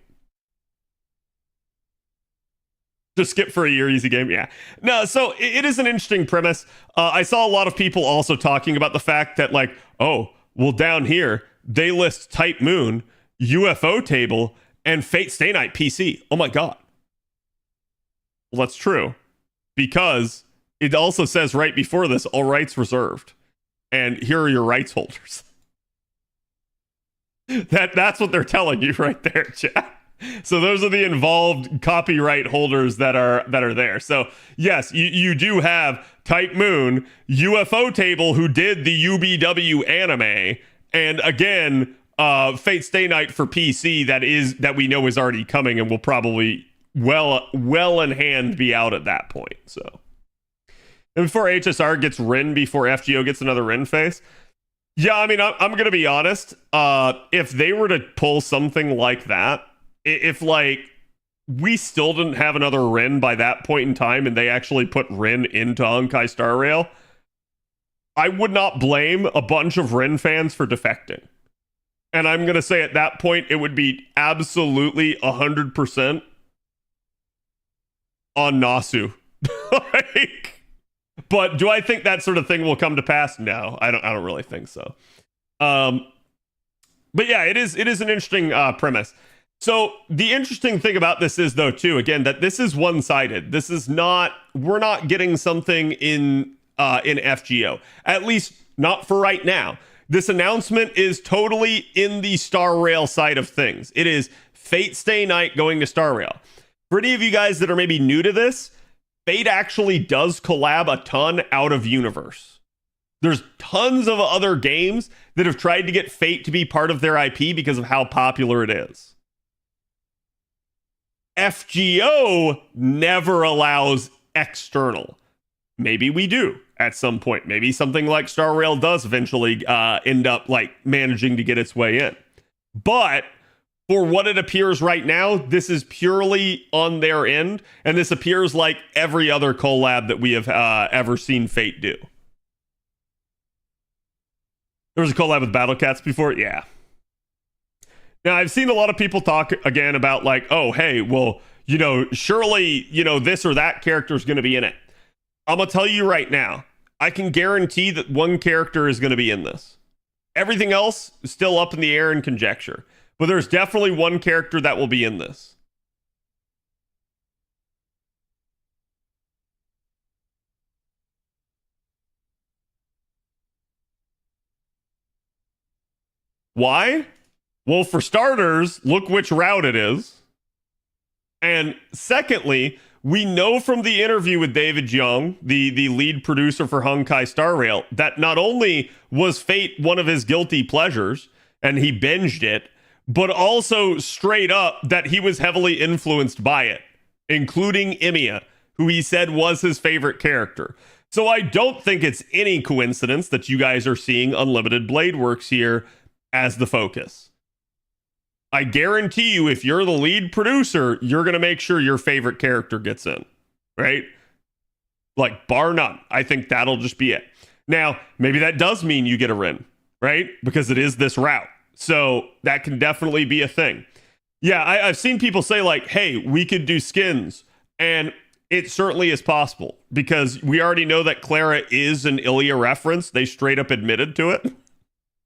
Just skip for a year, easy game. Yeah. No, so it is an interesting premise. I saw a lot of people also talking about the fact that like, oh, well, down here, they list Type Moon, UFO Table, and Fate Stay Night PC. Oh my God. Well, that's true. Because it also says right before this, all rights reserved. And here are your rights holders. That's what they're telling you right there, chat. So those are the involved copyright holders that are there. So yes, you do have Type Moon, UFO Table, who did the UBW anime, and again, Fate Stay Night for PC that we know is already coming and will probably well in hand be out at that point. So, and before HSR gets Rin, before FGO gets another Rin face. Yeah, I mean, I'm gonna be honest. If they were to pull something like that, if like we still didn't have another Rin by that point in time, and they actually put Rin into Honkai Star Rail, I would not blame a bunch of Rin fans for defecting. And I'm gonna say at that point, it would be absolutely 100% on Nasu. Like, but do I think that sort of thing will come to pass? No, I don't really think so. But yeah, it is an interesting premise. So the interesting thing about this is, though, too, again, that this is one-sided. This is not, we're not getting something in FGO, at least not for right now. This announcement is totally in the Star Rail side of things. It is Fate Stay Night going to Star Rail. For any of you guys that are maybe new to this, Fate actually does collab a ton out of universe. There's tons of other games that have tried to get Fate to be part of their IP because of how popular it is. FGO never allows external. Maybe we do at some point. Maybe something like Star Rail does eventually end up like managing to get its way in. But for what it appears right now, this is purely on their end, and this appears like every other collab that we have ever seen Fate do. There was a collab with Battle Cats before, yeah. Now, I've seen a lot of people talk again about like, oh, hey, well, you know, surely, you know, this or that character is going to be in it. I'm going to tell you right now, I can guarantee that one character is going to be in this. Everything else is still up in the air and conjecture. But there's definitely one character that will be in this. Why? Well, for starters, look which route it is. And secondly, we know from the interview with David Young, the lead producer for Honkai Star Rail, that not only was Fate one of his guilty pleasures, and he binged it, but also straight up that he was heavily influenced by it, including Emiya, who he said was his favorite character. So I don't think it's any coincidence that you guys are seeing Unlimited Blade Works here as the focus. I guarantee you, if you're the lead producer, you're going to make sure your favorite character gets in, right? Like, bar none. I think that'll just be it. Now, maybe that does mean you get a Rin, right? Because it is this route. So that can definitely be a thing. Yeah, I've seen people say like, hey, we could do skins. And it certainly is possible because we already know that Clara is an Ilya reference. They straight up admitted to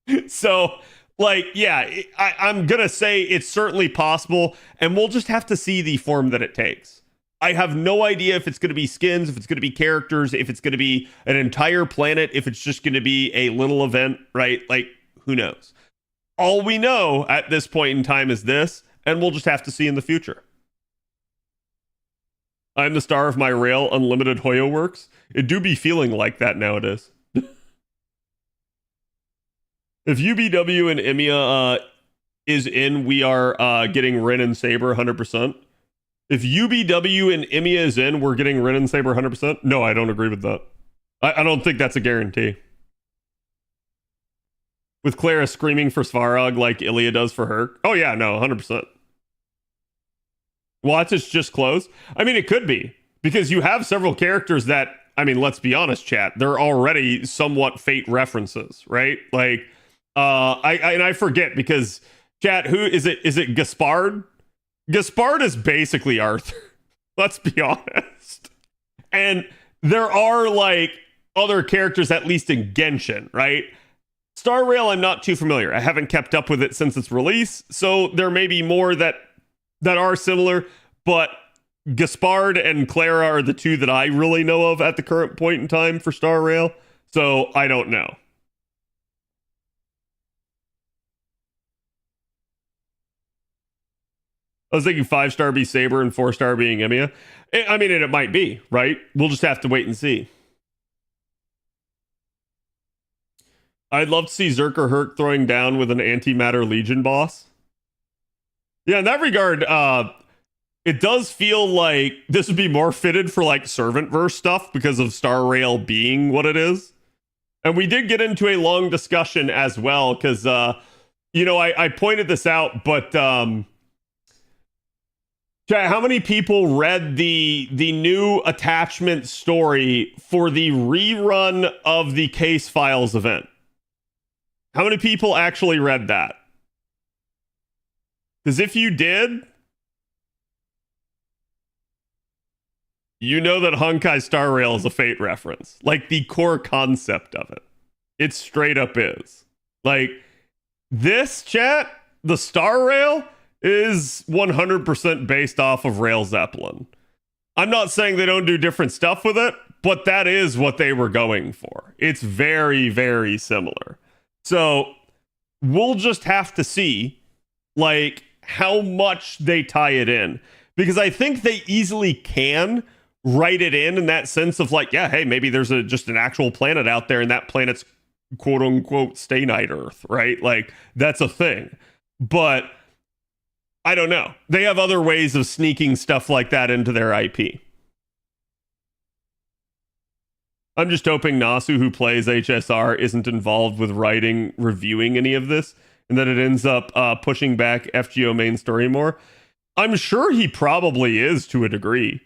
it. So, like, yeah, I'm going to say it's certainly possible. And we'll just have to see the form that it takes. I have no idea if it's going to be skins, if it's going to be characters, if it's going to be an entire planet, if it's just going to be a little event, right? Like, who knows? All we know at this point in time is this, and we'll just have to see in the future. I'm the star of my rail, Unlimited Hoyo Works. It do be feeling like that nowadays. If UBW and Emiya is in, we are getting Rin and Saber 100%. If UBW and Emiya is in, we're getting Rin and Saber 100%. No, I don't agree with that. I don't think that's a guarantee. With Clara screaming for Svarog like Ilya does for her. Oh yeah, no, 100%. Watch, it's just close. I mean, it could be. Because you have several characters that, I mean, let's be honest, chat, they're already somewhat Fate references, right? Like, I forget because, chat, who is it? Is it Gaspard? Gaspard is basically Arthur. Let's be honest. And there are, like, other characters, at least in Genshin, right? Star Rail, I'm not too familiar. I haven't kept up with it since its release, so there may be more that are similar, but Gaspard and Clara are the two that I really know of at the current point in time for Star Rail, so I don't know. I was thinking 5-star be Saber and 4-star being Emiya. I mean, it might be, right? We'll just have to wait and see. I'd love to see Zerker Herc throwing down with an Antimatter Legion boss. Yeah, in that regard, it does feel like this would be more fitted for like Servantverse stuff because of Star Rail being what it is. And we did get into a long discussion as well because, you know, I pointed this out, but how many people read the new attachment story for the rerun of the Case Files event? How many people actually read that? Because if you did, you know that Honkai Star Rail is a Fate reference. Like, the core concept of it. It straight up is. Like, this, chat, the Star Rail, is 100% based off of Rail Zeppelin. I'm not saying they don't do different stuff with it, but that is what they were going for. It's very, very similar. So we'll just have to see, like, how much they tie it in. Because I think they easily can write it in that sense of, like, yeah, hey, maybe there's just an actual planet out there and that planet's quote-unquote Stay Night Earth, right? Like, that's a thing. But I don't know. They have other ways of sneaking stuff like that into their IP. I'm just hoping Nasu, who plays HSR, isn't involved with writing, reviewing any of this. and then it ends up pushing back FGO main story more. I'm sure he probably is to a degree,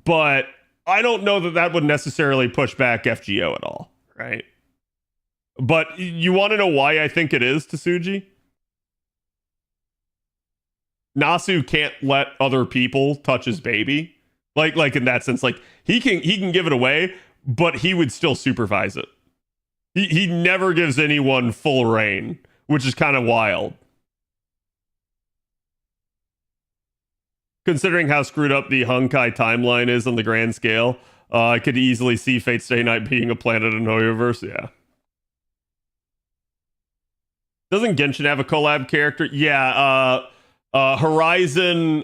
but I don't know that that would necessarily push back FGO at all, right? But you want to know why I think it is, Tsuji? Nasu can't let other people touch his baby. Like in that sense, like he can give it away, but he would still supervise it. He never gives anyone full reign, which is kind of wild. Considering how screwed up the Honkai timeline is on the grand scale, I could easily see Fate Stay Night being a planet in Hoyoverse. Yeah. Doesn't Genshin have a collab character? Yeah. Horizon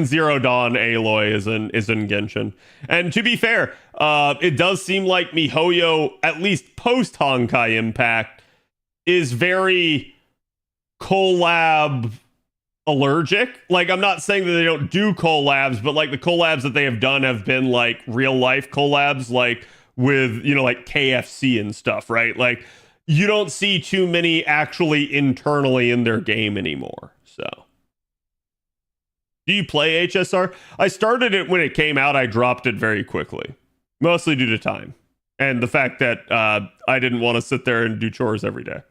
Zero Dawn Aloy is in Genshin. And to be fair, it does seem like MiHoYo, at least post Honkai Impact, is very collab allergic. Like, I'm not saying that they don't do collabs, but like the collabs that they have done have been like real life collabs, like with, you know, like KFC and stuff, right? Like, you don't see too many actually internally in their game anymore. So, do you play HSR? I started it when it came out. I dropped it very quickly, mostly due to time and the fact that I didn't want to sit there and do chores every day.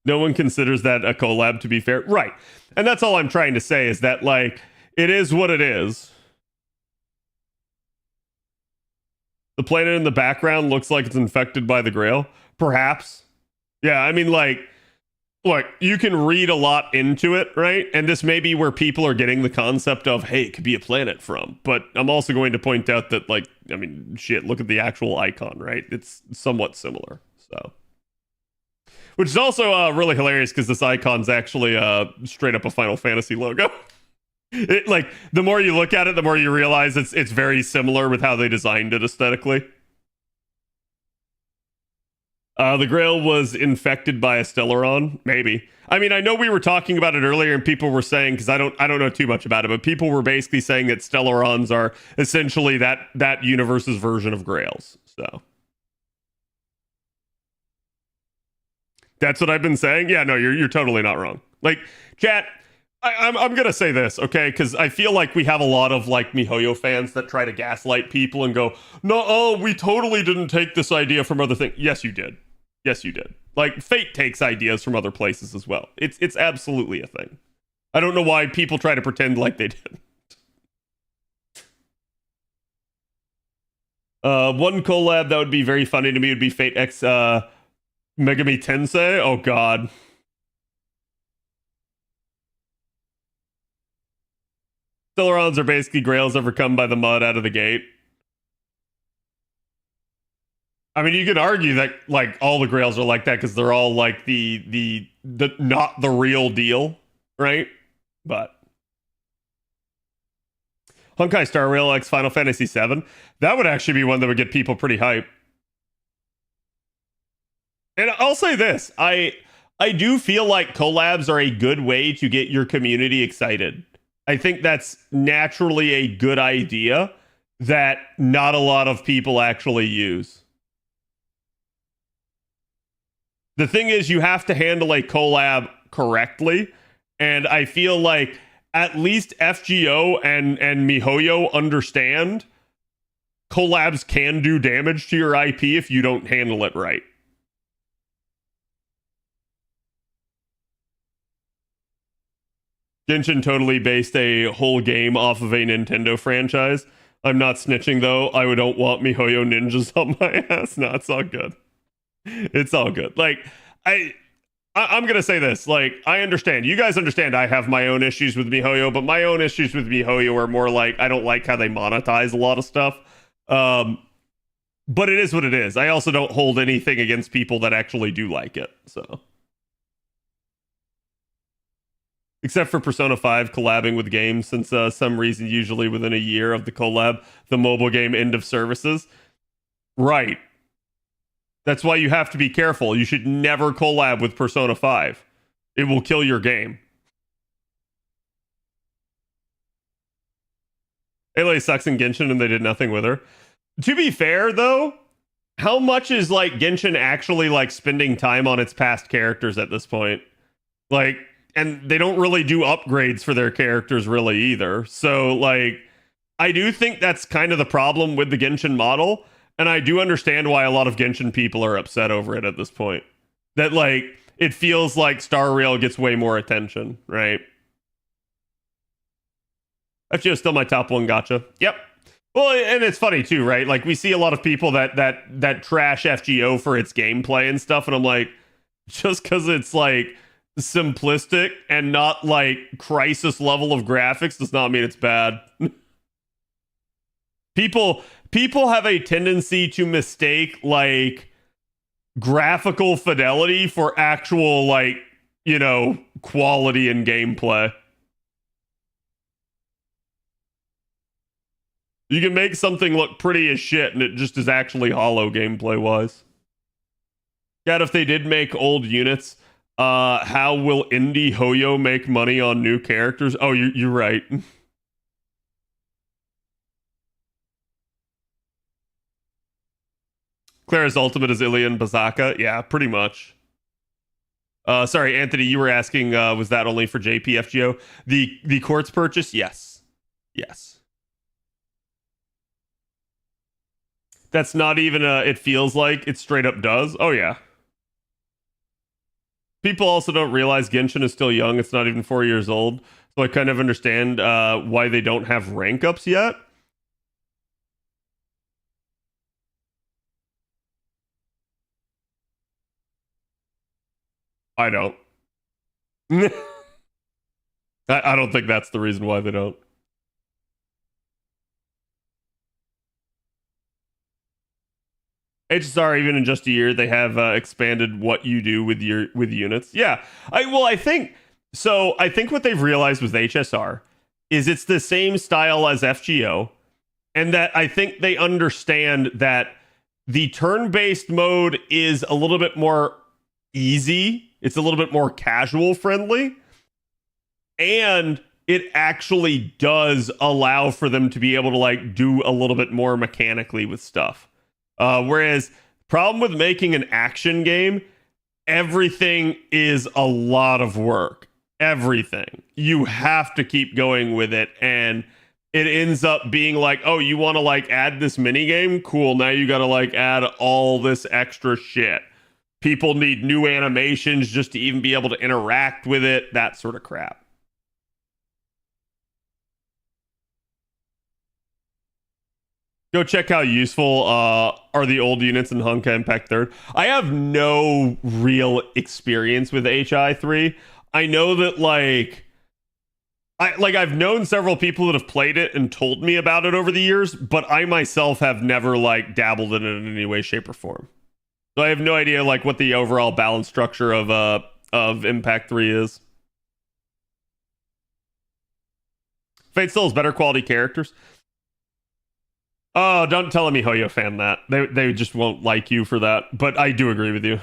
No one considers that a collab, to be fair. Right. And that's all I'm trying to say is that, like, it is what it is. The planet in the background looks like it's infected by the Grail. Perhaps. Yeah, I mean, like, look, you can read a lot into it, right? And this may be where people are getting the concept of, hey, it could be a planet from. But I'm also going to point out that, like, I mean, shit, look at the actual icon, right? It's somewhat similar, so. Which is also really hilarious because this icon's actually straight up a Final Fantasy logo. It, like, the more you look at it, the more you realize it's very similar with how they designed it aesthetically. The Grail was infected by a Stellaron, maybe. I mean, I know we were talking about it earlier, and people were saying, because I don't know too much about it, but people were basically saying that Stellarons are essentially that universe's version of Grails. So. That's what I've been saying. Yeah, no, you're totally not wrong. Like, chat, I'm gonna say this, okay? Because I feel like we have a lot of like MiHoYo fans that try to gaslight people and go, "No, oh, we totally didn't take this idea from other things." Yes, you did. Yes, you did. Like, Fate takes ideas from other places as well. It's absolutely a thing. I don't know why people try to pretend like they did. One collab that would be very funny to me would be Fate X Megami Tensei? Oh god. Stellarons are basically Grails overcome by the mud out of the gate. I mean, you could argue that like all the Grails are like that because they're all like the not the real deal, right? But Honkai Star Rail X Final Fantasy VII, that would actually be one that would get people pretty hype. And I'll say this, I do feel like collabs are a good way to get your community excited. I think that's naturally a good idea that not a lot of people actually use. The thing is, you have to handle a collab correctly, and I feel like at least FGO and MiHoYo understand collabs can do damage to your IP if you don't handle it right. Genshin totally based a whole game off of a Nintendo franchise. I'm not snitching though. I don't want MiHoYo ninjas on my ass. No, it's all good. It's all good. Like, I'm gonna say this. Like, I understand. You guys understand I have my own issues with MiHoYo, but my own issues with MiHoYo are more like I don't like how they monetize a lot of stuff. But it is what it is. I also don't hold anything against people that actually do like it. So. Except for Persona 5 collabing with games, since some reason, usually within a year of the collab, the mobile game end of services. Right. That's why you have to be careful. You should never collab with Persona 5. It will kill your game. Aloy sucks in Genshin and they did nothing with her. To be fair, though, how much is like Genshin actually like spending time on its past characters at this point? Like, and they don't really do upgrades for their characters really either. So like, I do think that's kind of the problem with the Genshin model, and I do understand why a lot of Genshin people are upset over it at this point. That like, it feels like Star Rail gets way more attention, right? FGO still my top one gacha. Yep. Well, and it's funny too, right? Like we see a lot of people that trash FGO for its gameplay and stuff, and I'm like, just because it's like simplistic and not like crisis level of graphics does not mean it's bad. People have a tendency to mistake like graphical fidelity for actual like, you know, quality in gameplay. You can make something look pretty as shit and it just is actually hollow gameplay wise. Yeah, if they did make old units, how will indie Hoyo make money on new characters? Oh, you're right. Clara's ultimate is Ilian Bazaka. Yeah, pretty much. Sorry, Anthony, you were asking, was that only for JPFGO? The Quartz purchase? Yes. Yes. That's not even it feels like, it straight up does. Oh, yeah. People also don't realize Genshin is still young. It's not even 4 years old. So I kind of understand why they don't have rank ups yet. I don't. I don't think that's the reason why they don't. HSR, even in just a year, they have expanded what you do with units. Yeah, I think so. I think what they've realized with HSR is it's the same style as FGO, and that I think they understand that the turn-based mode is a little bit more easy. It's a little bit more casual friendly, and it actually does allow for them to be able to like do a little bit more mechanically with stuff. Whereas problem with making an action game, everything is a lot of work. Everything. You have to keep going with it, and it ends up being like, oh, you want to like add this mini game? Cool. Now you got to like add all this extra shit. People need new animations just to even be able to interact with it, that sort of crap. Go check how useful are the old units in Honka Impact 3rd. I have no real experience with HI3. I know that I've known several people that have played it and told me about it over the years, but I myself have never like dabbled in it in any way, shape, or form. So I have no idea like what the overall balance structure of Impact 3 is. Fate still has better quality characters. Oh, don't tell me Hoyo fan that. They just won't like you for that. But I do agree with you.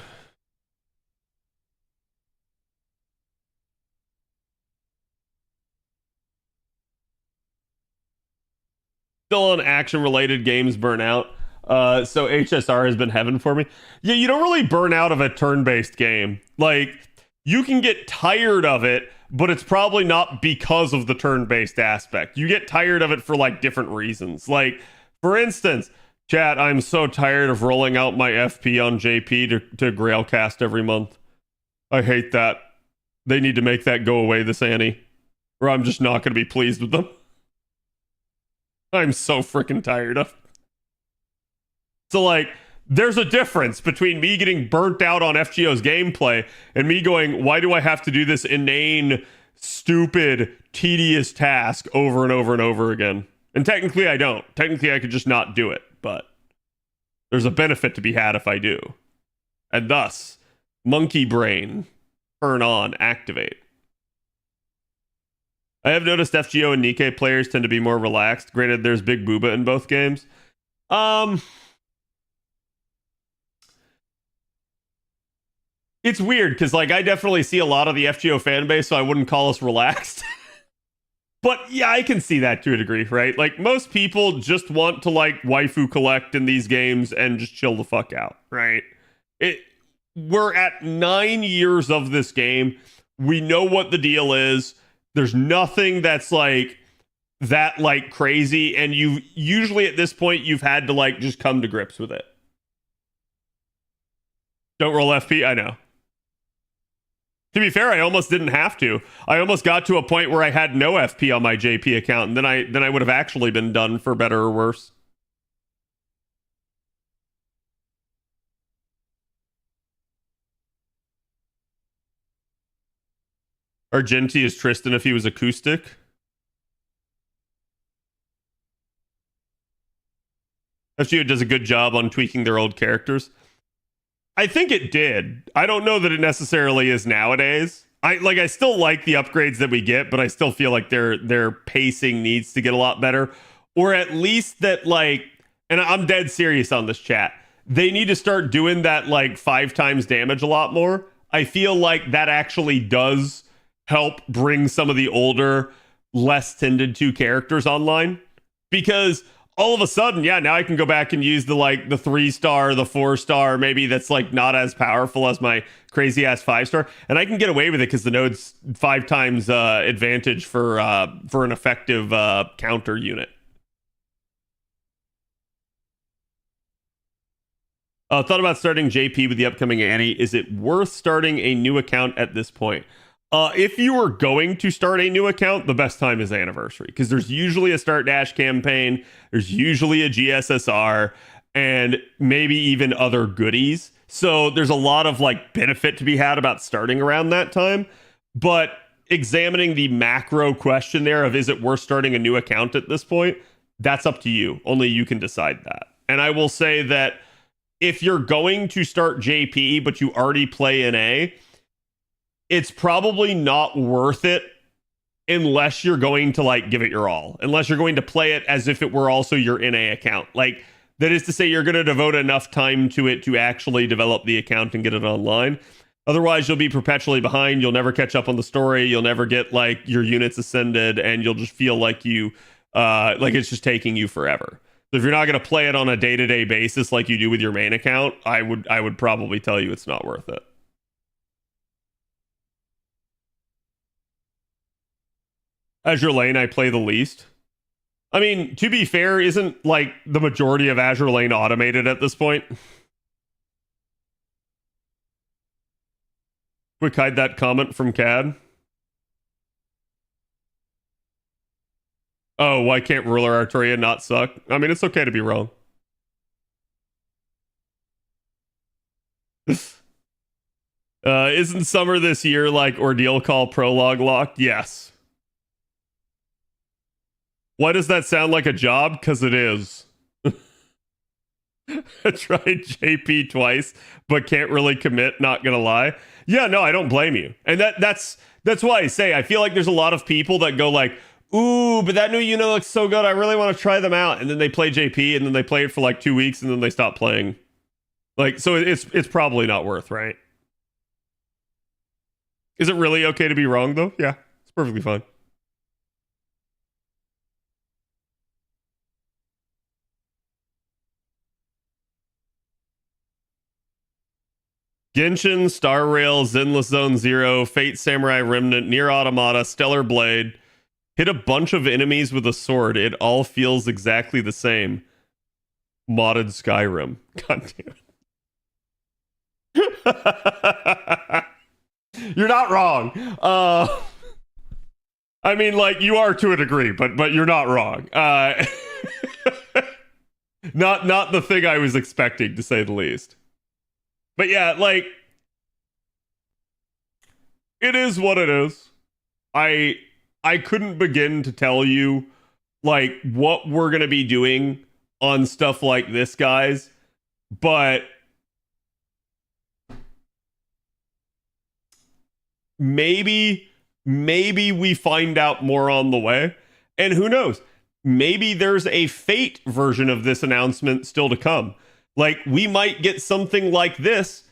Still on action-related games burn out. So HSR has been heaven for me. Yeah, you don't really burn out of a turn-based game. Like, you can get tired of it, but it's probably not because of the turn-based aspect. You get tired of it for like different reasons. Like, for instance, chat, I'm so tired of rolling out my FP on JP to Grailcast every month. I hate that. They need to make that go away this Annie, or I'm just not going to be pleased with them. I'm so freaking tired of it. So, like, there's a difference between me getting burnt out on FGO's gameplay and me going, why do I have to do this inane, stupid, tedious task over and over and over again? And technically I don't. Technically I could just not do it, but there's a benefit to be had if I do. And thus, monkey brain, turn on, activate. I have noticed FGO and Nikkei players tend to be more relaxed. Granted, there's Big Booba in both games. It's weird, because like I definitely see a lot of the FGO fan base, so I wouldn't call us relaxed. But yeah, I can see that to a degree, right? Like most people just want to like waifu collect in these games and just chill the fuck out, right? We're at 9 years of this game. We know what the deal is. There's nothing that's like that like crazy, and you usually at this point you've had to like just come to grips with it. Don't roll FP, I know. To be fair, I almost didn't have to. I almost got to a point where I had no FP on my JP account, and then I would have actually been done for better or worse. Argenti is Tristan if he was acoustic. FGO does a good job on tweaking their old characters. I think it did. I don't know that it necessarily is nowadays. I still like the upgrades that we get, but I still feel like their pacing needs to get a lot better. Or at least that like, and I'm dead serious on this chat, they need to start doing that like 5 times damage a lot more. I feel like that actually does help bring some of the older, less tended to characters online. Because all of a sudden, yeah, now I can go back and use the 3-star, the 4-star, maybe that's like not as powerful as my crazy ass 5-star, and I can get away with it because the node's 5 times advantage for an effective counter unit. Thought about starting JP with the upcoming Annie. Is it worth starting a new account at this point? If you were going to start a new account, the best time is anniversary, because there's usually a start dash campaign, there's usually a GSSR, and maybe even other goodies. So there's a lot of like benefit to be had about starting around that time. But examining the macro question there of is it worth starting a new account at this point, that's up to you. Only you can decide that. And I will say that if you're going to start JP, but you already play NA, it's probably not worth it unless you're going to like give it your all, unless you're going to play it as if it were also your NA account. Like that is to say you're going to devote enough time to it to actually develop the account and get it online. Otherwise, you'll be perpetually behind. You'll never catch up on the story. You'll never get like your units ascended, and you'll just feel like like it's just taking you forever. So if you're not going to play it on a day-to-day basis like you do with your main account, I would probably tell you it's not worth it. Azure Lane, I play the least. I mean, to be fair, isn't like the majority of Azure Lane automated at this point? Quick hide that comment from CAD. Oh, why can't Ruler Artoria not suck? I mean, it's okay to be wrong. Isn't summer this year like Ordeal Call Prologue locked? Yes. Why does that sound like a job? Because it is. I tried JP twice, but can't really commit, not gonna lie. Yeah, no, I don't blame you. And that's why I say I feel like there's a lot of people that go like, ooh, but that new unit looks so good, I really want to try them out. And then they play JP and then they play it for like 2 weeks and then they stop playing. Like, so it's probably not worth, right? Is it really okay to be wrong though? Yeah, it's perfectly fine. Genshin, Star Rail, Zenless Zone Zero, Fate Samurai Remnant, Nier Automata, Stellar Blade. Hit a bunch of enemies with a sword. It all feels exactly the same. Modded Skyrim. God damn it. You're not wrong. I mean, like, you are to a degree, but you're not wrong. Not the thing I was expecting, to say the least. But yeah, like, it is what it is. I couldn't begin to tell you, like, what we're going to be doing on stuff like this, guys. But maybe we find out more on the way. And who knows? Maybe there's a Fate version of this announcement still to come. Like, we might get something like this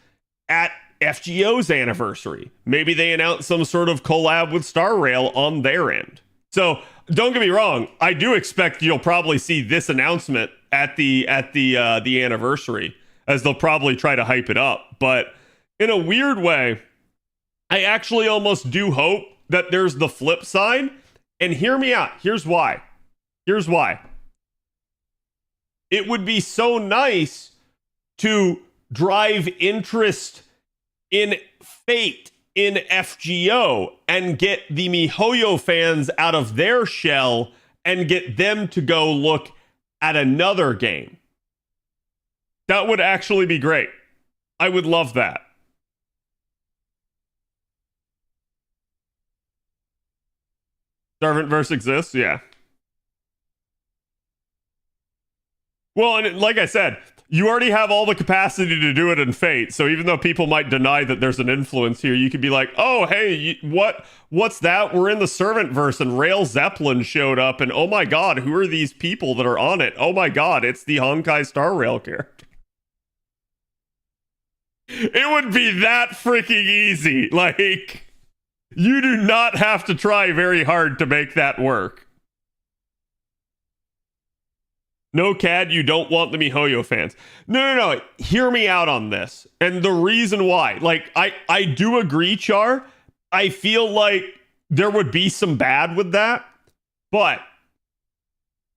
at FGO's anniversary. Maybe they announce some sort of collab with Star Rail on their end. So don't get me wrong. I do expect you'll probably see this announcement at the anniversary, as they'll probably try to hype it up. But in a weird way, I actually almost do hope that there's the flip side. And hear me out. Here's why. Here's why. It would be so nice to drive interest in Fate in FGO and get the MiHoYo fans out of their shell and get them to go look at another game. That would actually be great. I would love that. Servantverse exists? Yeah. Well, and like I said, you already have all the capacity to do it in Fate. So even though people might deny that there's an influence here, you could be like, oh, hey, what's that? We're in the Servantverse and Rail Zeppelin showed up. And oh my God, who are these people that are on it? Oh my God, it's the Honkai Star Rail character. It would be that freaking easy. Like, you do not have to try very hard to make that work. No, Cad, you don't want the MiHoYo fans. No. Hear me out on this. And the reason why. Like, I do agree, Char. I feel like there would be some bad with that. But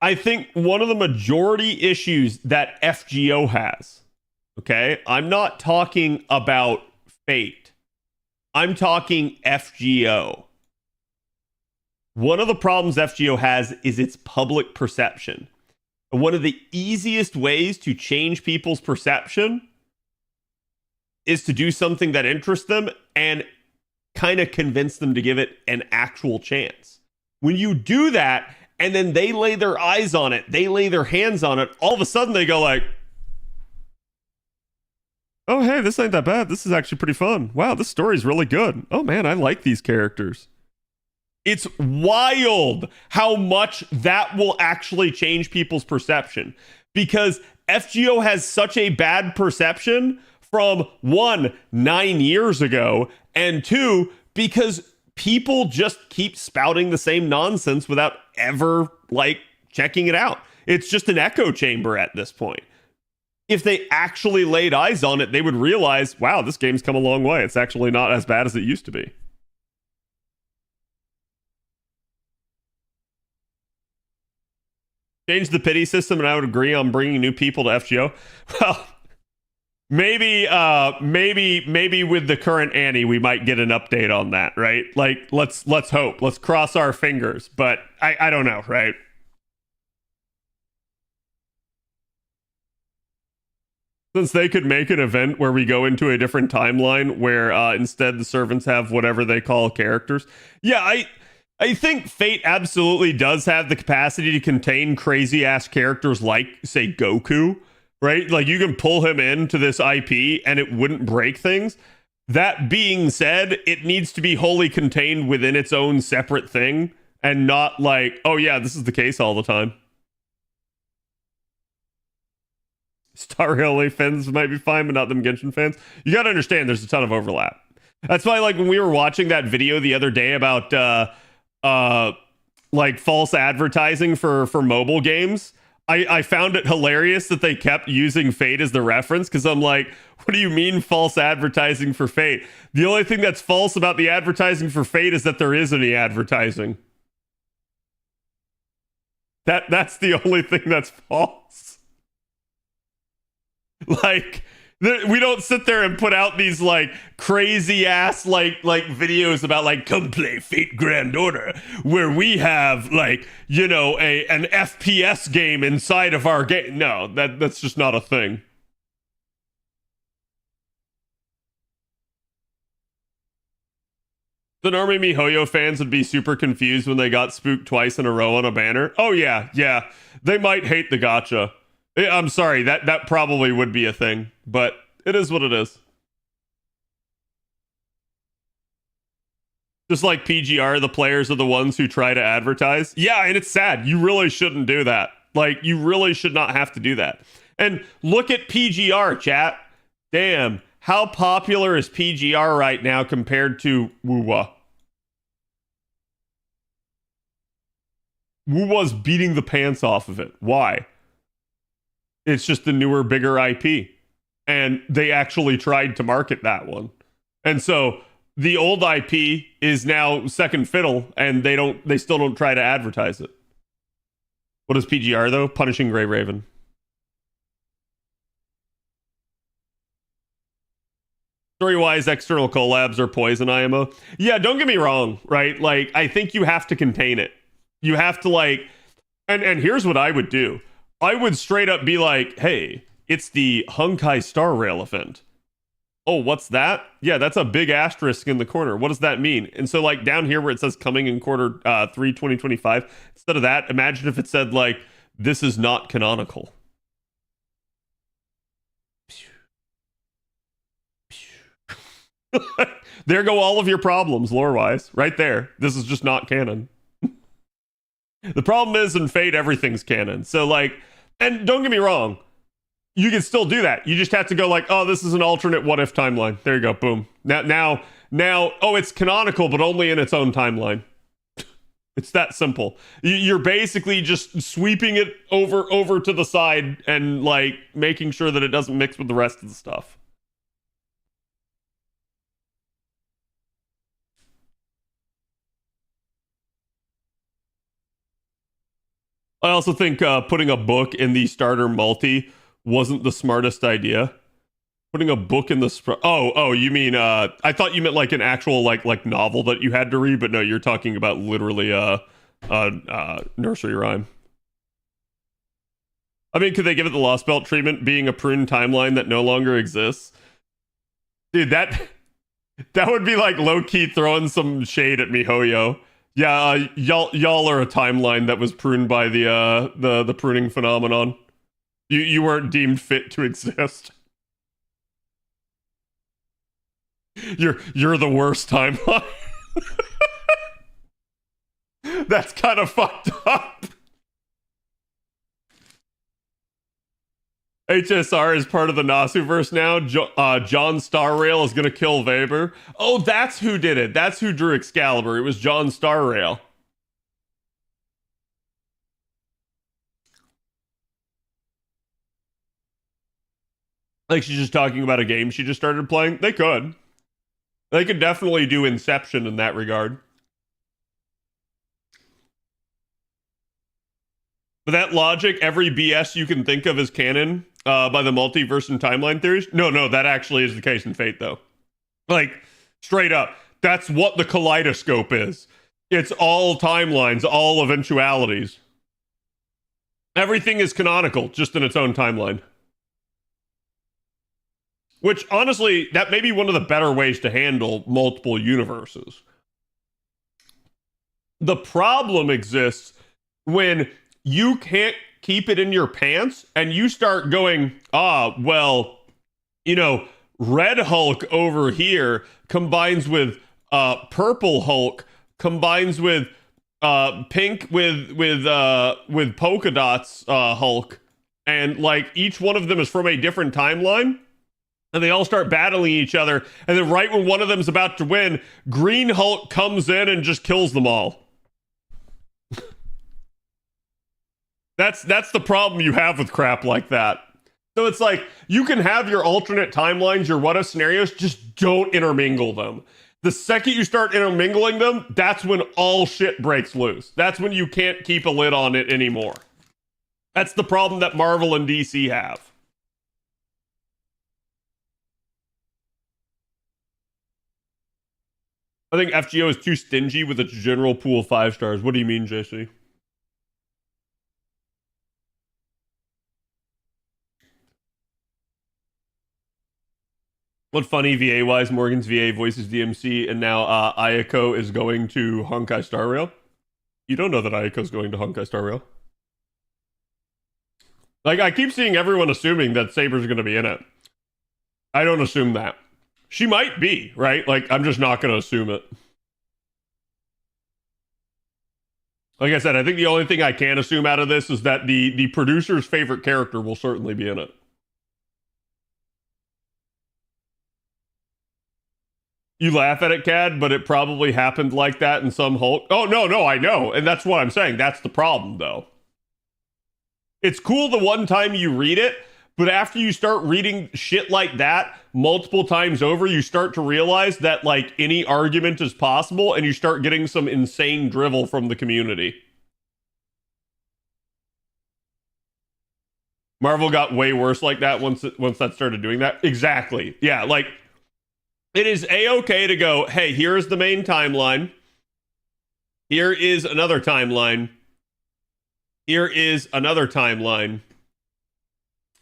I think one of the majority issues that FGO has, okay? I'm not talking about Fate. I'm talking FGO. One of the problems FGO has is its public perception. And one of the easiest ways to change people's perception is to do something that interests them and kind of convince them to give it an actual chance. When you do that, and then they lay their eyes on it, they lay their hands on it, all of a sudden they go like, oh, hey, this ain't that bad. This is actually pretty fun. Wow, this story's really good. Oh, man, I like these characters. It's wild how much that will actually change people's perception. Because FGO has such a bad perception from, 1, 9 years ago, and 2, because people just keep spouting the same nonsense without ever, like, checking it out. It's just an echo chamber at this point. If they actually laid eyes on it, they would realize, wow, this game's come a long way. It's actually not as bad as it used to be. Change the pity system, and I would agree on bringing new people to FGO. Well, maybe with the current Annie, we might get an update on that, right? Like, let's hope. Let's cross our fingers. But I don't know, right? Since they could make an event where we go into a different timeline where instead the servants have whatever they call characters. Yeah, I think Fate absolutely does have the capacity to contain crazy ass characters like, say, Goku, right? Like, you can pull him into this IP and it wouldn't break things. That being said, it needs to be wholly contained within its own separate thing and not like, oh yeah, this is the case all the time. Star Rail fans might be fine, but not them Genshin fans. You gotta understand there's a ton of overlap. That's why, like, when we were watching that video the other day about like false advertising for mobile games, I found it hilarious that they kept using Fate as the reference, because I'm like, what do you mean false advertising for Fate? The only thing that's false about the advertising for Fate is that there is any advertising. That's the only thing that's false. Like, we don't sit there and put out these like crazy ass like videos about like, come play Fate Grand Order, where we have like, you know, an FPS game inside of our game. No, that's just not a thing. The normie MiHoYo fans would be super confused when they got spooked twice in a row on a banner. Oh yeah. They might hate the gacha. I'm sorry, that probably would be a thing, but it is what it is. Just like PGR, the players are the ones who try to advertise. Yeah, and it's sad. You really shouldn't do that. Like, you really should not have to do that. And look at PGR, chat. Damn, how popular is PGR right now compared to Wuwa? Wu was beating the pants off of it. Why? It's just the newer, bigger IP. And they actually tried to market that one. And so the old IP is now second fiddle, and they still don't try to advertise it. What is PGR though? Punishing Grey Raven. Story-wise, external collabs are poison IMO. Yeah, don't get me wrong, right? Like, I think you have to contain it. You have to, like, and here's what I would do. I would straight up be like, hey, it's the Honkai Star Rail event. Oh, what's that? Yeah, that's a big asterisk in the corner. What does that mean? And so, like, down here where it says coming in quarter 3, 2025, instead of that, imagine if it said, like, this is not canonical. There go all of your problems, lore-wise. Right there. This is just not canon. The problem is, in Fate, everything's canon. So, like, and don't get me wrong, you can still do that. You just have to go like, oh, this is an alternate what-if timeline. There you go, boom. Now, oh, it's canonical, but only in its own timeline. It's that simple. You're basically just sweeping it over to the side and, like, making sure that it doesn't mix with the rest of the stuff. I also think putting a book in the starter multi wasn't the smartest idea. Putting a book in the oh, you mean I thought you meant like an actual like novel that you had to read, but no, you're talking about literally nursery rhyme. I mean, could they give it the Lost Belt treatment, being a prune timeline that no longer exists? Dude, that would be like low-key throwing some shade at MiHoYo. Yeah, y'all are a timeline that was pruned by the pruning phenomenon. You weren't deemed fit to exist. You're the worst timeline. That's kind of fucked up. HSR is part of the Nasuverse now. John Starrail is going to kill Weber. Oh, that's who did it. That's who drew Excalibur. It was John Starrail. Like, she's just talking about a game she just started playing. They could. They could definitely do Inception in that regard. But that logic, every BS you can think of as canon by the multiverse and timeline theories. No, that actually is the case in Fate, though. Like, straight up, that's what the kaleidoscope is. It's all timelines, all eventualities. Everything is canonical, just in its own timeline. Which, honestly, that may be one of the better ways to handle multiple universes. The problem exists when you can't keep it in your pants and you start going, well, you know, Red Hulk over here combines with Purple Hulk, combines with Pink with Polka Dots Hulk, and like each one of them is from a different timeline. And they all start battling each other. And then right when one of them is about to win, Green Hulk comes in and just kills them all. That's the problem you have with crap like that. So it's like, you can have your alternate timelines, your what-if scenarios, just don't intermingle them. The second you start intermingling them, that's when all shit breaks loose. That's when you can't keep a lid on it anymore. That's the problem that Marvel and DC have. I think FGO is too stingy with its general pool of 5 stars. What do you mean, JC? What funny VA-wise, Morgan's VA voices DMC, and now Ayako is going to Honkai Star Rail? You don't know that Ayako's going to Honkai Star Rail. Like, I keep seeing everyone assuming that Saber's going to be in it. I don't assume that. She might be, right? Like, I'm just not going to assume it. Like I said, I think the only thing I can assume out of this is that the producer's favorite character will certainly be in it. You laugh at it, Cad, but it probably happened like that in some Hulk. Oh, no, I know. And that's what I'm saying. That's the problem, though. It's cool the one time you read it, but after you start reading shit like that multiple times over, you start to realize that, like, any argument is possible, and you start getting some insane drivel from the community. Marvel got way worse like that once that started doing that. Exactly. Yeah, like, it is A-okay to go, hey, here's the main timeline. Here is another timeline. Here is another timeline.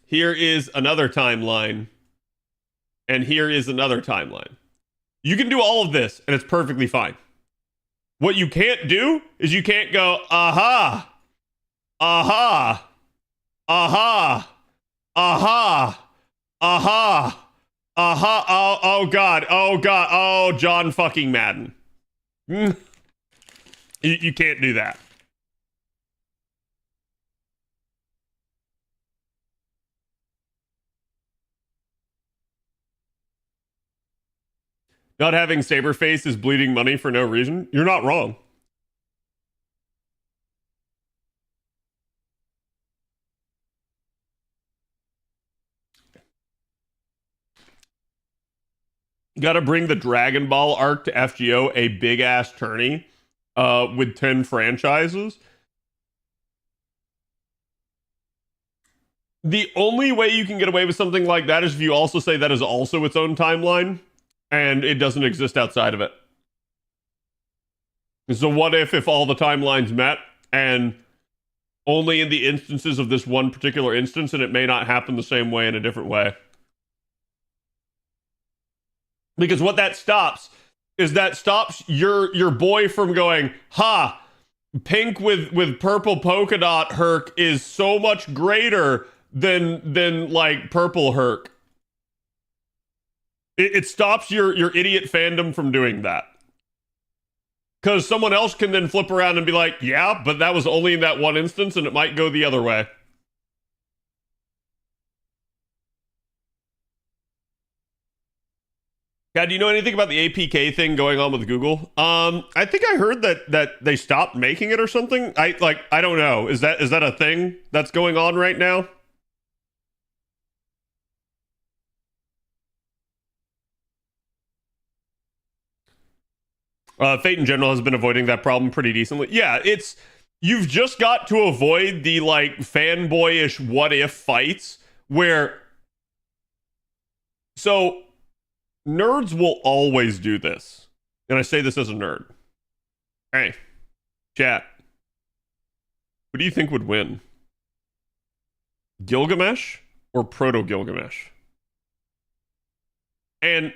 Here is another timeline. And here is another timeline. You can do all of this, and it's perfectly fine. What you can't do is you can't go, aha, aha, aha, aha, aha, aha, oh God, oh, John fucking Madden. You can't do that. Not having Saberface is bleeding money for no reason. You're not wrong. Got to bring the Dragon Ball arc to FGO, a big ass tourney with 10 franchises. The only way you can get away with something like that is if you also say that is also its own timeline and it doesn't exist outside of it. So what if all the timelines met and only in the instances of this one particular instance, and it may not happen the same way in a different way? Because what that stops is that stops your boy from going, ha, pink with purple polka dot Herc is so much greater than like purple Herc. It stops your idiot fandom from doing that. Because someone else can then flip around and be like, yeah, but that was only in that one instance, and it might go the other way. God, do you know anything about the APK thing going on with Google? I think I heard that they stopped making it or something. I don't know. Is that a thing that's going on right now? Fate in general has been avoiding that problem pretty decently. Yeah, you've just got to avoid the like fanboyish what if fights where so nerds will always do this. And I say this as a nerd. Hey, chat. Who do you think would win? Gilgamesh or Proto-Gilgamesh? And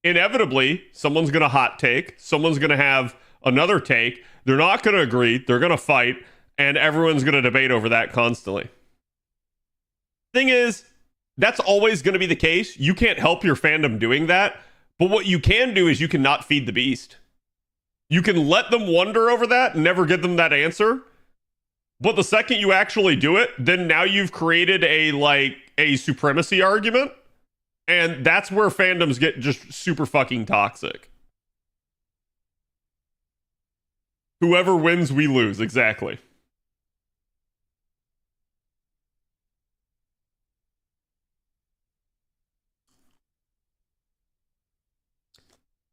inevitably, someone's going to hot take. Someone's going to have another take. They're not going to agree. They're going to fight. And everyone's going to debate over that constantly. Thing is, that's always going to be the case. You can't help your fandom doing that. But what you can do is you can not feed the beast. You can let them wonder over that and never give them that answer. But the second you actually do it, then now you've created a supremacy argument. And that's where fandoms get just super fucking toxic. Whoever wins, we lose. Exactly.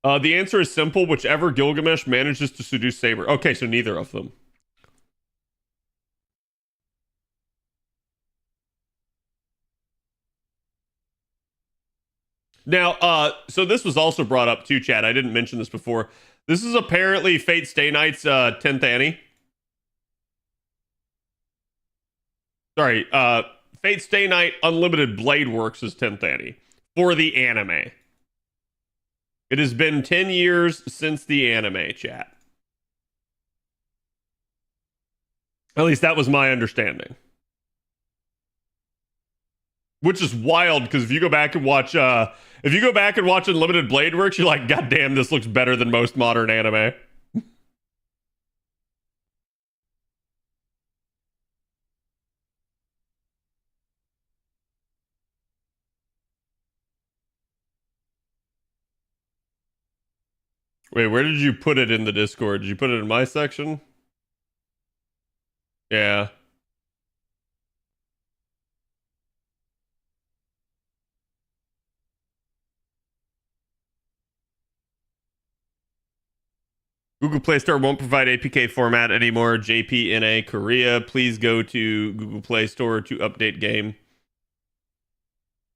The answer is simple. Whichever Gilgamesh manages to seduce Saber. Okay, so neither of them. Now, so this was also brought up too, Chad. I didn't mention this before. This is apparently Fate Stay Night's 10th Annie. Sorry, Fate Stay Night Unlimited Blade Works' 10th Annie for the anime. It has been 10 years since the anime, chat. At least that was my understanding. Which is wild, because if you go back and watch Unlimited Blade Works, you're like, God damn, this looks better than most modern anime. Wait, where did you put it in the Discord? Did you put it in my section? Yeah. Google Play Store won't provide APK format anymore. JPNA Korea. Please go to Google Play Store to update game.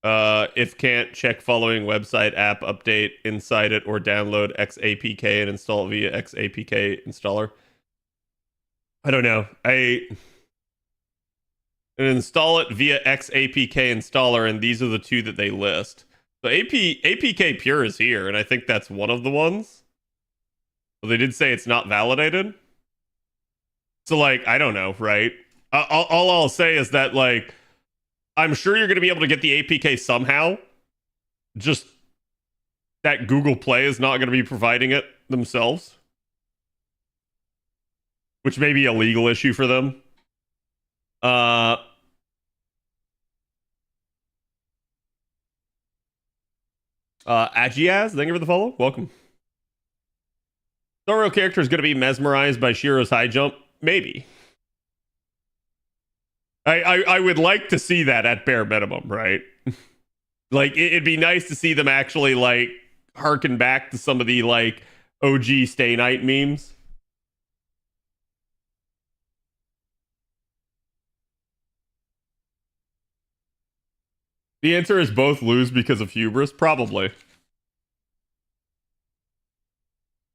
If can't, check following website app update inside it or download XAPK and install it via XAPK installer. I don't know. I install it via XAPK installer, and these are the two that they list. So APK Pure is here, and I think that's one of the ones. Well, they did say it's not validated. So, like, I don't know, right? All I'll say is that, like, I'm sure you're going to be able to get the APK somehow. Just that Google Play is not going to be providing it themselves. Which may be a legal issue for them. Agiaz, thank you for the follow. Welcome. Thorough character is going to be mesmerized by Shiro's high jump. Maybe. I would like to see that at bare minimum, right? Like, it'd be nice to see them actually, like, harken back to some of the, like, OG Stay Night memes. The answer is both lose because of hubris? Probably.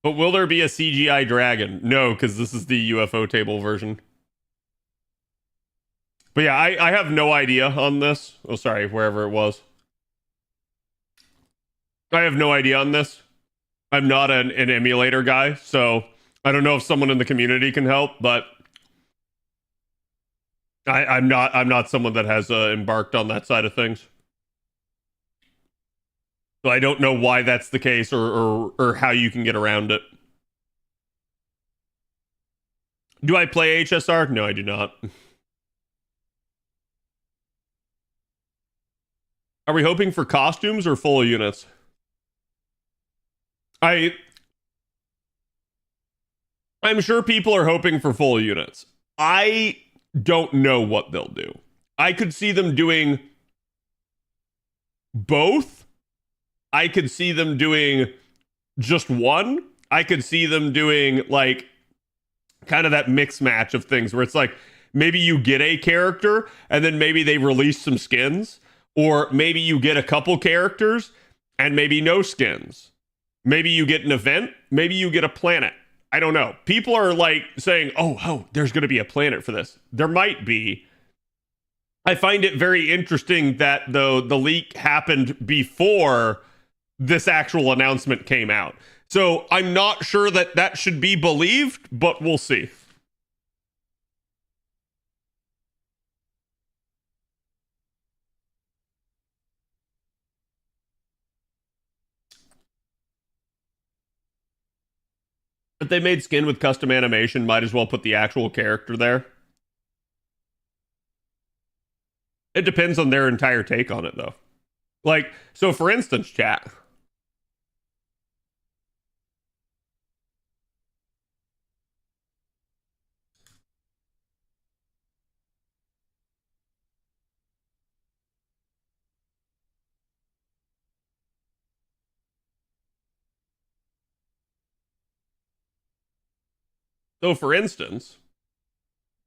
But will there be a CGI dragon? No, because this is the UFO table version. But yeah, I have no idea on this. Oh, sorry, wherever it was. I have no idea on this. I'm not an emulator guy, so I don't know if someone in the community can help, but I'm not someone that has embarked on that side of things. So I don't know why that's the case or how you can get around it. Do I play HSR? No, I do not. Are we hoping for costumes or full units? I'm sure people are hoping for full units. I don't know what they'll do. I could see them doing both. I could see them doing just one. I could see them doing, like, kind of that mix match of things where it's like maybe you get a character and then maybe they release some skins, or maybe you get a couple characters and maybe no skins. Maybe you get an event, maybe you get a planet. I don't know. People are like saying, oh, there's going to be a planet for this. There might be. I find it very interesting that the leak happened before this actual announcement came out. So I'm not sure that should be believed, but we'll see. If they made skin with custom animation, might as well put the actual character there. It depends on their entire take on it, though. Like, so for instance, chat. So for instance,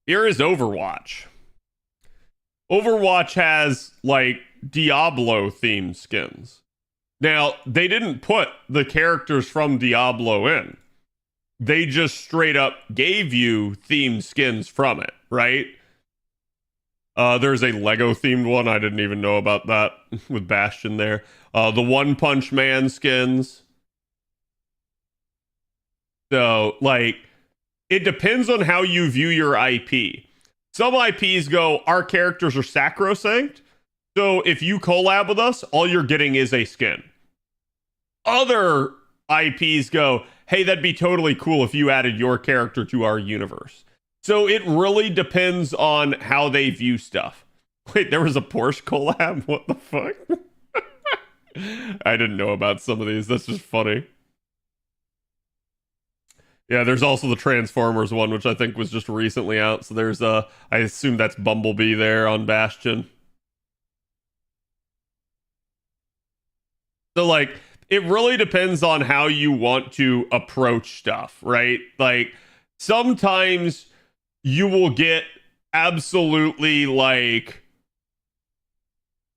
here is Overwatch. Overwatch has, like, Diablo themed skins. Now, they didn't put the characters from Diablo in. They just straight up gave you themed skins from it, right? There's a Lego themed one. I didn't even know about that with Bastion there. The One Punch Man skins. So, like, it depends on how you view your IP. Some IPs go, our characters are sacrosanct, so if you collab with us, all you're getting is a skin. Other IPs go, hey, that'd be totally cool if you added your character to our universe. So it really depends on how they view stuff. Wait, there was a Porsche collab? What the fuck? I didn't know about some of these. That's just funny. Yeah, there's also the Transformers one, which I think was just recently out. So there's I assume that's Bumblebee there on Bastion. So like, it really depends on how you want to approach stuff, right? Like, sometimes you will get absolutely like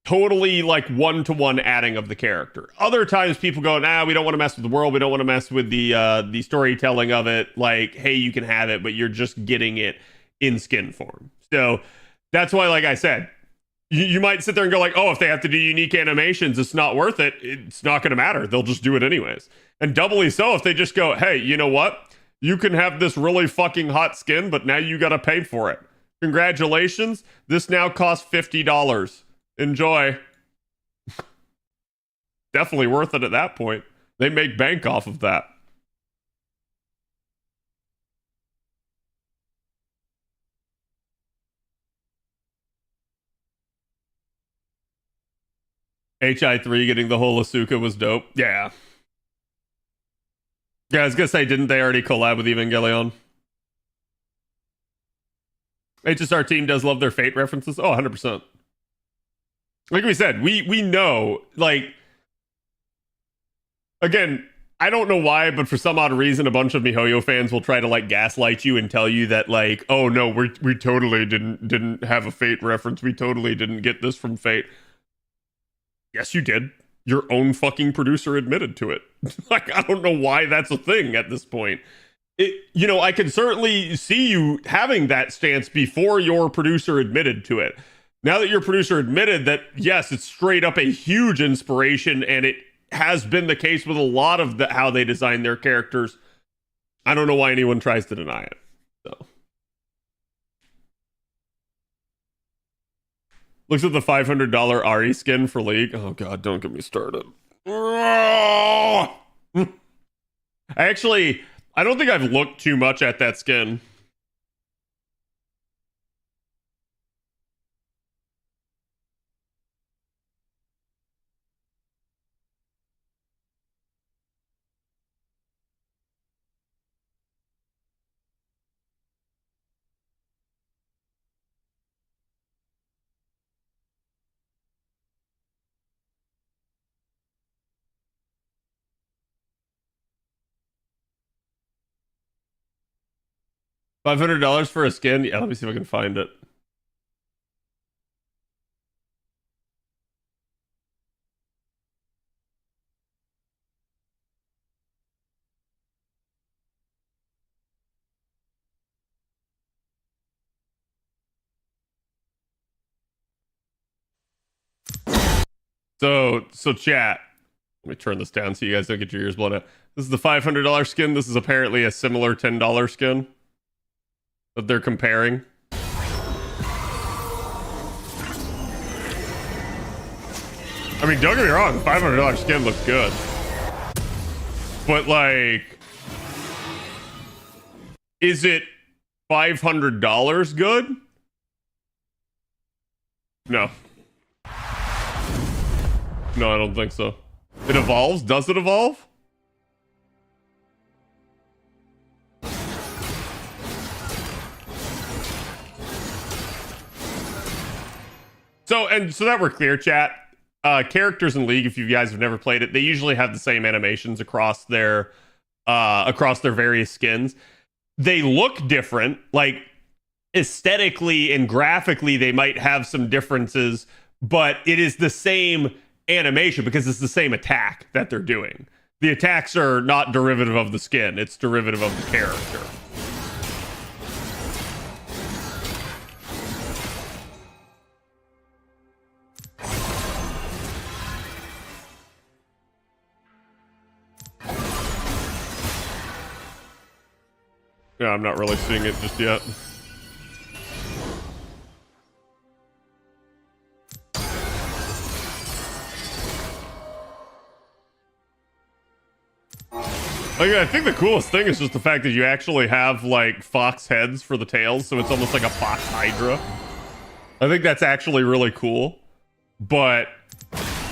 totally like one-to-one adding of the character. Other times people go, nah, we don't want to mess with the world, we don't want to mess with the storytelling of it. Like, hey, you can have it, but you're just getting it in skin form. So that's why, like I said, you might sit there and go like, oh, if they have to do unique animations, it's not worth it. It's not going to matter. They'll just do it anyways. And doubly so if they just go, hey, you know what? You can have this really fucking hot skin, but now you got to pay for it. Congratulations. This now costs $50. Enjoy. Definitely worth it at that point. They make bank off of that. HI3 getting the whole Asuka was dope. Yeah. Yeah, I was gonna say, didn't they already collab with Evangelion? HSR team does love their Fate references. Oh, 100%. Like we said, we know, like, again, I don't know why, but for some odd reason, a bunch of MiHoYo fans will try to like gaslight you and tell you that like, oh no, we totally didn't have a Fate reference. We totally didn't get this from Fate. Yes, you did. Your own fucking producer admitted to it. Like, I don't know why that's a thing at this point. You know, I can certainly see you having that stance before your producer admitted to it. Now that your producer admitted that, yes, it's straight up a huge inspiration, and it has been the case with a lot of how they design their characters, I don't know why anyone tries to deny it. So, looks at the $500 Ari skin for League. Oh god, don't get me started. I don't think I've looked too much at that skin. $500 for a skin? Yeah, let me see if I can find it. So chat. Let me turn this down so you guys don't get your ears blown out. This is the $500 skin. This is apparently a similar $10 skin that they're comparing. I mean, don't get me wrong, the $500 skin looks good. But, like, is it $500 good? No. No, I don't think so. It evolves? Does it evolve? So that we're clear, chat. Characters in League, if you guys have never played it, they usually have the same animations across their various skins. They look different, like aesthetically and graphically, they might have some differences, but it is the same animation because it's the same attack that they're doing. The attacks are not derivative of the skin, it's derivative of the character. Yeah, I'm not really seeing it just yet. Like, I think the coolest thing is just the fact that you actually have, like, fox heads for the tails, so it's almost like a fox hydra. I think that's actually really cool. But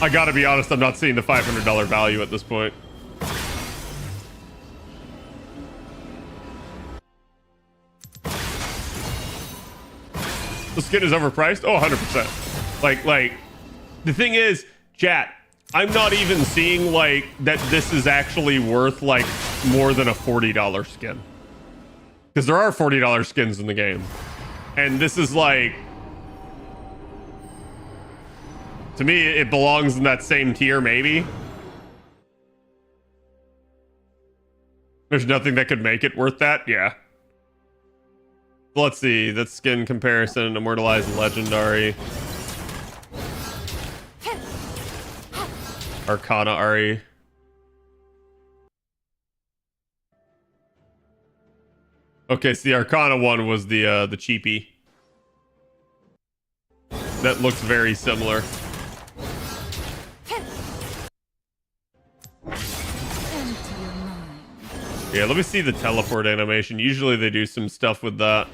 I gotta be honest, I'm not seeing the $500 value at this point. The skin is overpriced? Oh, 100%. Like, the thing is, chat, I'm not even seeing, like, that this is actually worth, like, more than a $40 skin. Because there are $40 skins in the game. And this is, like... To me, it belongs in that same tier, maybe. There's nothing that could make it worth that? Yeah. Let's see. That's skin comparison. Immortalized Legendary. Arcana Ari. Okay, so the Arcana one was the cheapie. That looks very similar. Yeah, let me see the teleport animation. Usually they do some stuff with that.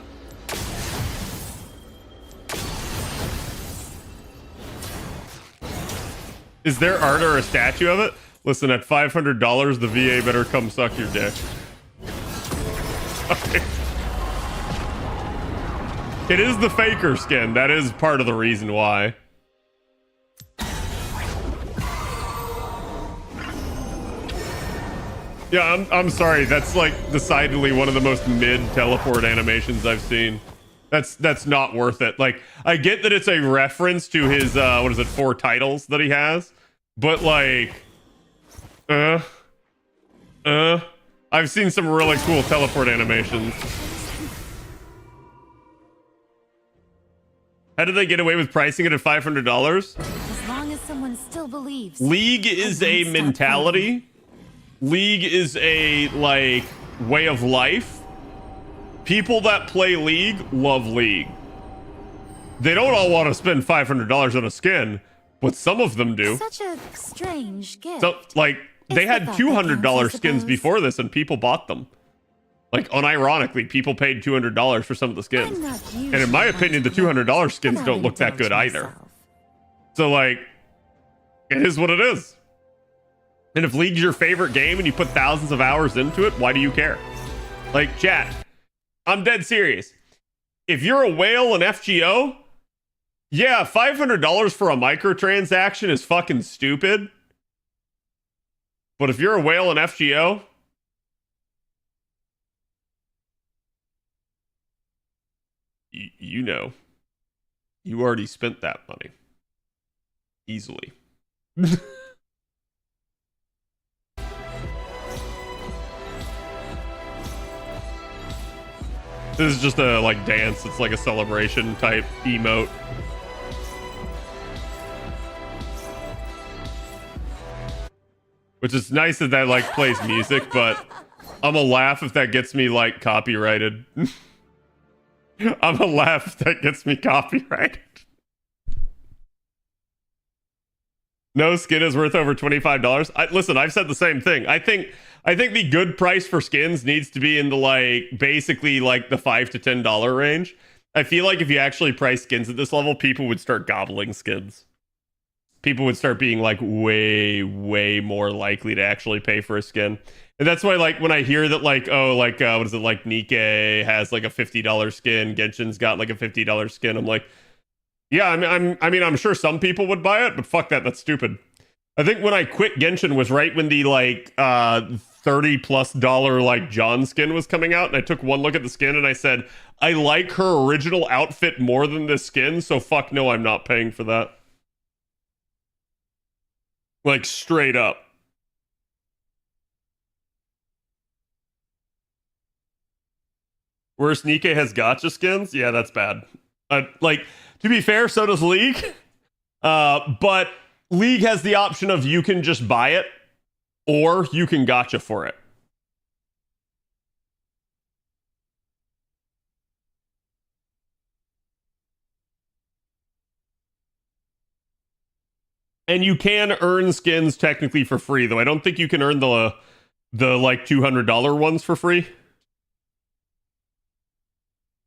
Is there art or a statue of it? Listen, at $500, the VA better come suck your dick. Okay. It is the Faker skin. That is part of the reason why. Yeah, I'm sorry. That's like decidedly one of the most mid teleport animations I've seen. That's not worth it. Like, I get that it's a reference to his what is it, 4 titles that he has, but like, I've seen some really cool teleport animations. How did they get away with pricing it at $500? As long as someone still believes. League is a mentality. League is a, like, way of life. People that play League love League. They don't all want to spend $500 on a skin, but some of them do. Such a strange gift. So, like, they had $200 skins before this, and people bought them. Like, unironically, people paid $200 for some of the skins. And in my opinion, the $200 skins don't look that good either. So, like, it is what it is. And if League's your favorite game and you put thousands of hours into it, why do you care? Like, chat, I'm dead serious. If you're a whale in FGO, yeah, $500 for a microtransaction is fucking stupid. But if you're a whale in FGO, you know, you already spent that money. Easily. This is just a, like, dance. It's like a celebration type emote. Which is nice that that, like, plays music, but I'm gonna laugh if that gets me, like, copyrighted. I'm gonna laugh if that gets me copyrighted. No skin is worth over $25. Listen, I've said the same thing. I think the good price for skins needs to be in the, like, basically like the $5 to $10 range. I feel like if you actually price skins at this level, people would start gobbling skins. People would start being, like, way more likely to actually pay for a skin. And that's why, like, when I hear that, like, oh, like, what is it, like, Nikkei has, like, a $50 skin, Genshin's got, like, a $50 skin, I'm like, yeah, I mean, I'm sure some people would buy it, but fuck that, that's stupid. I think when I quit Genshin was right when the, like, $30+ like John skin was coming out, and I took one look at the skin and I said, I like her original outfit more than this skin, so fuck no, I'm not paying for that. Like, straight up. Whereas Nikkei has gacha skins? Yeah, that's bad. Like, to be fair, so does League. But League has the option of you can just buy it, or you can gacha for it. And you can earn skins technically for free, though I don't think you can earn the like $200 ones for free.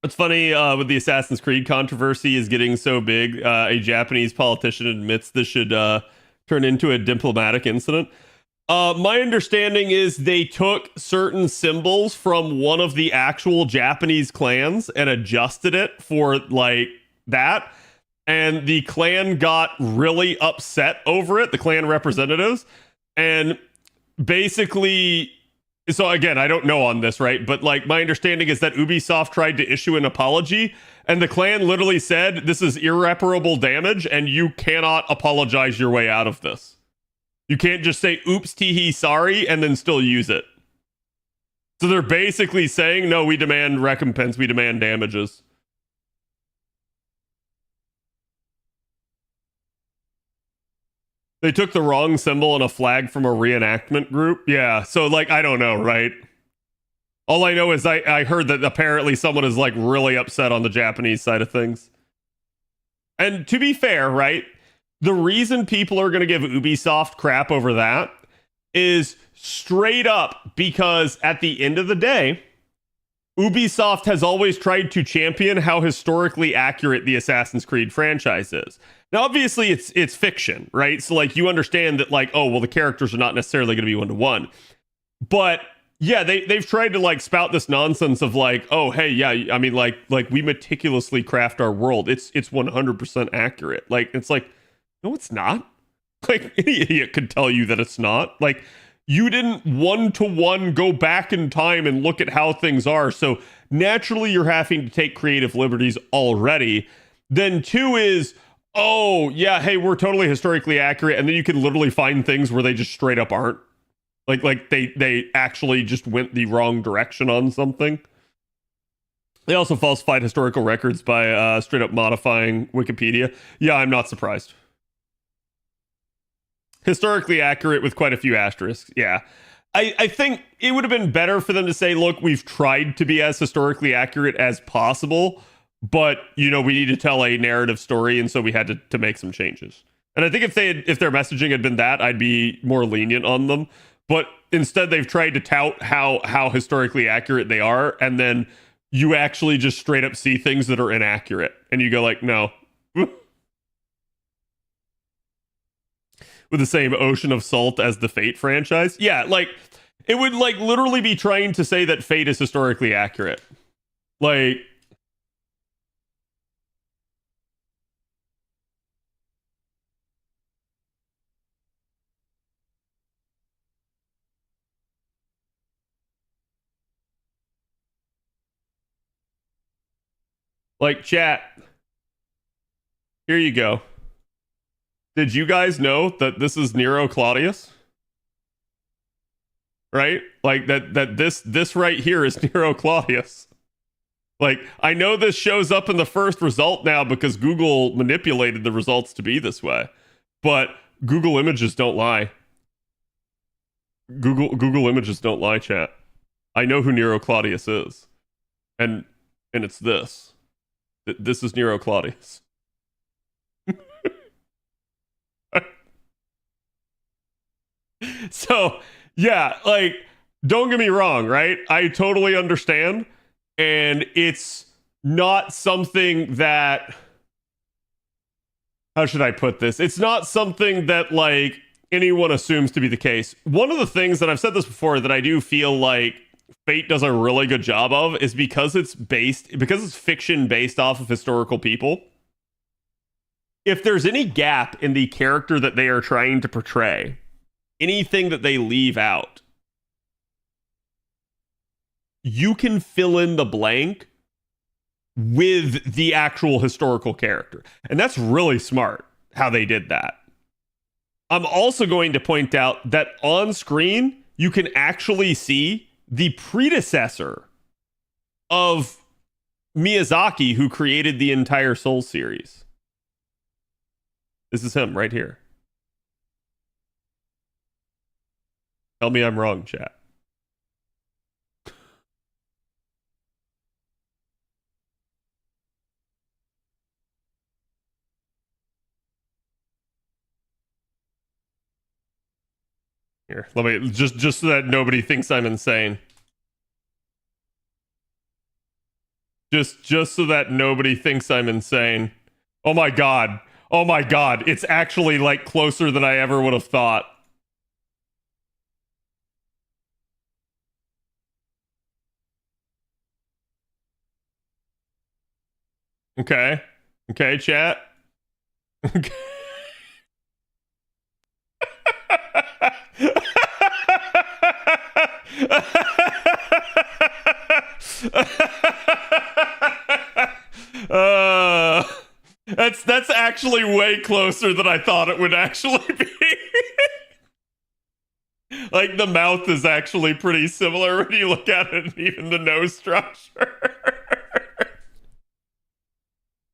It's funny, with the Assassin's Creed controversy is getting so big, a Japanese politician admits this should turn into a diplomatic incident. My understanding is they took certain symbols from one of the actual Japanese clans and adjusted it for, like, that, and the clan got really upset over it, the clan representatives, and basically, so again, I don't know on this, right? But like my understanding is that Ubisoft tried to issue an apology, and the clan literally said, this is irreparable damage, and you cannot apologize your way out of this. You can't just say, oops, teehee, sorry, and then still use it. So they're basically saying, no, we demand recompense, we demand damages. They took the wrong symbol and a flag from a reenactment group. Yeah, so like, I don't know, right? All I know is I heard that apparently someone is like really upset on the Japanese side of things. And to be fair, right? The reason people are going to give Ubisoft crap over that is straight up because at the end of the day, Ubisoft has always tried to champion how historically accurate the Assassin's Creed franchise is. Now, obviously, it's fiction, right? So, like, you understand that, like, oh, well, the characters are not necessarily going to be one-to-one. But, yeah, they've tried to, like, spout this nonsense of, like, oh, hey, yeah, I mean, like we meticulously craft our world. It's 100% accurate. Like, it's like, no, it's not. Like, any idiot could tell you that it's not. Like, you didn't one-to-one go back in time and look at how things are. So naturally, you're having to take creative liberties already. Then two is, oh, yeah, hey, we're totally historically accurate. And then you can literally find things where they just straight up aren't. Like they actually just went the wrong direction on something. They also falsified historical records by straight up modifying Wikipedia. Yeah, I'm not surprised. Historically accurate with quite a few asterisks. Yeah. I think it would have been better for them to say, look, we've tried to be as historically accurate as possible, but, you know, we need to tell a narrative story, and so we had to make some changes. And I think if their messaging had been that, I'd be more lenient on them. But instead, they've tried to tout how historically accurate they are, and then you actually just straight up see things that are inaccurate. And you go like, no. With the same ocean of salt as the Fate franchise. Yeah, like, it would, like, literally be trying to say that Fate is historically accurate. Like... Like, chat. Here you go. Did you guys know that this is Nero Claudius? Right? Like that this right here is Nero Claudius. Like, I know this shows up in the first result now because Google manipulated the results to be this way. But Google images don't lie. Google images don't lie, chat. I know who Nero Claudius is. And it's this. This is Nero Claudius. So, yeah, like, don't get me wrong, right? I totally understand. And it's not something that... How should I put this? It's not something that, like, anyone assumes to be the case. One of the things that I've said this before that I do feel like Fate does a really good job of is because it's fiction based off of historical people. If there's any gap in the character that they are trying to portray, anything that they leave out, you can fill in the blank with the actual historical character. And that's really smart how they did that. I'm also going to point out that on screen, you can actually see the predecessor of Miyazaki, who created the entire Soul series. This is him right here. Tell me I'm wrong, chat. Here, let me just so that nobody thinks I'm insane. Just so that nobody thinks I'm insane. Oh my god. Oh my god. It's actually like closer than I ever would have thought. Okay. Okay, chat. Okay. That's actually way closer than I thought it would actually be. Like, the mouth is actually pretty similar when you look at it, and even the nose structure.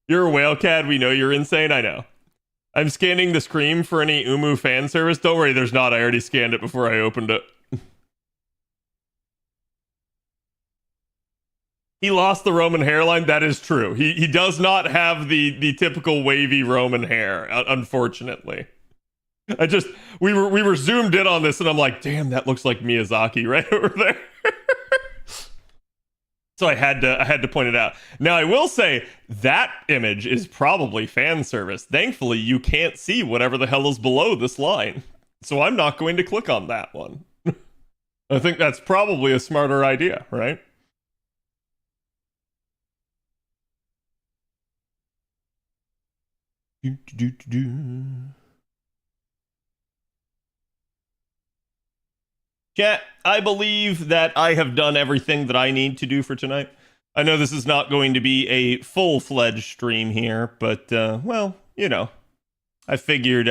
You're a whale cat. We know you're insane. I know. I'm scanning the screen for any Umu fan service. Don't worry, there's not. I already scanned it before I opened it. He lost the Roman hairline. That is true. He does not have the typical wavy Roman hair, unfortunately. We were zoomed in on this, and I'm like, damn, that looks like Miyazaki right over there. So I had to point it out. Now I will say that image is probably fan service. Thankfully, you can't see whatever the hell is below this line, so I'm not going to click on that one. I think that's probably a smarter idea, right? Chat, I believe that I have done everything that I need to do for tonight. I know this is not going to be a full-fledged stream here, but, well, you know, I figured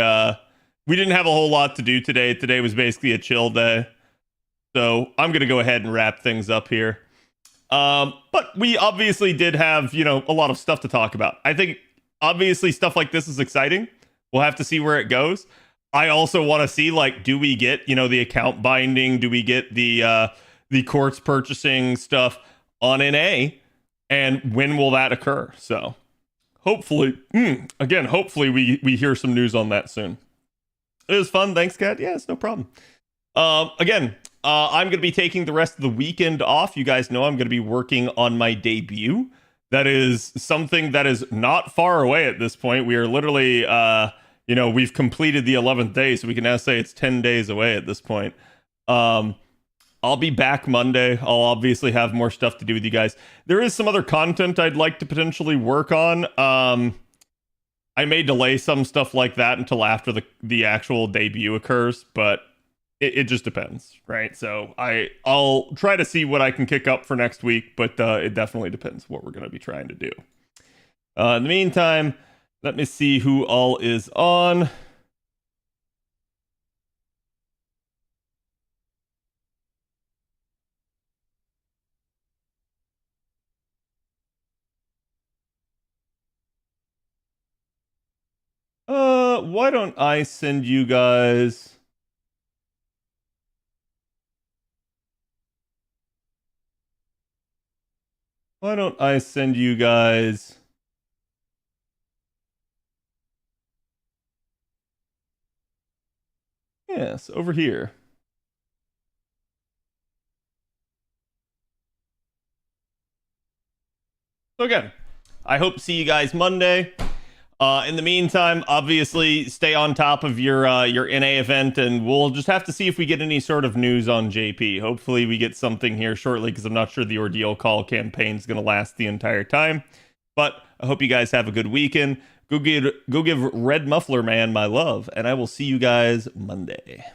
we didn't have a whole lot to do today. Today was basically a chill day. So I'm going to go ahead and wrap things up here. But we obviously did have, you know, a lot of stuff to talk about. I think, obviously, stuff like this is exciting. We'll have to see where it goes. I also want to see, like, do we get, you know, the account binding? Do we get the Quartz purchasing stuff on NA? And when will that occur? So, hopefully, hopefully we hear some news on that soon. It was fun. Thanks, Kat. Yeah, it's no problem. I'm going to be taking the rest of the weekend off. You guys know I'm going to be working on my debut. That is something that is not far away at this point. We are literally... you know, we've completed the 11th day, so we can now say it's 10 days away at this point. I'll be back Monday. I'll obviously have more stuff to do with you guys. There is some other content I'd like to potentially work on. I may delay some stuff like that until after the actual debut occurs, but it just depends, right? So I'll try to see what I can kick up for next week, but it definitely depends what we're going to be trying to do. In the meantime... let me see who all is on. Why don't I send you guys... why don't I send you guys... yes, over here. So again, I hope to see you guys Monday. In the meantime, obviously, stay on top of your NA event, and we'll just have to see if we get any sort of news on JP. Hopefully, we get something here shortly, because I'm not sure the Ordeal Call campaign is going to last the entire time. But I hope you guys have a good weekend. Go give Red Muffler Man my love, and I will see you guys Monday.